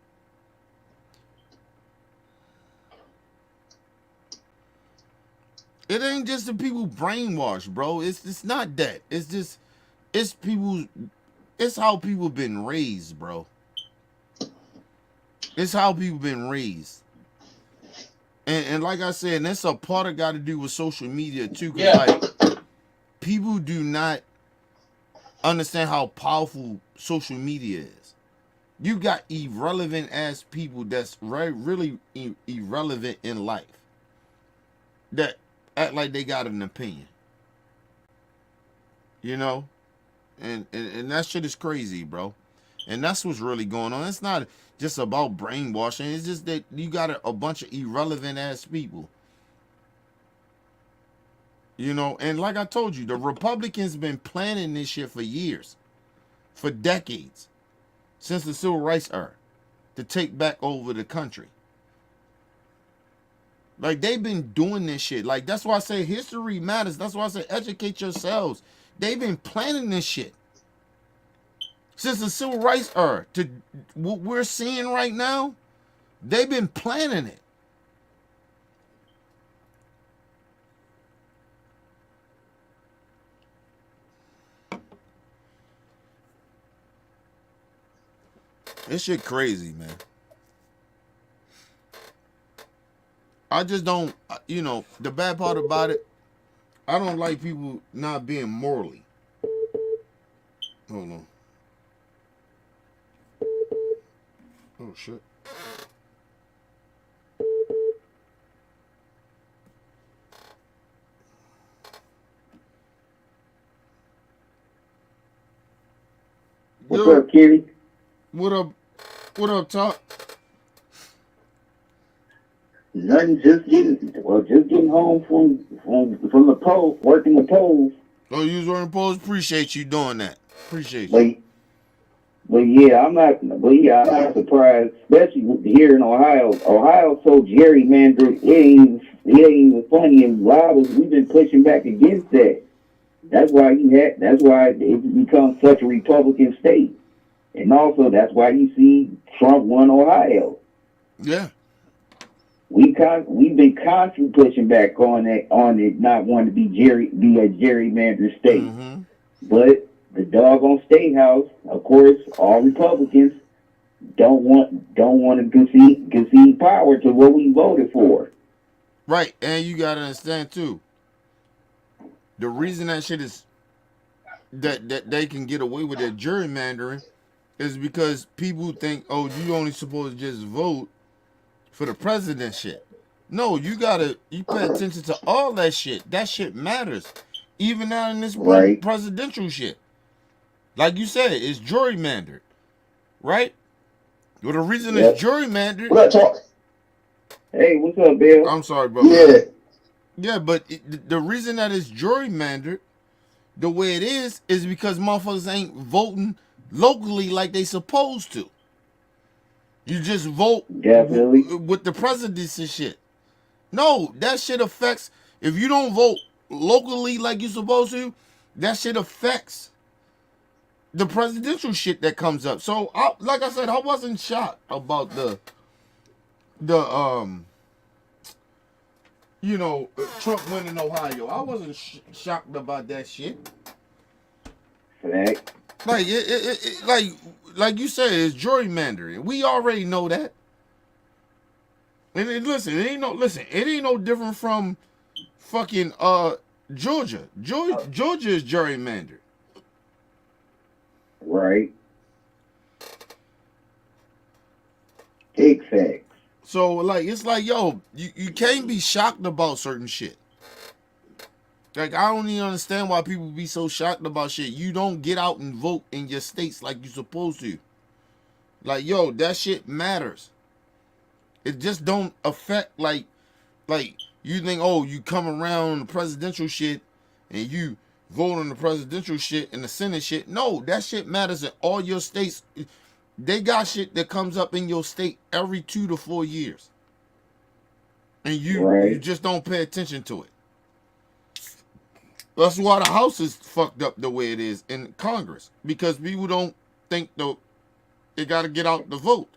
It ain't just the people brainwashed, bro. It's not that. It's how people been raised, bro. It's how people been raised. And like I said, that's a part of got to do with social media too. Cause like people do not understand how powerful social media is. You got irrelevant ass people that's really irrelevant in life. that act like they got an opinion. You know? And that shit is crazy, bro. And that's what's really going on. It's not just about brainwashing. It's just that you got a bunch of irrelevant ass people. You know, and like I told you, the Republicans been planning this shit for years, for decades, since the Civil Rights era, to take back over the country. Like, they've been doing this shit. Like, that's why I say history matters. That's why I say educate yourselves. They've been planning this shit since the Civil Rights era. To what we're seeing right now, they've been planning it. This shit crazy, man. I just don't, you know, the bad part about it, I don't like people not being morally. Hold on. Oh, shit. What's up, Kenny? What up? What up, Top? Nothing, just getting home from the poll, working the polls. Oh, you was wearing polls? Appreciate you doing that. Appreciate you. But yeah, I'm not surprised, especially here in Ohio. Ohio's so gerrymandered, it ain't even funny. And we've been pushing back against that. That's why it becomes such a Republican state. And also, that's why you see Trump won Ohio. Yeah. We've been constantly pushing back on it, not wanting to be a gerrymandered state. Mm-hmm. But the doggone state house, of course, all Republicans don't want to concede power to what we voted for. Right, and you gotta understand too. The reason that shit is that they can get away with their gerrymandering is because people think, oh, you only supposed to just vote for the president shit. No, you pay attention to all that shit. That shit matters. Even now in this presidential shit. Like you said, it's gerrymandered. Right? Well, the reason it's gerrymandered. Let's talk. Hey, what's up, Bill? I'm sorry, bro. Yeah, but the reason that it's gerrymandered the way it is because motherfuckers ain't voting locally like they supposed to. You just vote with the presidency shit. No, that shit affects, if you don't vote locally like you're supposed to, that shit affects the presidential shit that comes up. So, like I said, I wasn't shocked about Trump winning Ohio. I wasn't shocked about that shit. Correct. Like like you said, it's gerrymandering. We already know that. And it ain't no different from fucking Georgia. Georgia is gerrymandered. Right. Big facts. So like it's like, yo, you can't be shocked about certain shit. Like, I don't even understand why people be so shocked about shit. You don't get out and vote in your states like you're supposed to. Like, yo, that shit matters. It just don't affect, like you think, oh, you come around the presidential shit and you vote on the presidential shit and the Senate shit. No, that shit matters in all your states. They got shit that comes up in your state every 2 to 4 years. And you just don't pay attention to it. That's why the House is fucked up the way it is in Congress. Because people don't think they got to get out the vote.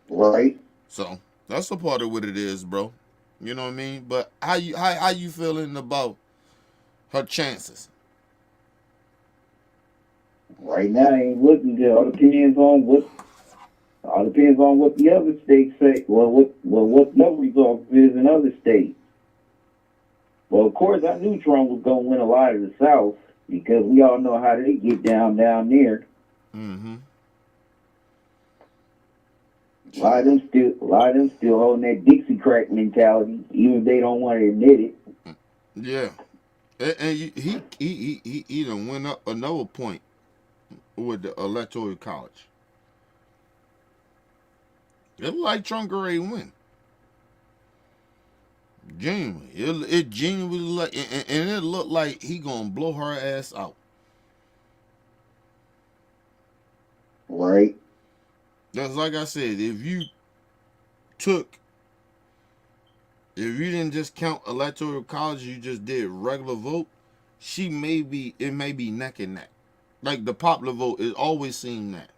Right. So, that's a part of what it is, bro. You know what I mean? But how you feeling about her chances? Right now, I ain't looking good. All depends on what the other states say. What the result is in other states. Well, of course, I knew Trump was going to win a lot of the South because we all know how they get down there. Mm-hmm. A lot of them still holding that Dixie crack mentality, even if they don't want to admit it. Yeah, and he done went up another point with the electoral college. It looked like Trump already win. Genuinely, it genuinely like, and it looked like he gonna blow her ass out. Right. That's like I said. If you didn't just count electoral college, you just did regular vote. It may be neck and neck. Like the popular vote, it always seemed that,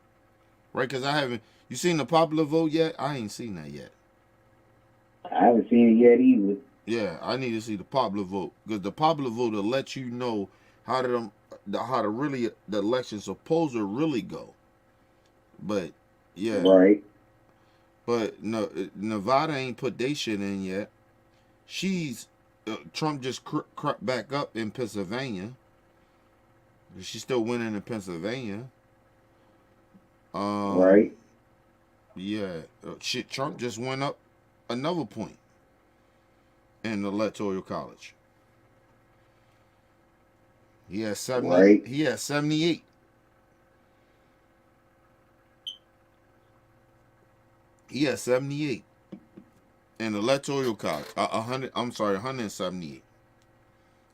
right? Because I haven't. You seen the popular vote yet? I ain't seen that yet. I haven't seen it yet either. Yeah, I need to see the popular vote because the popular vote will let you know how the election's supposed to really go. But yeah, Right. but no, Nevada ain't put they shit in yet. Trump just crept back up in Pennsylvania. She's still winning in Pennsylvania. Right. Yeah, Trump just went up another point in the electoral college. He has 70. Right. He has 78. He has 78 in the electoral college. 100. I'm sorry, 178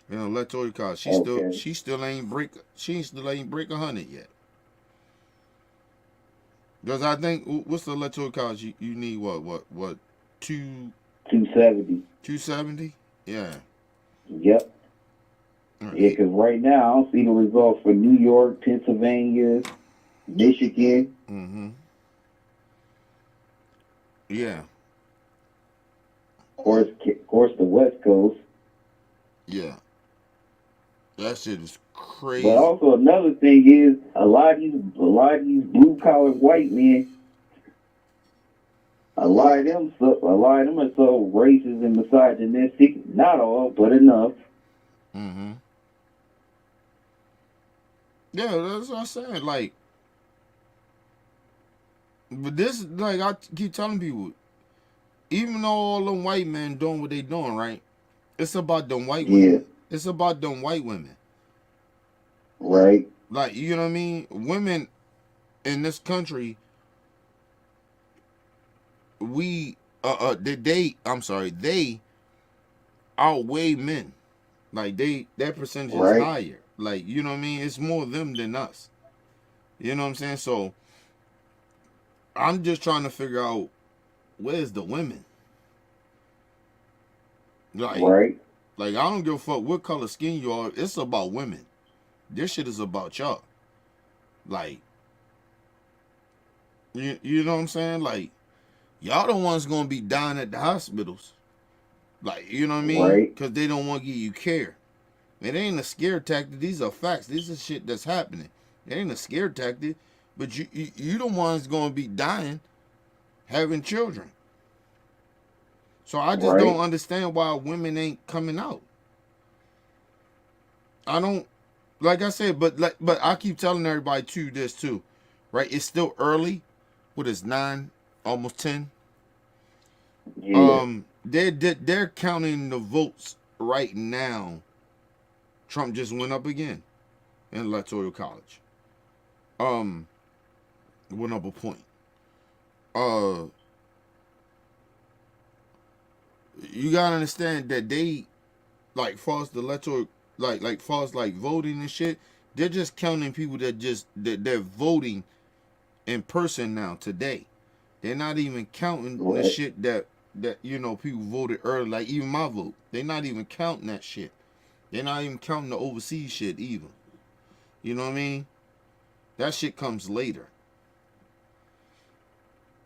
in the electoral college. She still ain't break 100 yet. Because I think what's the electoral college? You need what 270. 270? Yeah. Yep. All right. Yeah, because right now I don't see the results for New York, Pennsylvania, Michigan. Mm-hmm. Yeah. Of course, the West Coast. Yeah. That shit is crazy. But also another thing is a lot of these blue collar white men. A lot of them are so racist and misogynistic. Not all, but enough. Mm-hmm. Yeah, that's what I'm saying. Like, but this, like, I keep telling people, even though all them white men doing what they doing, right? It's about them white women. It's about them white women. Right. Like, you know what I mean? Women in this country, they outweigh men. Like that percentage is higher. Like, you know what I mean? It's more them than us. You know what I'm saying? So I'm just trying to figure out where's the women. Like, like I don't give a fuck what color skin you are. It's about women. This shit is about y'all. Like, you know what I'm saying? Like, y'all the ones gonna be dying at the hospitals. Like, you know what I mean? Because they don't want to give you care. It ain't a scare tactic. These are facts. This is shit that's happening. It ain't a scare tactic. But you the ones gonna be dying, having children. So I just don't understand why women ain't coming out. I don't, like I said, but I keep telling everybody too this too, right? It's still early. What is 9, almost 10? Yeah. They're counting the votes right now. Trump just went up again in electoral college. Went up a point. You gotta understand that they, like, far as the electoral, like far as like voting and shit, they're just counting people that they're voting in person now today. They're not even counting the shit that you know people voted early, like even my vote. They're not even counting that shit. They're not even counting the overseas shit either. You know what I mean? That shit comes later.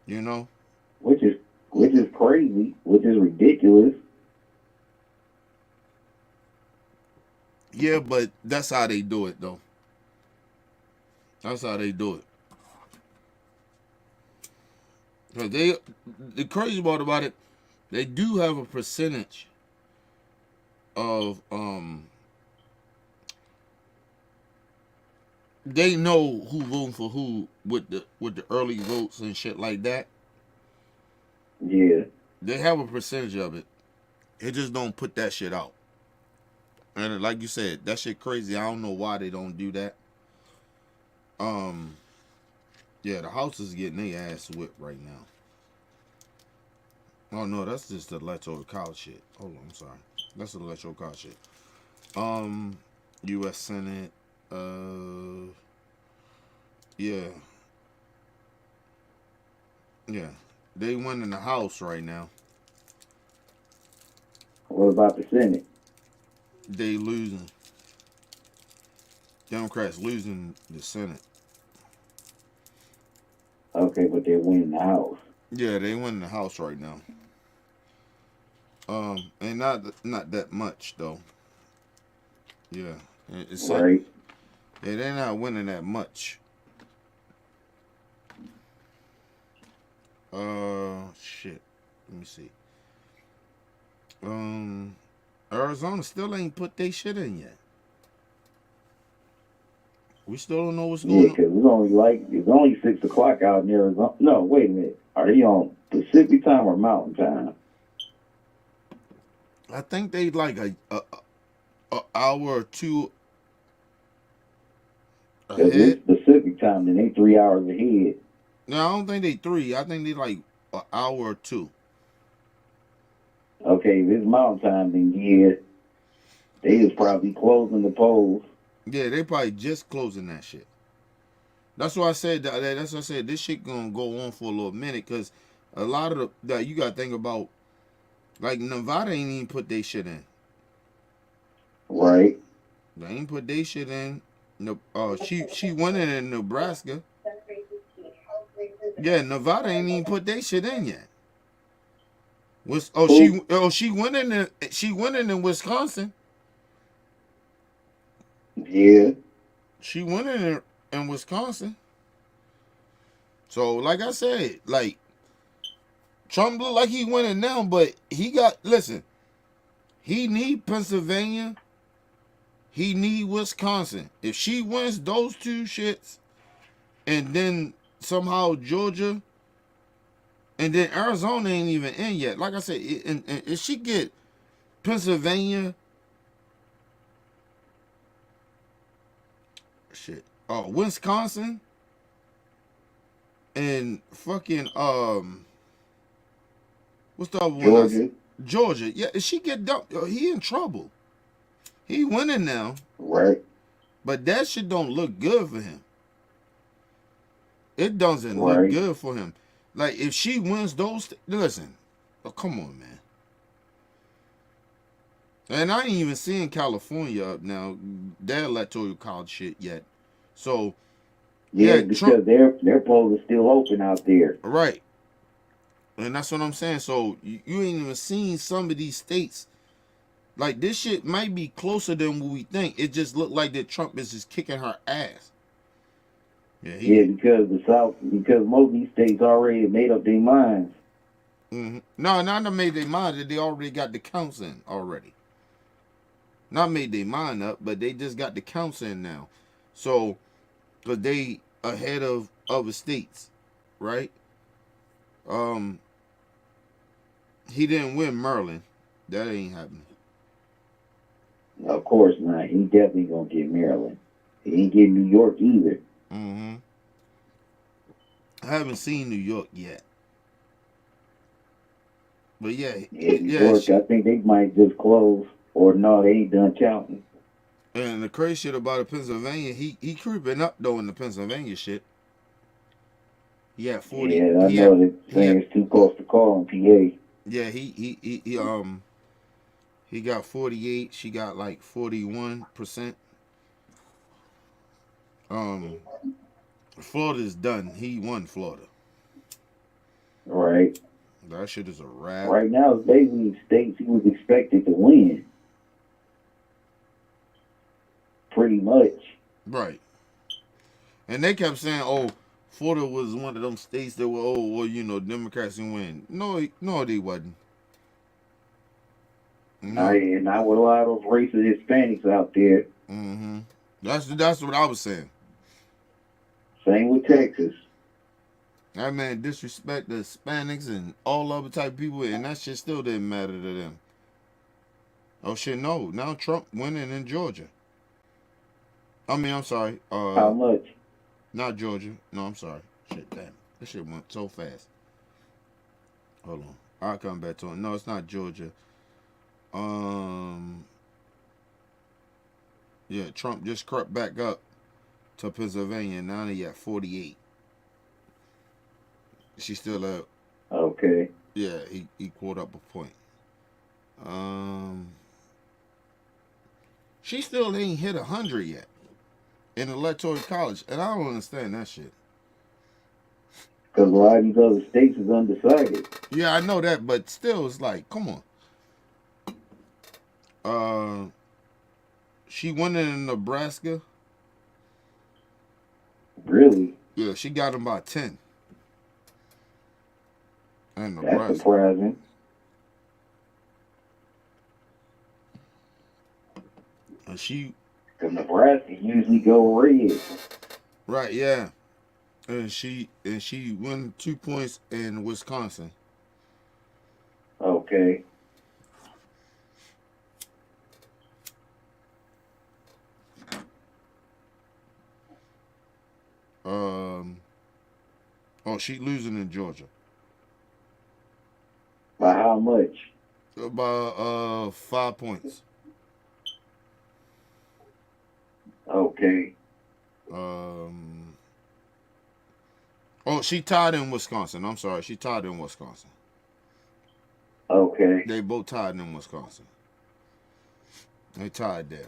You know? Which is crazy, which is ridiculous. Yeah, but that's how they do it though. That's how they do it. Cause the crazy part about it, they do have a percentage of they know who voting for who with the early votes and shit like that. Yeah. They have a percentage of it. It just don't put that shit out. And like you said, that shit crazy. I don't know why they don't do that. Yeah, the House is getting their ass whipped right now. Oh no, that's just the electoral college shit. Hold on, I'm sorry. That's the electoral college shit. U.S. Senate. Yeah. Yeah. They win in the House right now. What about the Senate? They losing. Democrats losing the Senate. Okay, but they're winning the House. Yeah, they win the House right now. And not that much though. Yeah, it's Right. yeah, they're not winning that much. Shit. Let me see. Arizona still ain't put they shit in yet. We still don't know what's Yeah, going on. because it's only 6 o'clock out in Arizona. No, wait a minute. Are they on Pacific time or Mountain time? I think they like a hour or two Because ahead. it's Pacific time, and they 3 hours ahead. No, I don't think they 3. I think they like an hour or 2. Okay, if it's Mountain time, then yeah, they is probably closing the polls. Yeah, they probably just closing that shit. That's why I said that's why I said this shit gonna go on for a little minute, because a lot of that you gotta think about, like Nevada ain't even put their shit in. Right. They ain't put their shit in. No, she went in Nebraska. Yeah, Nevada ain't even put their shit in yet. She went in Wisconsin. Yeah. She went in Wisconsin. So like I said, like Trump look like he winning now, but he need Pennsylvania. He need Wisconsin. If she wins those 2 shits, and then somehow Georgia, and then Arizona ain't even in yet. Like I said, and if she get Pennsylvania, Wisconsin, and fucking what's the other one? Georgia. Yeah, if she get dumped, he in trouble. He winning now. Right. But that shit don't look good for him. It doesn't Right. look good for him. Like if she wins those, listen. Oh, come on, man. And I ain't even seeing California up now. Their electoral college shit yet. So Yeah, because their polls are still open out there. Right. And that's what I'm saying. So you ain't even seen some of these states. Like this shit might be closer than what we think. It just looked like that Trump is just kicking her ass. Yeah, because because most of these states already made up their minds. Mm-hmm. No, not made their mind. They already got the counts in already. Not made their mind up, but they just got the counts in now. So, because they ahead of other states, right? He didn't win Maryland. That ain't happening. Of course not. He definitely gonna get Maryland. He ain't getting New York either. Mm-hmm. I haven't seen New York yet. But yeah, New York, I think they might just close. Or no, they ain't done counting. And the crazy shit about it, Pennsylvania, he creeping up though in the Pennsylvania shit. He had 40. Yeah, I know they're saying it's too close to call in PA. Yeah, he got 48. She got like 41%. Florida's done. He won Florida. Right. That shit is a wrap. Right now, it's basically states he was expected to win. Pretty much. Right. And they kept saying, "Oh, Florida was one of them states that were, Democrats can win." No, they wasn't. No. Not with a lot of those racist Hispanics out there. Mm-hmm. That's what I was saying. Same with Texas. That man disrespect the Hispanics and all other type of people, and that shit still didn't matter to them. Oh shit, no. Now Trump winning in Georgia. I mean, I'm sorry. How much? Not Georgia. No, I'm sorry. Shit, damn. This shit went so fast. Hold on. I'll come back to it. No, it's not Georgia. Yeah, Trump just crept back up to Pennsylvania. Now he at 48. She's still at. Okay. Yeah, he caught up a point. She still ain't hit 100 yet in electoral college, and I don't understand that shit. Because a lot of these other states is undecided. Yeah, I know that, but still, it's like, come on. She won in Nebraska. Really? Yeah, she got him by 10. And That's Nebraska. surprising. And she. Because Nebraska usually go red. Right, yeah. And she won 2 points in Wisconsin. Okay. Oh, she losing in Georgia. By how much? By 5 points. Okay. Oh, she tied in Wisconsin. I'm sorry, she tied in Wisconsin. Okay. They both tied in Wisconsin. They tied there.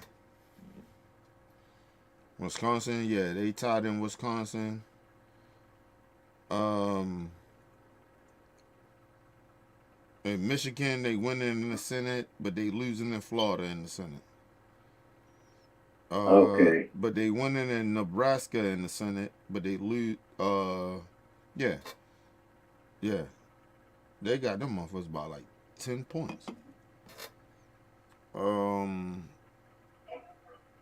Wisconsin, yeah, they tied in Wisconsin. In Michigan, they winning in the Senate, but they losing in Florida in the Senate. Okay. But they winning in Nebraska in the Senate, but they lose. Yeah. They got them motherfuckers by like 10 points.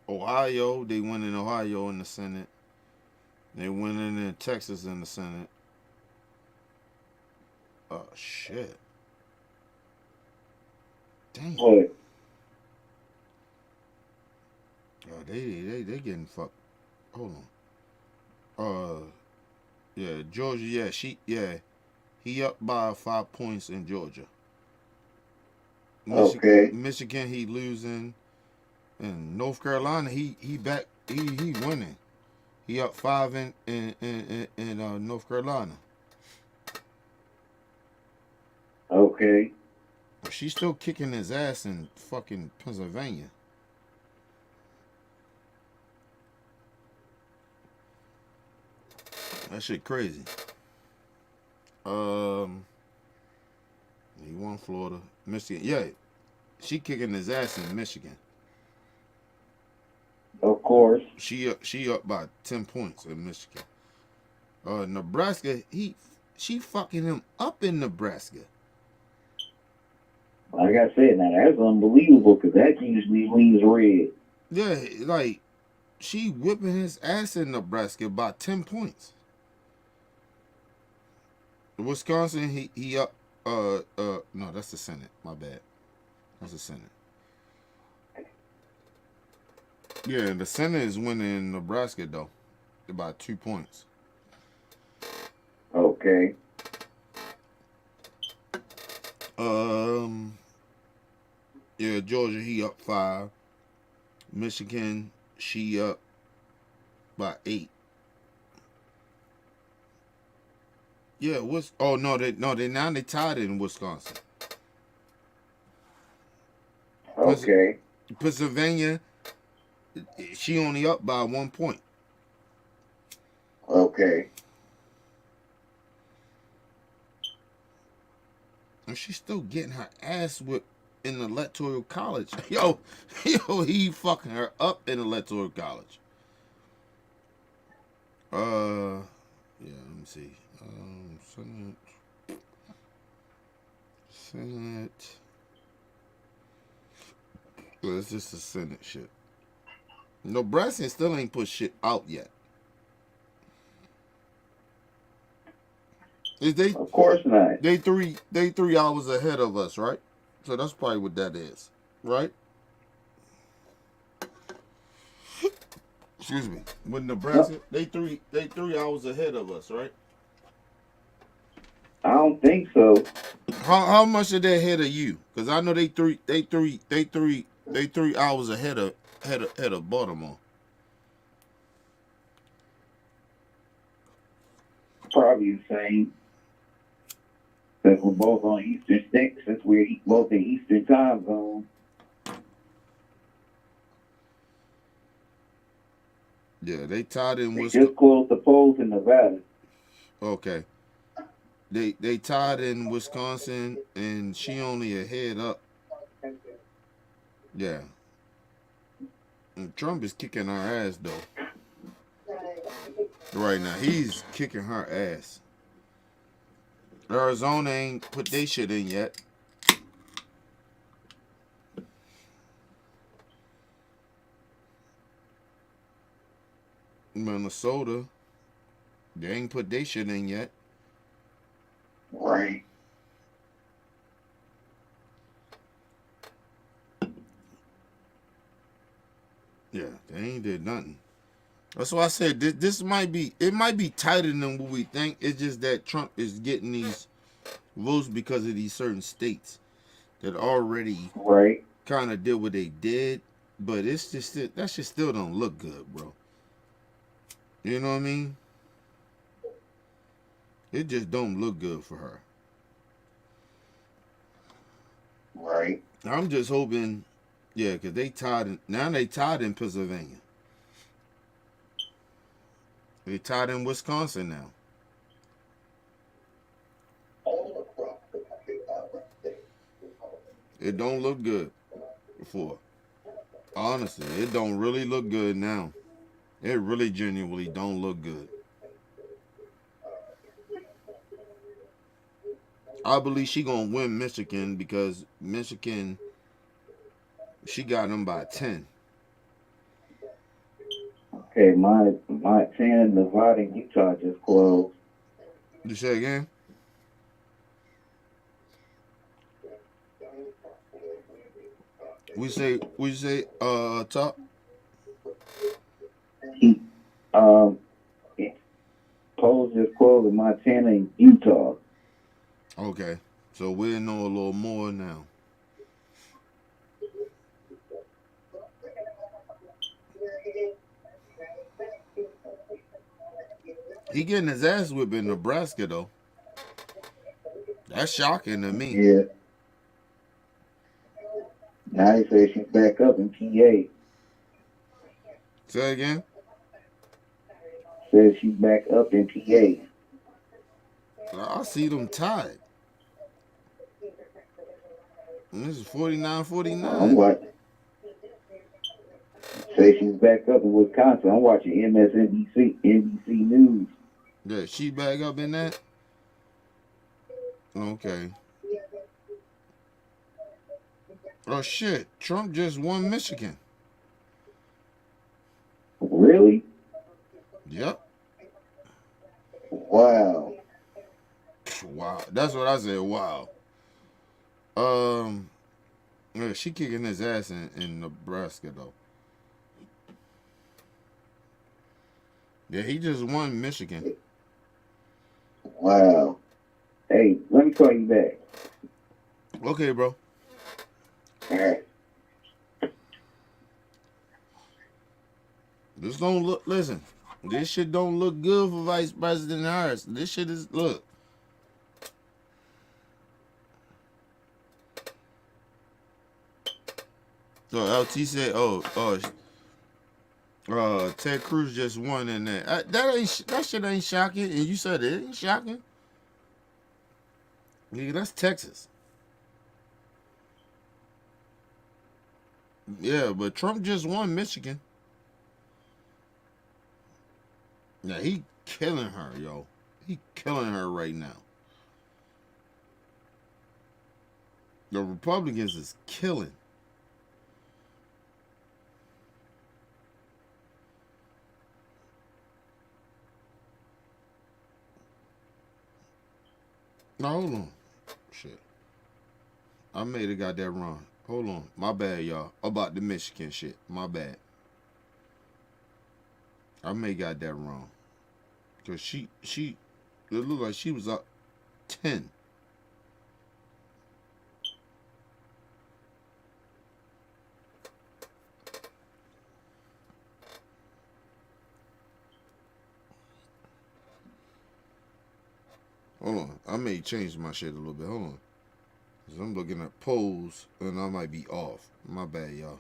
Ohio, they win in Ohio in the Senate. They winning in Texas in the Senate. Oh shit. Damn. What? Oh, they getting fucked. Hold on. Yeah, Georgia. Yeah, he up by 5 points in Georgia. Okay. Michigan, he losing. And North Carolina, he back. He winning. He up 5 in North Carolina. Okay. She's still kicking his ass in fucking Pennsylvania. That shit crazy. He won Florida, Michigan. Yeah, she kicking his ass in Michigan. Of course. She up by 10 points in Michigan. Nebraska, she fucking him up in Nebraska. Like I said, now that's unbelievable because that usually leans red. Yeah, like she whipping his ass in Nebraska by 10 points. Wisconsin, he up. No, that's the Senate. My bad. That's the Senate. Yeah, the Senate is winning Nebraska though, by 2 points. Okay. Yeah, Georgia, he up 5. Michigan, she up by 8. Yeah, they tied in Wisconsin. Okay. Pennsylvania, she only up by 1 point. Okay. And she's still getting her ass whipped in the electoral college. Yo, he fucking her up in electoral college. Yeah, let me see. Senate. Well, it's just the Senate shit. Nebraska still ain't put shit out yet. Is they Of course not. they 3 hours ahead of us, right? So that's probably what that is, right? Excuse me. With Nebraska, they 3 hours ahead of us, right? I don't think so. How much are they ahead of you? Because I know they 3 hours ahead of Baltimore. Probably the same. Since we're both on Eastern Sticks, since we're both in Eastern time zone. Yeah, they tied in They Wisconsin. just closed the polls in Nevada. Okay. They tied in Wisconsin, and she only a head up. Yeah. And Trump is kicking our ass though. Right now, he's kicking her ass. Arizona ain't put their shit in yet. Minnesota, they ain't put their shit in yet. Right. Yeah, they ain't did nothing. That's why I said this might be tighter than what we think. It's just that Trump is getting these votes because of these certain states that already Right. kind of did what they did, but it's just that shit still don't look good, bro. You know what I mean? It just don't look good for her. Right. I'm just hoping, yeah, because they tied in Pennsylvania. They tied in Wisconsin now. It don't look good before. Honestly, it don't really look good now. It really genuinely don't look good. I believe she gonna win Michigan because Michigan, she got them by 10. Okay, Montana, Nevada, and Utah just closed. You say again? We say top. Um, polls just closed in Montana and Utah. Okay, so we'll know a little more now. He getting his ass whipped in Nebraska though. That's shocking to me. Yeah. Now they say she's back up in PA. Say again? Says she's back up in PA. I see them tied. And this is 49-49. What? Say she's back up in Wisconsin. I'm watching MSNBC, NBC News. Yeah, she back up in that? Okay. Oh shit, Trump just won Michigan. Really? Yep. Wow. Wow. That's what I said, wow. Yeah, she kicking his ass in Nebraska though. Yeah, he just won Michigan. Wow. Hey, let me call you back. Okay, bro. All right. This don't look. Listen, this shit don't look good for Vice President Harris. This shit is look. So LT said, Ted Cruz just won in that. That shit ain't shocking. And you said it ain't shocking. Nigga, that's Texas. Yeah, but Trump just won Michigan. Yeah, he killing her, yo. He killing her right now. The Republicans is killing. No, hold on. Shit. I may have got that wrong. Hold on. My bad, y'all. About the Michigan shit. My bad. I may got that wrong. Cause it looked like she was up 10. Hold on. I may change my shit a little bit. Hold on. Cause I'm looking at polls and I might be off. My bad, y'all.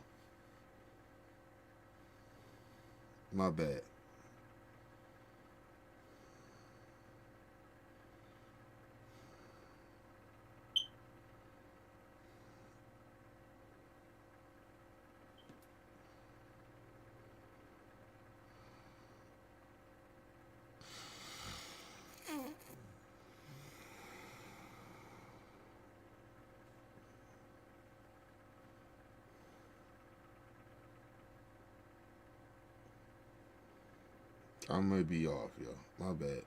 My bad. I may be off, y'all. My bad.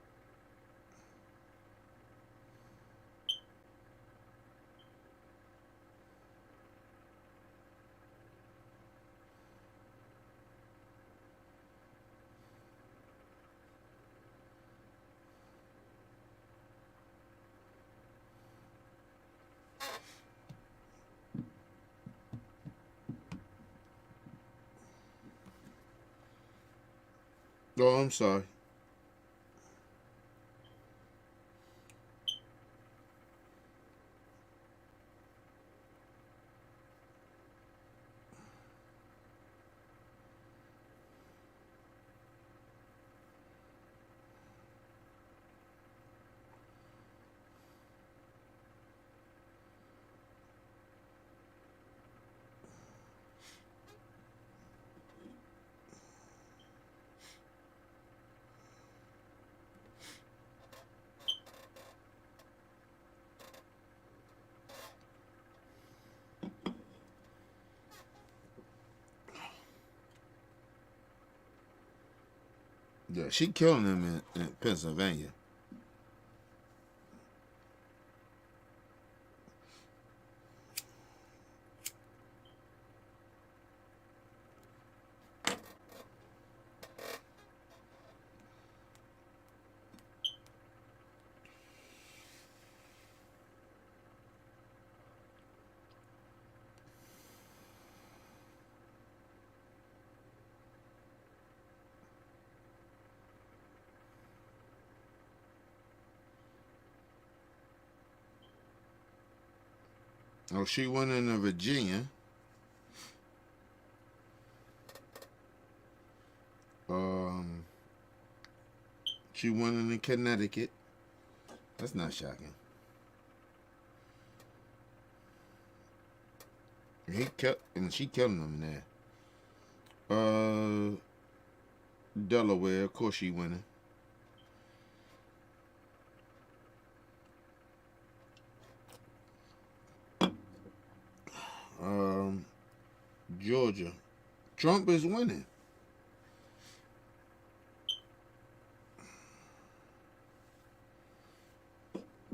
Oh, I'm sorry. Yeah, she killing him in Pennsylvania. Oh, she went into Virginia. Um, she went into Connecticut. That's not shocking. She killing them in there. Delaware, of course she winning. Georgia. Trump is winning.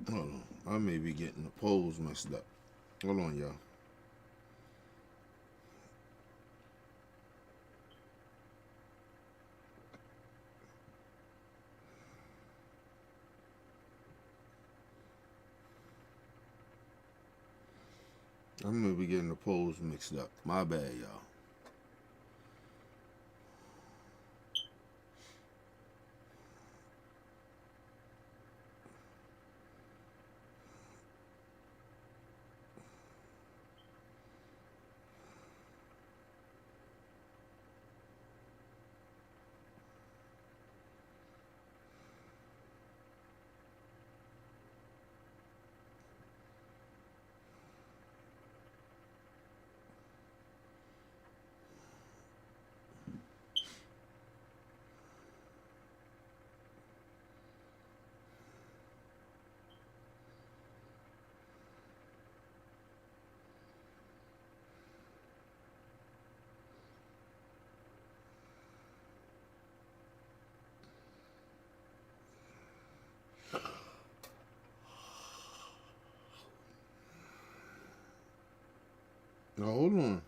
Hold on. I may be getting the polls messed up. Hold on, y'all. I'm gonna be getting the polls mixed up. My bad, y'all. Now, hold on.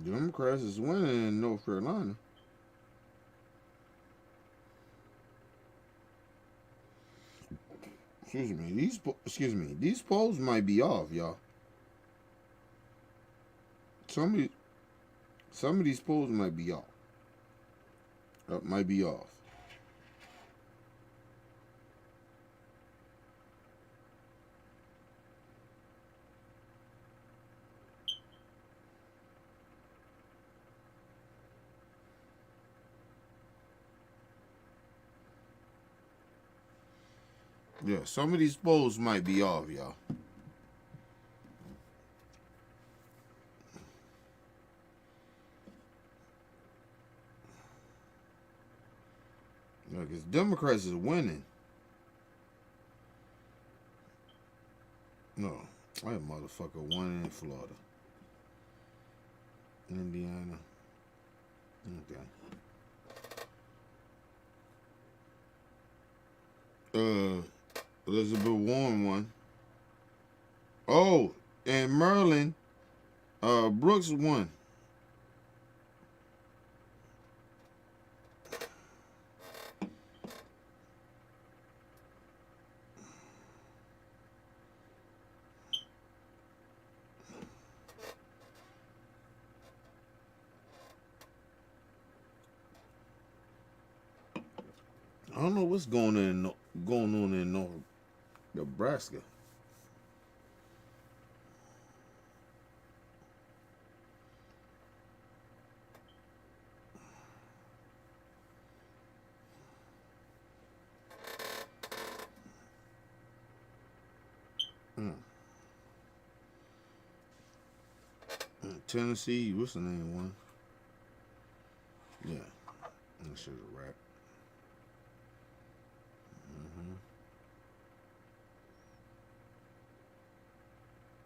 Democrats is winning in North Carolina. Excuse me. These polls might be off, y'all. Some of these polls might be off. Might be off. Yeah, some of these polls might be off, y'all. Yeah, because Democrats is winning. No, that motherfucker won in Florida. Indiana. Okay. Elizabeth Warren won. Oh, and Maryland, Brooks won. I don't know what's going on in North Nebraska. Tennessee, what's the name one? Yeah, that shit's a rap.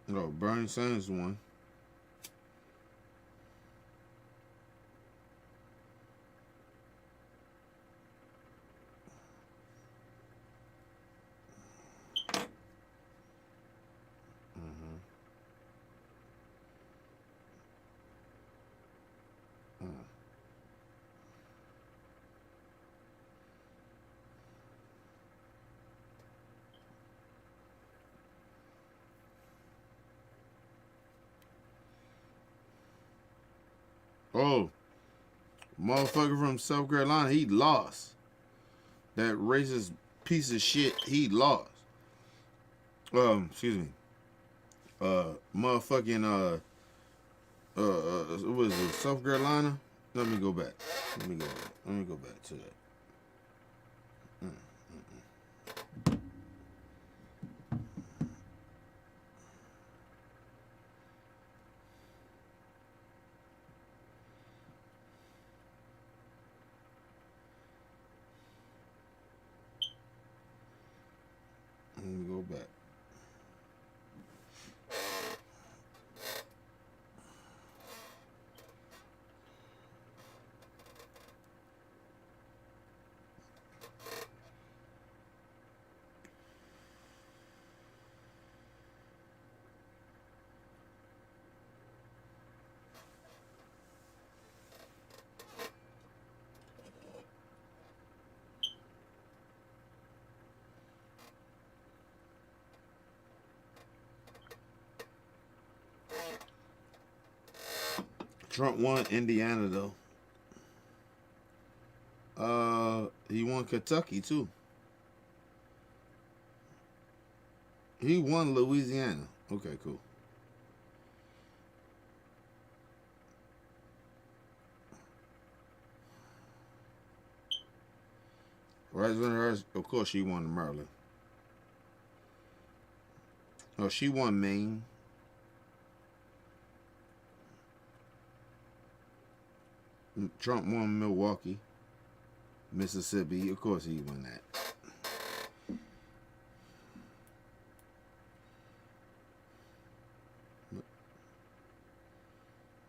No, Bernie Sanders won. Oh, motherfucker from South Carolina, he lost. That racist piece of shit, he lost. Excuse me. Motherfucking what is it, South Carolina? Let me go back. Let me go back to that. Let me go back. Trump won Indiana though. He won Kentucky too. He won Louisiana. Okay, cool. Right, of course she won Maryland. Oh, she won Maine. Trump won Milwaukee, Mississippi. Of course he won that.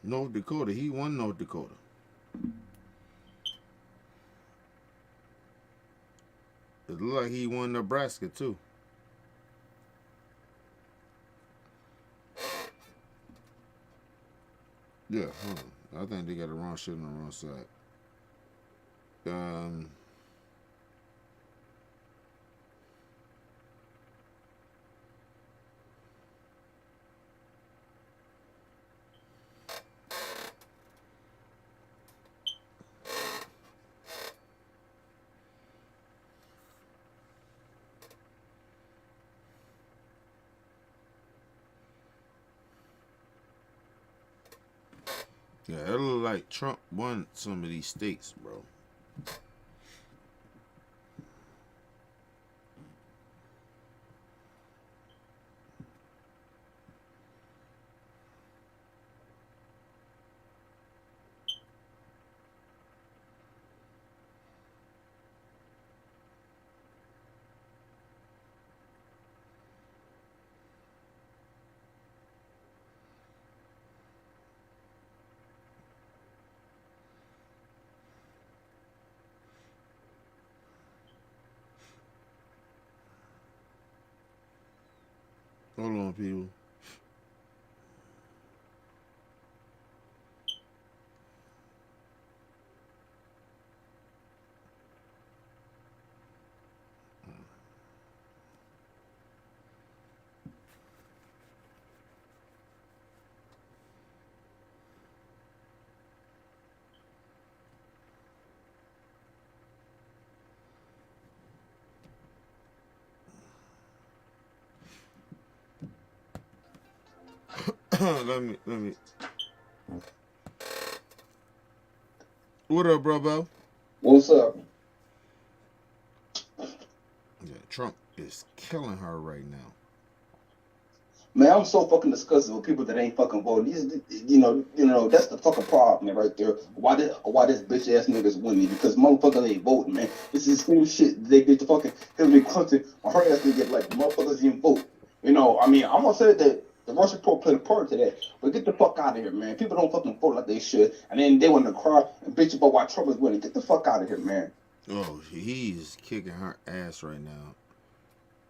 North Dakota, he won North Dakota. It looked like he won Nebraska too. Yeah, hold on. I think they got the wrong shit on the wrong side. Yeah, it look like Trump won some of these states, bro. Hold on, people. let me. What up, bro, Bo? What's up? Yeah, Trump is killing her right now. Man, I'm so fucking disgusted with people that ain't fucking voting. These, that's the fucking problem, man, right there. Why this bitch ass niggas winning? Because motherfuckers ain't voting, man. This is the same shit they did to fucking Hillary Clinton. On her ass didn't get like motherfuckers didn't vote. I'm gonna say that the Russian report played a part to that, but get the fuck out of here, man. People don't fucking vote like they should, and then they want to cry and bitch about why Trump is winning. Get the fuck out of here, man. Oh, he's kicking her ass right now.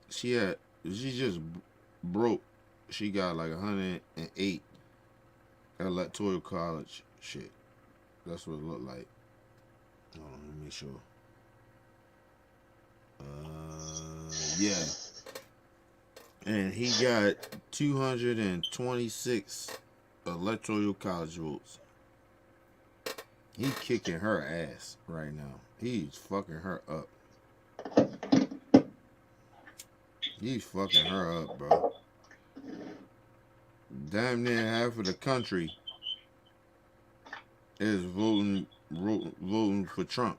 She just broke. She got like 108 electoral college shit. That's what it looked like. Hold on, let me make sure. Yeah. And he got 226 electoral college votes. He kicking her ass right now. He's fucking her up. He's fucking her up, bro. Damn near half of the country is voting for Trump.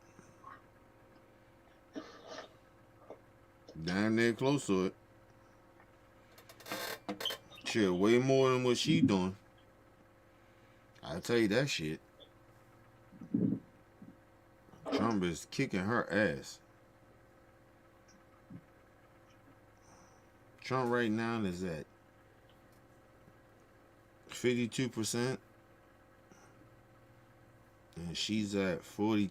Damn near close to it. Shit, way more than what she doing. I'll tell you that shit. Trump is kicking her ass. Trump right now is at 52%. And she's at 46%.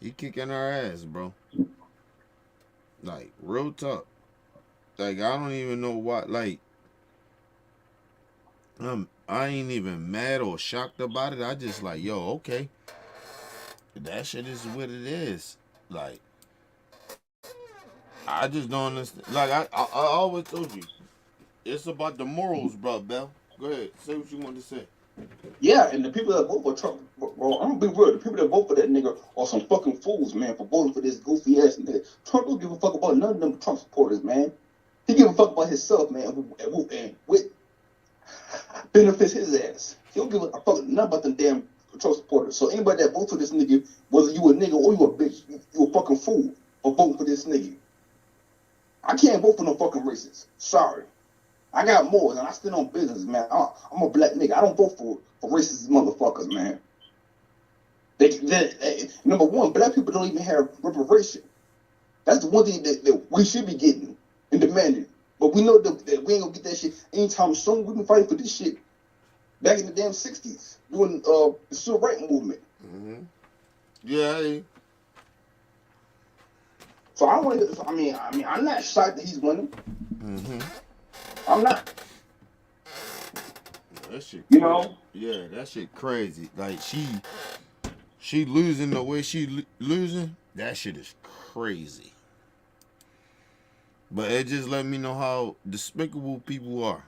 He kicking her ass, bro. Like, real talk. Like, I don't even know what, like, I ain't even mad or shocked about it. I just like, yo, okay. That shit is what it is. Like, I just don't understand. Like, I always told you, it's about the morals, bro, Bell. Go ahead. Say what you want to say. Yeah, and the people that vote for Trump, bro, I'm gonna be real. The people that vote for that nigga are some fucking fools, man, for voting for this goofy ass nigga. Trump don't give a fuck about none of them Trump supporters, man. He give a fuck about himself, man, and what benefits his ass. He don't give a fuck none about them damn Trump supporters. So anybody that votes for this nigga, whether you a nigga or you a bitch, you a fucking fool for voting for this nigga. I can't vote for no fucking racist. Sorry. I got more and I stand on business, man. I'm a black nigga. I don't vote for racist motherfuckers, man. Number one, black people don't even have reparation. That's the one thing that we should be getting and demanding. But we know that we ain't gonna get that shit anytime soon. We've been fighting for this shit back in the damn 60s, doing the civil rights movement. Yeah. So I want to. I'm not shocked that he's winning. Mm-hmm. I'm not. That shit. You know. Yeah, that shit crazy. Like she losing the way she losing. That shit is crazy. But it just let me know how despicable people are.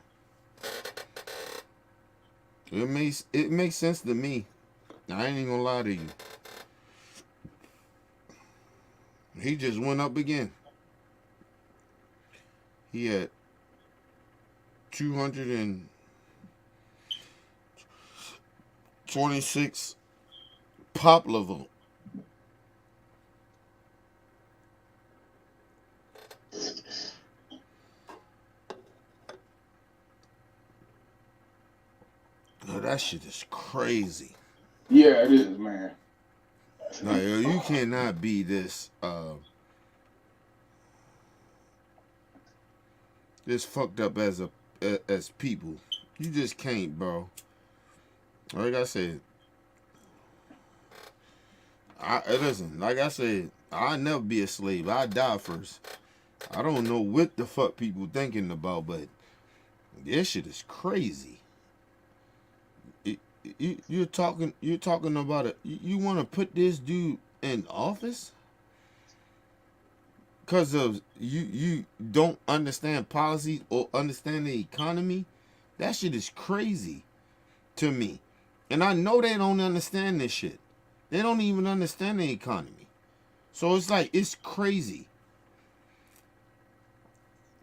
It makes sense to me. I ain't even gonna lie to you. He just went up again. He had 226 popular vote. Oh, that shit is crazy. Yeah, it is, man. Like, you cannot be this this fucked up as people. You just can't, bro. Like I said, listen. Like I said, I'll never be a slave. I die first. I don't know what the fuck people thinking about, but this shit is crazy. You're talking about it. You want to put this dude in office because of you don't understand policies or understand the economy. That shit is crazy to me, and I know they don't understand this shit. They don't even understand the economy, so it's like it's crazy.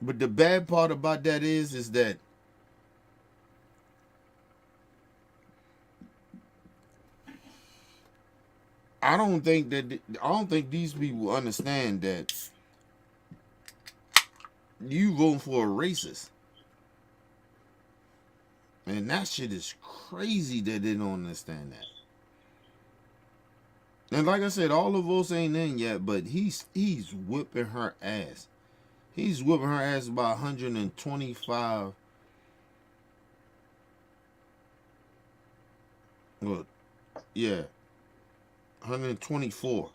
But the bad part about that is that I don't think these people understand that you vote for a racist. And that shit is crazy that they don't understand that. And like I said, all the votes ain't in yet, but he's whipping her ass. He's whipping her ass by 125. Well, yeah. 124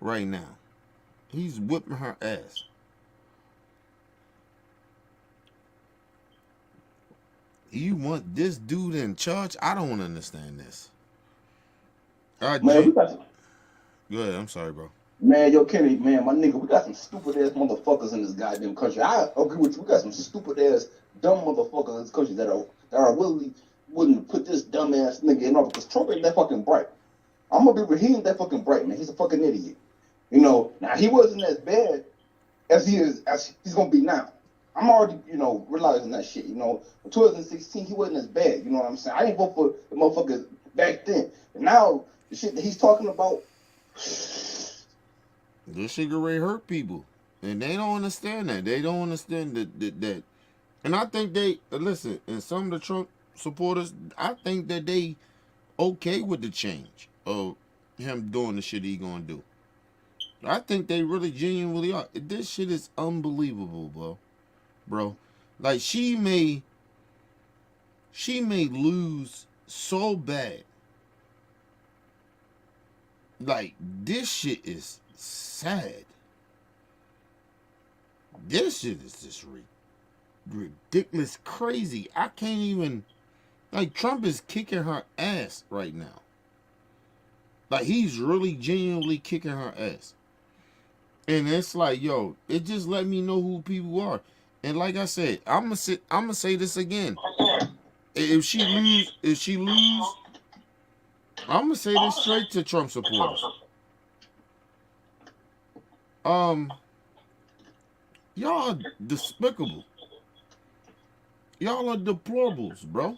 right now. He's whipping her ass. You want this dude in charge? I don't understand this. Man, we got some, Go ahead. I'm sorry, bro. man, yo, Kenny, man, my nigga, we got some stupid ass motherfuckers in this goddamn country. I agree with you. We got some stupid ass, dumb motherfuckers in this country that are willing to put this dumb ass nigga in office because Trump ain't that fucking bright. I'm gonna be real, he ain't that fucking bright, man. He's a fucking idiot. You know, now he wasn't as bad as he's gonna be now. I'm already, realizing that shit. In 2016, he wasn't as bad. You know what I'm saying? I didn't vote for the motherfuckers back then. But now, the shit that he's talking about. This shit already hurt people. And they don't understand that. They don't understand that. And I think listen, and some of the Trump supporters, I think that they okay with the change of him doing the shit he gonna do. I think they really genuinely are. This shit is unbelievable, bro. Like she may lose so bad. Like this shit is sad. This shit is just ridiculous, crazy. I can't even. Like Trump is kicking her ass right now. Like he's really genuinely kicking her ass. And it's like, yo, it just let me know who people are. And like I said, I'm gonna say this again. If she lose, I'm gonna say this straight to Trump supporters. Y'all are despicable. Y'all are deplorables, bro.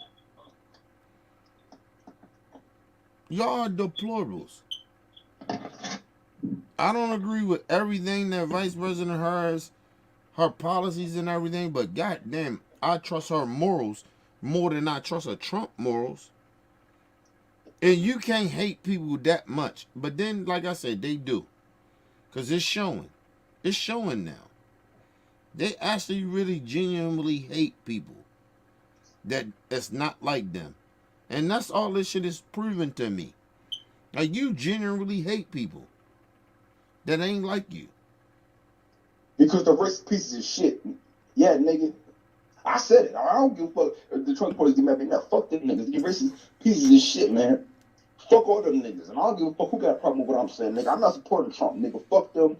Y'all are deplorables. I don't agree with everything that Vice President has, her policies and everything, but goddamn, I trust her morals more than I trust her Trump morals. And you can't hate people that much. But then, like I said, they do. Because it's showing. It's showing now. They actually really genuinely hate people that's not like them. And that's all this shit is proven to me. Like, you genuinely hate people. that ain't like you. Because the racist pieces of shit. Yeah, nigga. I said it. I don't give a fuck if the Trump police get mad at me. Now, fuck them niggas. You racist pieces of shit, man. Fuck all them niggas. And I don't give a fuck who got a problem with what I'm saying, nigga. I'm not supporting Trump, nigga. Fuck them.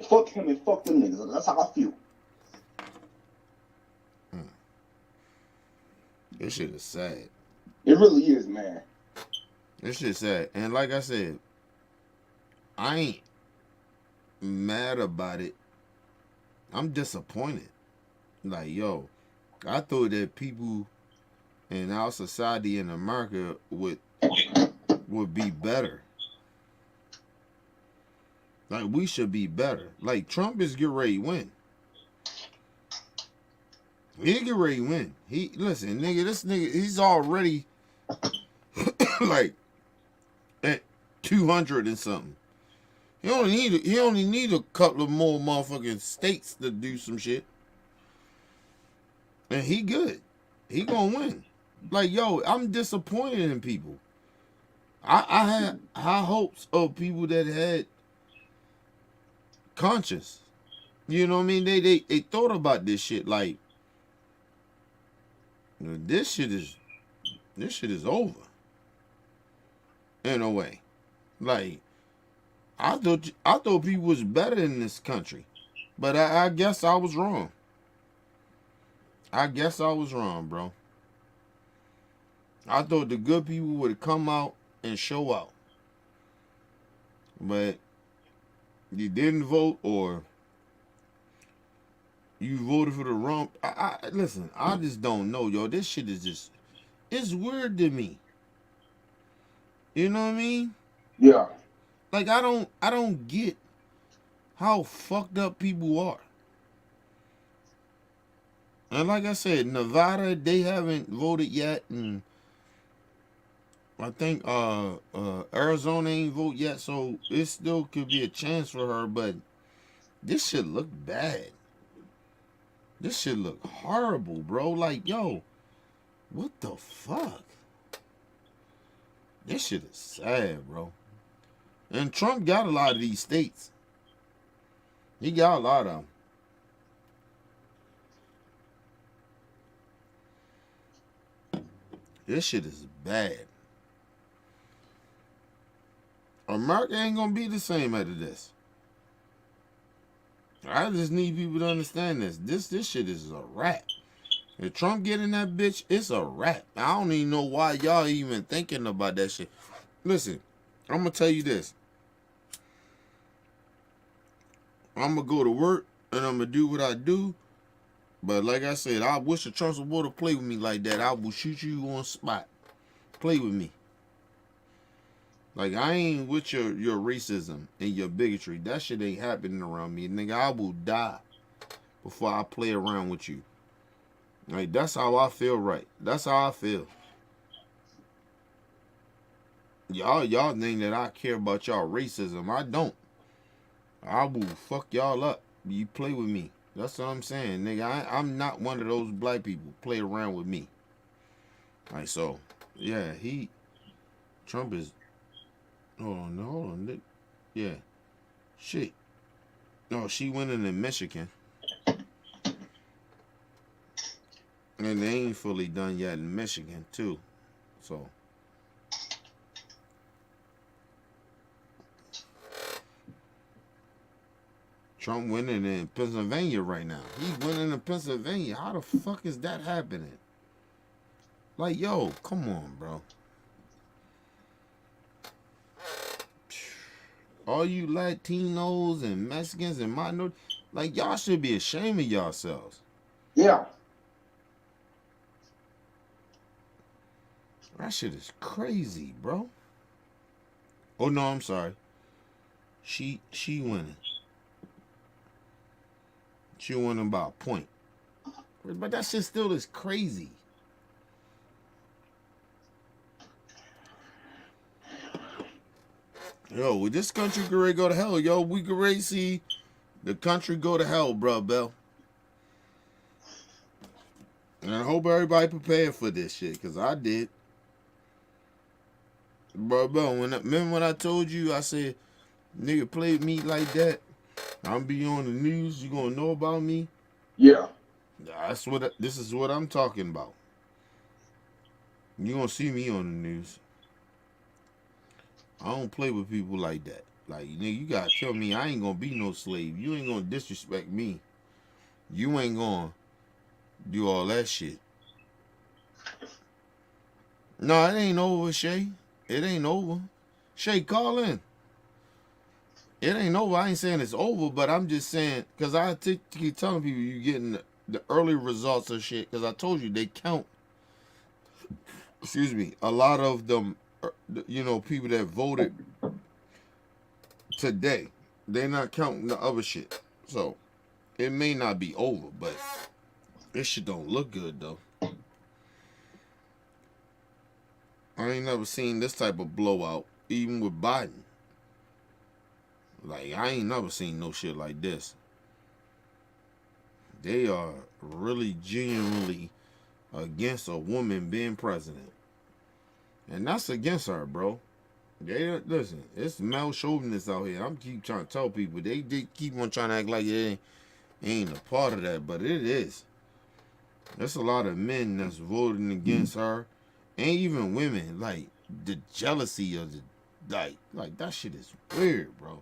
Fuck him and fuck them niggas. That's how I feel. This shit is sad. It really is, man. This shit sad. And like I said, I ain't mad about it. I'm disappointed. Like, yo, I thought that people in our society in America would be better. Like, we should be better. Like, Trump is getting ready to win. He get ready to win. Listen, nigga, this nigga, he's already like at 200 and something. He only need a couple of more motherfucking states to do some shit. And he good. He gonna win. Like, yo, I'm disappointed in people. I had high hopes of people that had conscience. You know what I mean? They thought about this shit like, this shit is over. In a way. Like, I thought people was better in this country. But I guess I was wrong. I guess I was wrong, bro. I thought the good people would come out and show out. But you didn't vote, or you voted for the wrong. Listen, I just don't know, yo. This shit is just, it's weird to me. You know what I mean? Yeah. Like, I don't get how fucked up people are. And like I said, Nevada, they haven't voted yet, and I think Arizona ain't vote yet, so it still could be a chance for her, but this shit look bad. This shit look horrible, bro. Like, yo, what the fuck? This shit is sad, bro. And Trump got a lot of these states. He got a lot of them. This shit is bad. America ain't gonna be the same after this. I just need people to understand this. This shit is a wrap. If Trump get in that bitch, it's a wrap. I don't even know why y'all even thinking about that shit. Listen, I'm gonna tell you this. I'm gonna go to work and I'm gonna do what I do. But like I said, I wish the Trumps would play with me like that. I will shoot you on spot. Play with me. Like, I ain't with your racism and your bigotry. That shit ain't happening around me. Nigga, I will die before I play around with you. Like, that's how I feel, right? That's how I feel. Y'all think that I care about y'all racism. I don't. I will fuck y'all up. You play with me. That's what I'm saying, nigga. I'm not one of those black people. Play around with me. Like, so, yeah, Trump is, hold on. Yeah. Shit. No, she winning in Michigan. And they ain't fully done yet in Michigan, too. So. Trump winning in Pennsylvania right now. He's winning in Pennsylvania. How the fuck is that happening? Like, yo, come on, bro. All you Latinos and Mexicans and minorities, like, y'all should be ashamed of yourselves. Yeah. That shit is crazy, bro. Oh, no, I'm sorry. She winning. She winning by a point. But that shit still is crazy. Yo, with this country could ready go to hell, yo. We could ready see the country go to hell, bro, Bell. And I hope everybody prepared for this shit, because I did. Bro, remember when I told you, I said, Nigga play me like that, I'm be on the news. You gonna know about me? Yeah. This is what I'm talking about. You gonna see me on the news. I don't play with people like that. Like, nigga, you gotta tell me I ain't gonna be no slave. You ain't gonna disrespect me. You ain't gonna do all that shit. No, it ain't over, Shay. It ain't over. Shay, call in. It ain't over. I ain't saying it's over, but I'm just saying, because I keep telling people you getting the early results of shit, because I told you they count, excuse me, a lot of them, people that voted today. They're not counting the other shit. So, it may not be over, but this shit don't look good, though. I ain't never seen this type of blowout, even with Biden. Like, I ain't never seen no shit like this. They are really genuinely against a woman being president. And that's against her, bro. Listen, it's male chauvinists out here. I'm keep trying to tell people. They keep on trying to act like it ain't a part of that, but it is. There's a lot of men that's voting against her. And even women. Like, the jealousy of the, like that shit is weird, bro.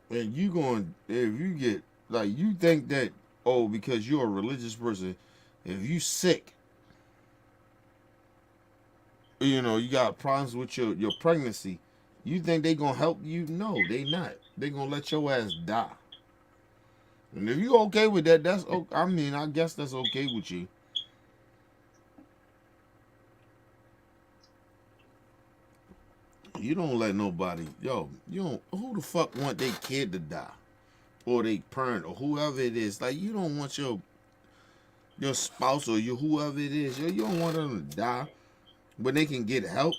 And if you get, like, you think that, oh, because you're a religious person, if you sick, you got problems with your pregnancy, you think they gonna help you? No, they not. They gonna let your ass die. And if you okay with that, that's okay. I mean, I guess that's okay with you. You don't let nobody, you don't, who the fuck want their kid to die? Or they parent, or whoever it is. Like, you don't want your spouse or whoever it is, you don't want them to die when they can get help.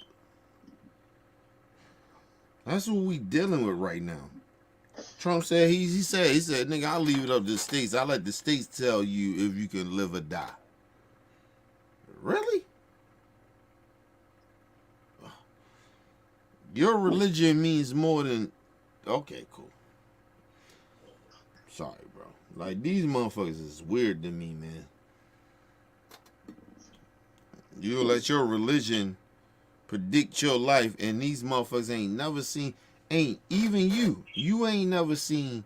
That's what we dealing with right now. Trump said, he said, nigga, I'll leave it up to the states. I'll let the states tell you if you can live or die. Really? Your religion means more than... Okay, cool. Sorry, bro. Like, these motherfuckers is weird to me, man. You let your religion predict your life, and these motherfuckers ain't never seen... Ain't even you. You ain't never seen...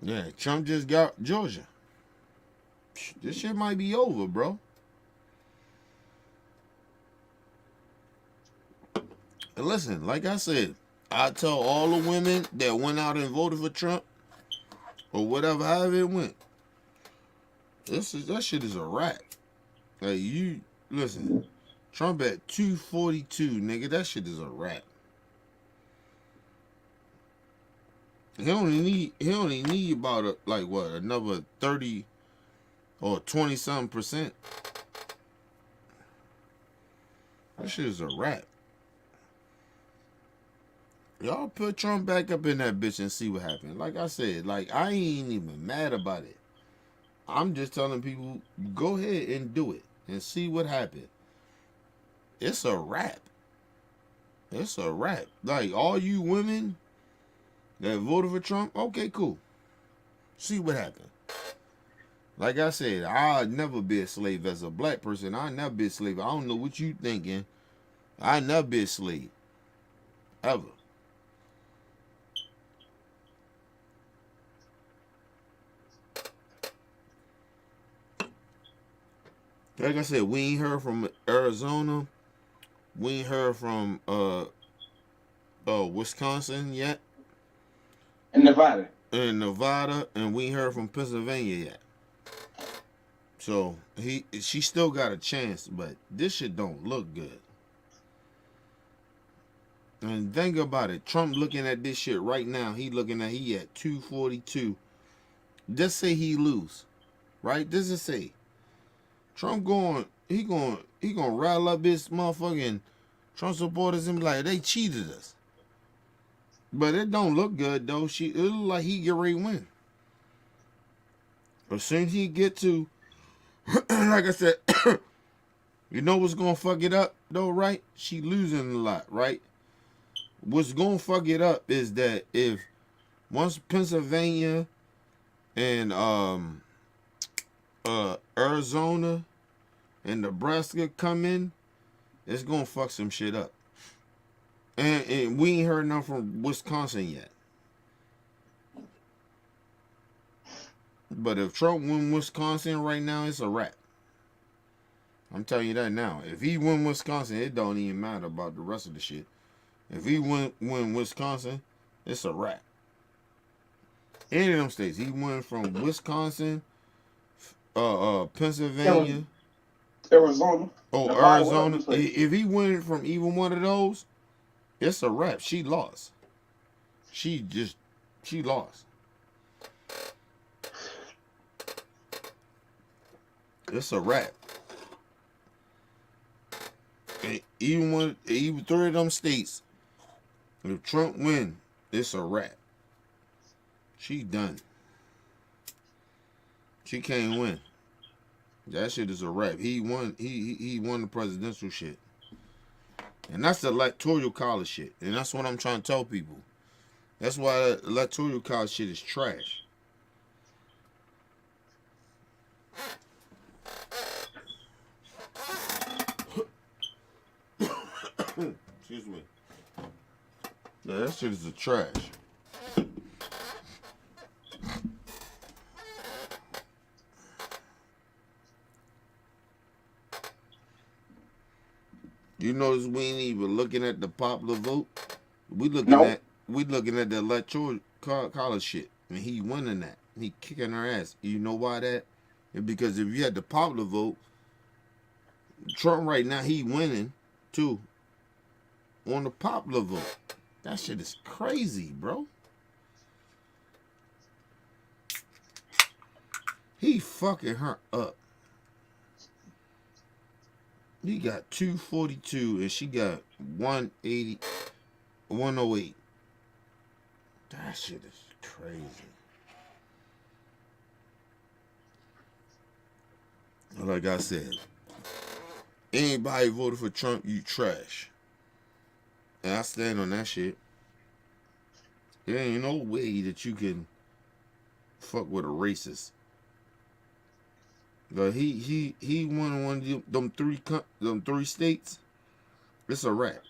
Yeah, Trump just got Georgia. This shit might be over, bro. And listen, like I said, I tell all the women that went out and voted for Trump, or whatever, however it went, that shit is a wrap. Like, you, listen, Trump at 242, nigga, that shit is a wrap. He only need about another 30 or 20-something%. That shit is a wrap. Y'all put Trump back up in that bitch and see what happened. Like I said, like, I ain't even mad about it. I'm just telling people, go ahead and do it and see what happened. It's a wrap. It's a wrap. Like, all you women that voted for Trump, okay, cool. See what happened. Like I said, I'll never be a slave as a black person. I'll never be a slave. I don't know what you thinking. I'll never be a slave. Ever. Like I said, we ain't heard from Arizona. We ain't heard from Wisconsin yet. In Nevada. And we ain't heard from Pennsylvania yet. So she still got a chance, but this shit don't look good. And think about it. Trump looking at this shit right now. He at 242. Just say he lose, right? This is say Trump he gonna rile up his motherfucking Trump supporters and be like, they cheated us. But it don't look good though. It look like he get ready to win. As soon as he get to Like I said, you know what's gonna fuck it up though, right? She losing a lot, right? What's gonna fuck it up is that if once Pennsylvania and Arizona and Nebraska come in, it's gonna fuck some shit up. And we ain't heard nothing from Wisconsin yet. But if Trump win Wisconsin right now, it's a wrap. I'm telling you that now. If he win Wisconsin, it don't even matter about the rest of the shit. If he win Wisconsin, it's a wrap. Any of them states, he won from Wisconsin, Pennsylvania, Arizona. Arizona. If he win from even one of those, it's a wrap. She lost. She lost. It's a wrap. And even three of them states, if Trump win, it's a wrap. She done. She can't win. That shit is a wrap. He won. He won the presidential shit, and that's the electoral college shit. And that's what I'm trying to tell people. That's why the electoral college shit is trash. Excuse me. Yeah, that shit is a trash. You notice we ain't even looking at the popular vote. We looking at the electoral college shit, and he winning that. He kicking her ass. You know why that? Because if you had the popular vote, Trump right now he winning too on the popular vote. That shit is crazy, bro. He fucking her up. He got 242 and she got 108. That shit is crazy. Like I said, anybody voted for Trump, you trash. And I stand on that shit. There ain't no way that you can fuck with a racist. But he won one of them three states. It's a wrap.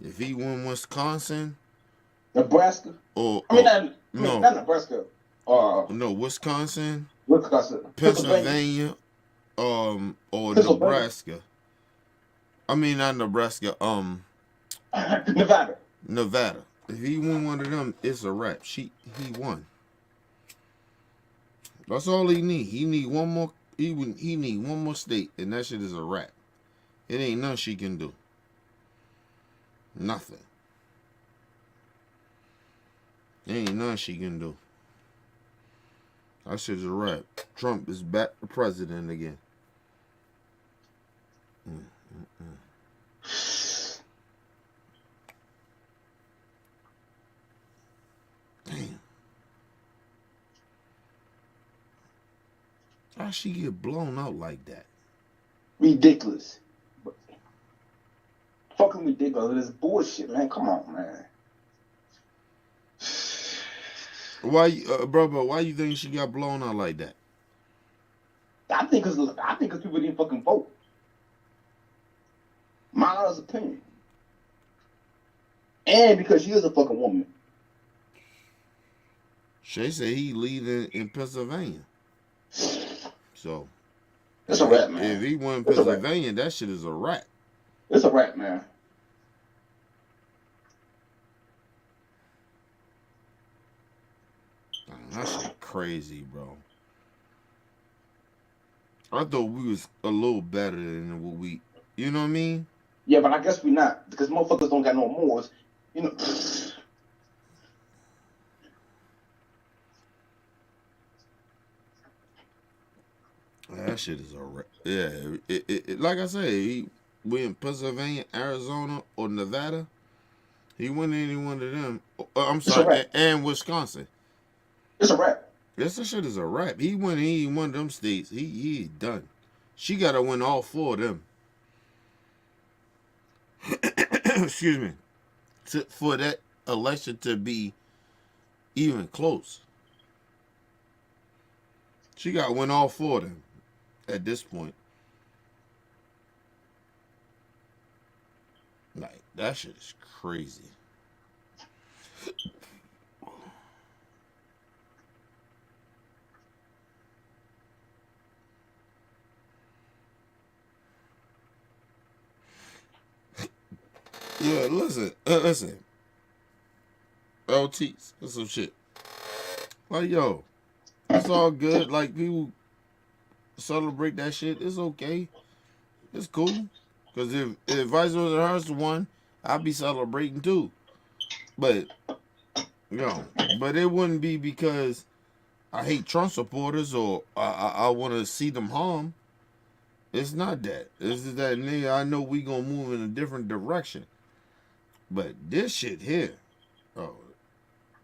If he won Wisconsin, Nebraska. Not Nebraska. No, Wisconsin, Pennsylvania, or Nebraska. I mean, not Nebraska. Nevada. If he won one of them, it's a wrap. He won. That's all he need. He need one more. He need one more state, and that shit is a wrap. It ain't nothing she can do. Nothing. Ain't nothing she can do. That shit's a wrap. Trump is back the president again. Damn. How she get blown out like that? Ridiculous. Fucking ridiculous. This bullshit, man. Come on, man. Why, bro? Why you think she got blown out like that? I think cause people didn't fucking vote. My honest opinion. And because she is a fucking woman. Shay said he leading in Pennsylvania. So it's a wrap, man. If he won Pennsylvania, that shit is a wrap. It's a wrap, man. That shit crazy, bro. I thought we was a little better than what we, you know what I mean? Yeah, but I guess we not because motherfuckers don't got no morals, you know. That shit is a yeah. Like I said, we in Pennsylvania, Arizona, or Nevada. He won any one of them. I'm sorry, and Wisconsin. It's a wrap. This shit is a wrap. He won one of them states. He done. She gotta win all 4 of them. Excuse me. For that election to be even close. She gotta win all 4 of them at this point. Like, that shit is crazy. Yeah, listen. LTs, that's some shit. Like, yo, it's all good. Like, people celebrate that shit. It's okay. It's cool. Because if Vice versa Harris won, I'd be celebrating too. But, but it wouldn't be because I hate Trump supporters or I want to see them harm. It's not that. It's just that, nigga, I know we gonna move in a different direction. But this shit here,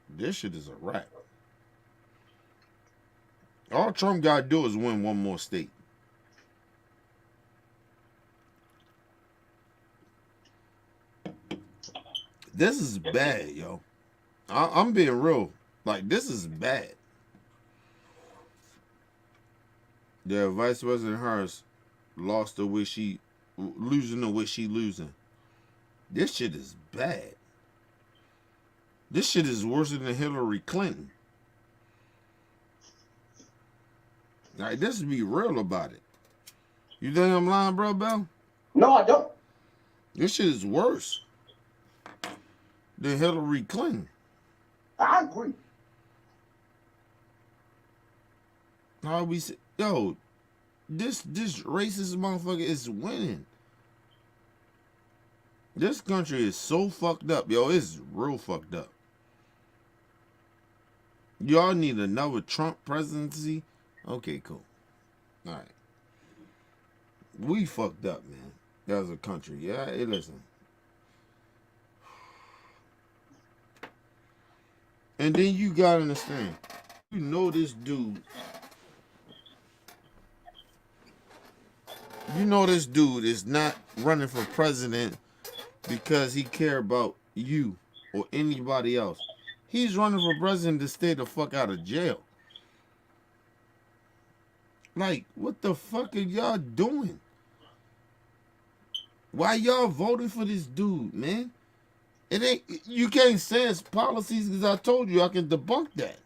this shit is a wrap. All Trump gotta do is win one more state. This is bad, yo. I'm being real. Like, this is bad. Yeah, Vice President Harris lost the way she losing the way she losing. This shit is bad. This shit is worse than Hillary Clinton. Like, let's be real about it. You think I'm lying, bro, Bell? No, I don't. This shit is worse than Hillary Clinton. I agree. How we say, yo, this racist motherfucker is winning. This country is so fucked up, yo. It's real fucked up. Y'all need another Trump presidency? Okay, cool. All right. We fucked up, man. As a country. Yeah, hey, listen. And then you gotta understand. You know this dude. You know this dude is not running for president because he care about you or anybody else. He's running for president to stay the fuck out of jail. Like, what the fuck are y'all doing? Why y'all voting for this dude, man? It ain't, you can't say it's policies because I told you I can debunk that.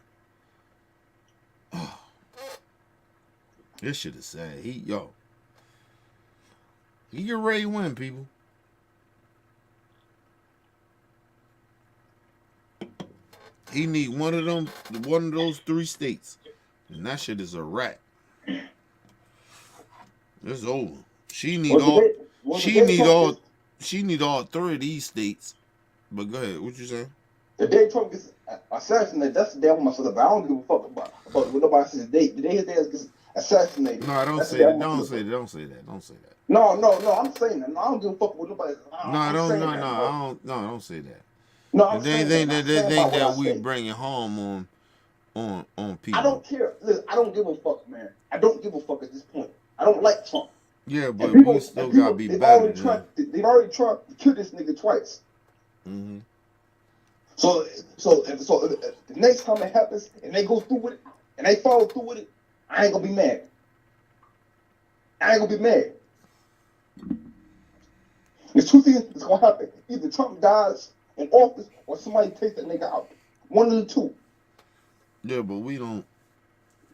Oh. This shit is sad. He get ready to win, people. He need one of those 3 states. And that shit is a wrap. It's over. She need all 3 of these states. But go ahead, what you saying? The day Trump gets assassinated, that's the day I'm gonna celebrate. I don't give a fuck about what nobody says. The day his dad gets assassinated. No, don't say that. Don't say that. No, I'm saying that. No, I don't give a fuck what nobody. Don't say that. No, I'm they saying think that we bringing harm on people. I don't care. Listen, I don't give a fuck, man. I don't give a fuck at this point. I don't like Trump. Yeah, but we still gotta be better. They've already tried to kill this nigga twice. Mm-hmm. So the next time it happens and they go through with it and they follow through with it, I ain't gonna be mad. There's 2 things that's gonna happen. Either Trump dies in office or somebody takes that nigga out. One of the 2. Yeah, but we don't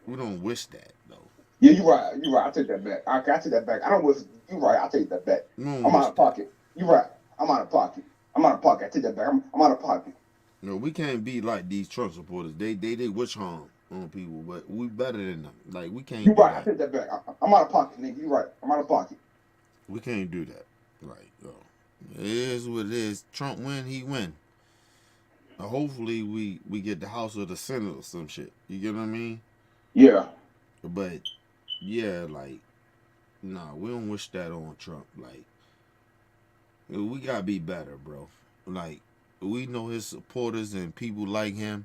wish that though. Yeah, you're right. I take that back. I take that back. I don't wish. You're right. I take that back. I'm out of pocket. You're right. I'm out of pocket. I take that back. I'm out of pocket. No, we can't be like these Trump supporters. They wish harm on people, but we better than them. Like, we can't. You're right. I take that back. I'm out of pocket, nigga. You're right. I'm out of pocket. We can't do that. Like, it is what it is. Trump win, he win. Hopefully we get the House or the Senate or some shit. You get what I mean? Yeah. But yeah, like, nah, we don't wish that on Trump. Like, we gotta be better, bro. Like, we know his supporters and people like him,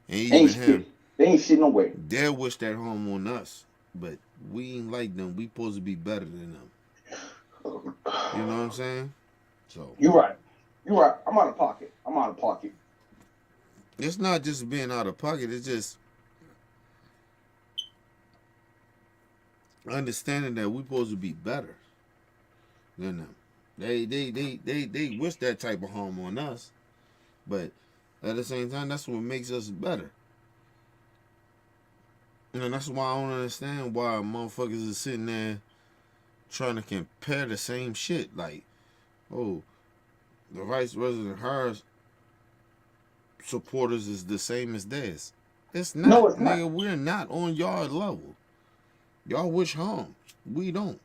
and even him. They ain't shit no way. They'll wish that harm on us, but we ain't like them. We supposed to be better than them. You know what I'm saying? So You're right. You're right. I'm out of pocket. I'm out of pocket. it's not just being out of pocket. It's just understanding that we supposed to be better than them. They wish that type of harm on us, but at the same time, that's what makes us better. And that's why I don't understand why motherfuckers is sitting there trying to compare the same shit. Like, oh, the Vice President Harris supporters is the same as theirs. It's not, No, it's not. nigga. We're not on y'all level. Y'all wish harm. We don't.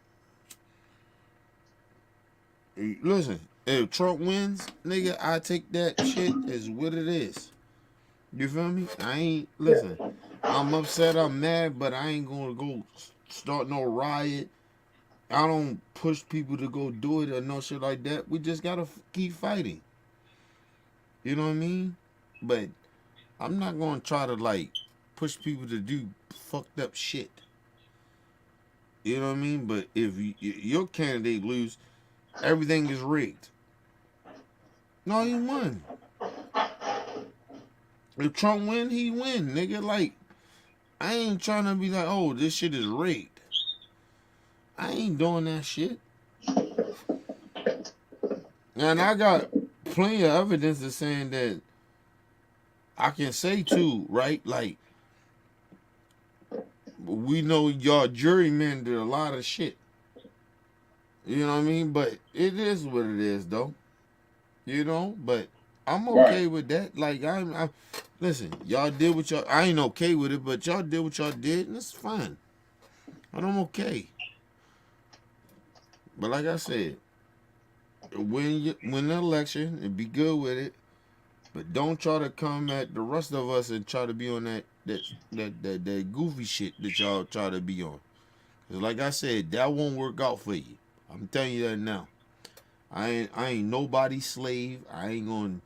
Listen, if Trump wins, nigga, I take that shit as what it is. You feel me? I ain't, listen, I'm upset, I'm mad, but I ain't gonna go start no riot. I don't push people to go do it or no shit like that. We just gotta keep fighting. You know what I mean? But I'm not gonna try to like push people to do fucked up shit. You know what I mean? But if your candidate lose, everything is rigged. No, he won. If Trump win, he win, nigga. Like, I ain't trying to be like, oh, this shit is rigged. I ain't doing that shit. And I got plenty of evidence of saying that I can say too, right? Like, we know y'all jurymen did a lot of shit. You know what I mean? But it is what it is, though. You know? But I'm okay with that. Like, I'm listen, y'all did what y'all, I ain't okay with it, but y'all did what y'all did, and it's fine. And I'm okay. But like I said, win the election and be good with it, but don't try to come at the rest of us and try to be on that goofy shit that y'all try to be on. Cause like I said, that won't work out for you. I'm telling you that now. I ain't nobody's slave. I'm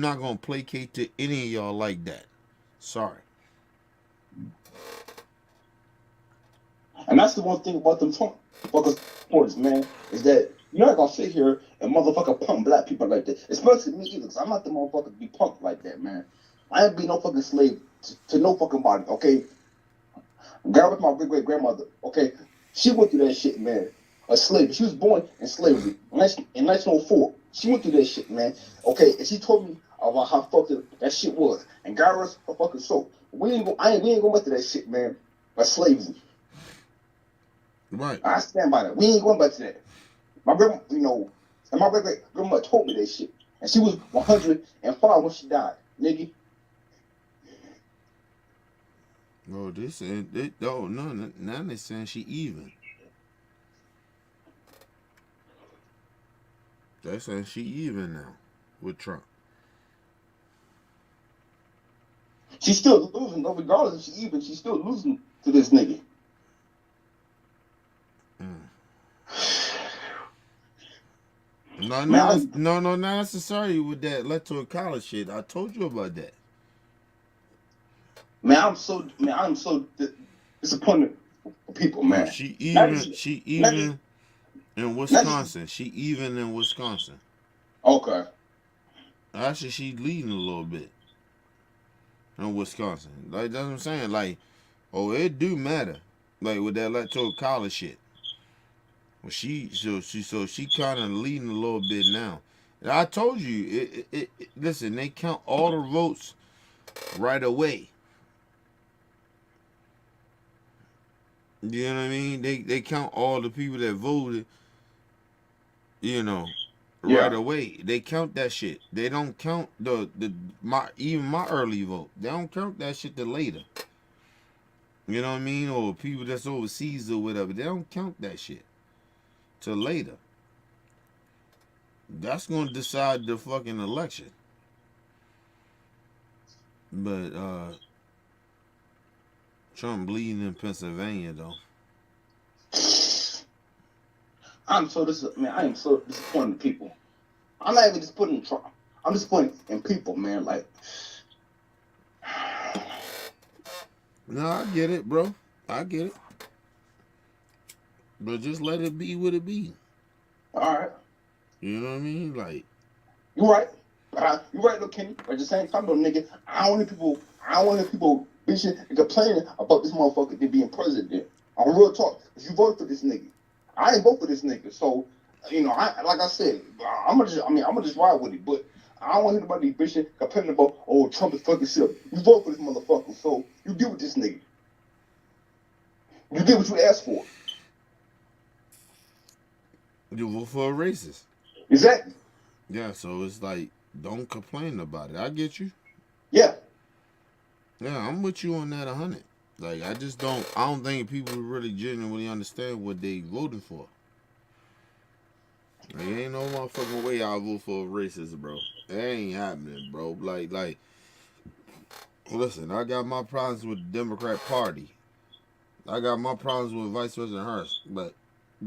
not gonna placate to any of y'all like that. Sorry. And that's the one thing about them Trump fuckers supporters, man, is that you're not gonna sit here and motherfucker pump black people like that. Especially me either, because I'm not the motherfucker to be punked like that, man. I ain't be no fucking slave to no fucking body, okay? Girl with my great grandmother, okay? She went through that shit, man. A slave. She was born in slavery in 1904. She went through that shit, man. Okay, and she told me about how fucked that shit was. And God rest her fucking soul. We ain't gonna went through that shit, man. By slavery. Right. I stand by that. We ain't going back to that. My grandma, and my great grandma told me that shit. And she was 105 when she died, nigga. Oh, now they're saying she even. They're saying she even now with Trump. She's still losing, though, regardless if she even, she's still losing to this nigga. No, not necessarily with that electoral college shit. I told you about that. Man, I'm so disappointed with people, man. No, she even in Wisconsin. She even in Wisconsin. Okay. Actually, she leading a little bit in Wisconsin. Like, that's what I'm saying. Like, oh, it do matter. Like with that electoral college shit. Well, she kind of leading a little bit now. And I told you, listen, they count all the votes right away. You know what I mean? They count all the people that voted, right away. They count that shit. They don't count even my early vote. They don't count that shit till later. You know what I mean? Or people that's overseas or whatever. They don't count that shit till later. That's gonna decide the fucking election. But Trump bleeding in Pennsylvania though. I am so disappointed in people. I'm not even disappointed in Trump. I'm disappointed in people, man. Like, No, I get it, bro. I get it. But just let it be what it be. All right, You know what I mean? Like, you right. You right, though, Kenny. But at the same time, though, nigga, I don't want people bitching and complaining about this motherfucker being president. On real talk, cause you voted for this nigga. I ain't vote for this nigga, so you know, like I said, I'm gonna just ride with it. But I don't want anybody bitching, complaining about, oh, Trump is fucking shit up. You vote for this motherfucker, so you deal with this nigga. You did what you asked for. you vote for a racist. Exactly. Yeah, so it's like, don't complain about it. I get you. Yeah. Yeah, I'm with you on that 100. Like, I don't think people really genuinely understand what they voting for. Like, ain't no motherfucking way I'll vote for a racist, bro. It ain't happening, bro. Like, listen, I got my problems with the Democrat Party. I got my problems with Vice President Harris. But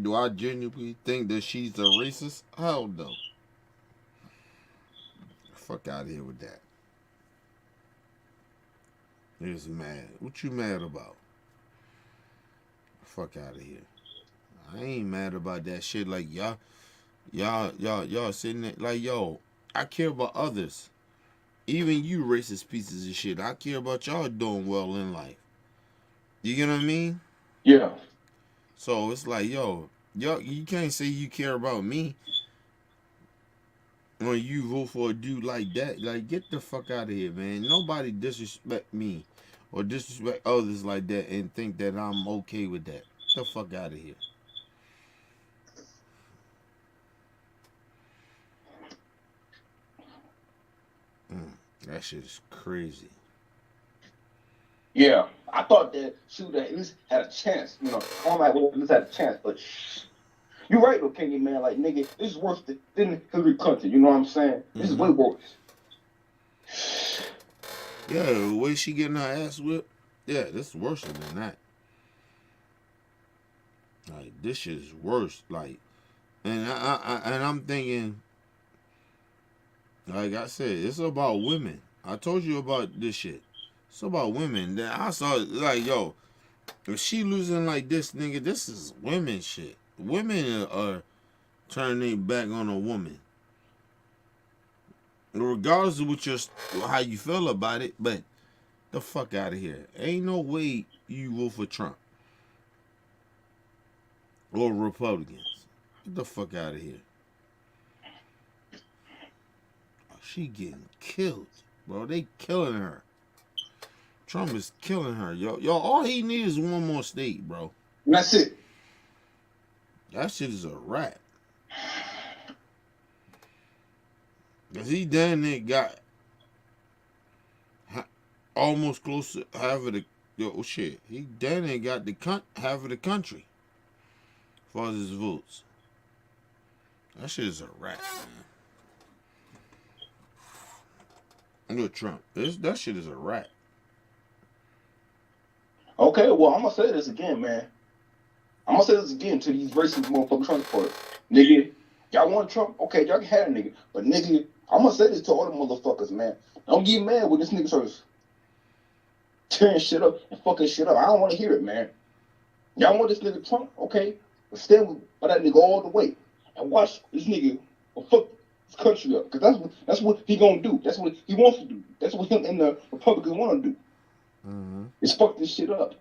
do I genuinely think that she's a racist? Hell no. Fuck out of here with that. He's mad. What you mad about? Fuck out of here. I ain't mad about that shit. Like, y'all sitting there like, yo, I care about others. Even you racist pieces of shit. I care about y'all doing well in life. You get what I mean? Yeah. So it's like, yo, you can't say you care about me when you vote for a dude like that. Like, get the fuck out of here, man. Nobody disrespect me or disrespect others like that and think that I'm okay with that. Get the fuck out of here. That shit is crazy. Yeah. I thought that she would have at least had a chance. You know, I'm like, well, at least had a chance, but you're right, though, Kenny, man. Like, nigga, this is worse than Hillary Clinton. You know what I'm saying? This is way worse. Yeah, the way she getting her ass whipped, yeah, this is worse than that. Like, this shit is worse. Like, and I'm thinking, like I said, it's about women. I told you about this shit. It's about women. That I saw, like, yo, if she losing like this, nigga, this is women shit. Women are turning their back on a woman. Regardless of how you feel about it, but the fuck out of here. Ain't no way you vote for Trump or Republicans. Get the fuck out of here. Oh, she getting killed, bro. They killing her. Trump is killing her, yo. All he needs is one more state, bro. And that's it. That shit is a wrap. Cause he done it got almost close to half of the shit. He done it got half of the country as far as his votes. That shit is a wrap, man. Look, Trump. That shit is a wrap. Okay, well, I'm gonna say this again, man. I'm gonna say this again to these racist motherfucking Trump supporters. Nigga, y'all want Trump? Okay, y'all can have a nigga. But nigga, I'm gonna say this to all the motherfuckers, man. Don't get mad when this nigga starts tearing shit up and fucking shit up. I don't wanna hear it, man. Y'all want this nigga Trump? Okay. But stand by that nigga all the way. And watch this nigga fuck this country up. Cause that's what he gonna do. That's what he wants to do. That's what him and the Republicans wanna do. Mm-hmm. Is fuck this shit up.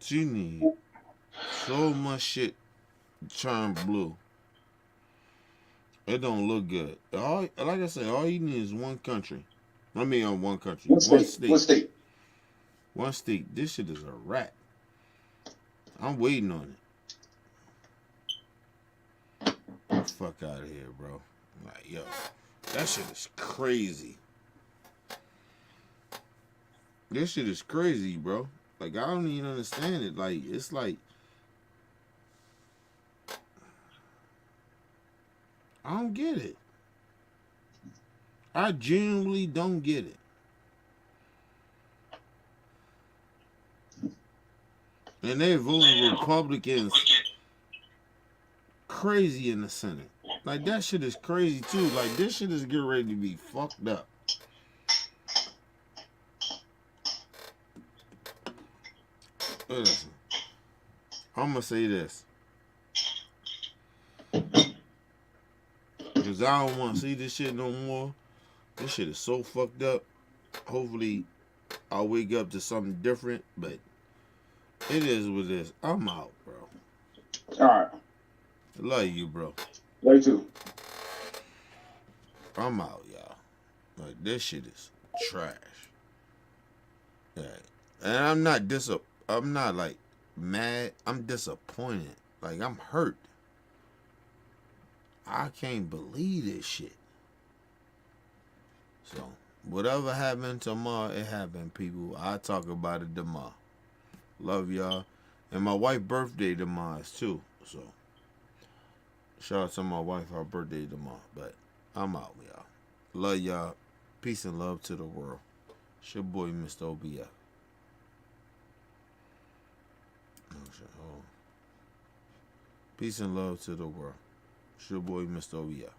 You need so much shit turn blue. It don't look good. Like I said, all you need is one country. I mean, one country. One state. One state. One state. This shit is a wrap. I'm waiting on it. Get the fuck out of here, bro. Like, yo, that shit is crazy. This shit is crazy, bro. Like, I don't even understand it. Like, it's like, I don't get it. I genuinely don't get it. And they voted Republicans crazy in the Senate. Like, that shit is crazy, too. Like, this shit is getting ready to be fucked up. Listen, I'm gonna say this. Because I don't want to see this shit no more. This shit is so fucked up. Hopefully, I'll wake up to something different, but it is what it is. I'm out, bro. Alright. Love you, bro. Love you too. I'm out, y'all. Like, this shit is trash. Yeah. And I'm not like mad. I'm disappointed. Like, I'm hurt. I can't believe this shit. So, whatever happened tomorrow, it happened, people. I'll talk about it tomorrow. Love y'all. And my wife's birthday tomorrow too. So, shout out to my wife, her birthday tomorrow. But I'm out, y'all. Love y'all. Peace and love to the world. It's your boy, Mr. OBF. Oh, shit. Hold on. Peace and love to the world. It's your boy, Mr. OBF.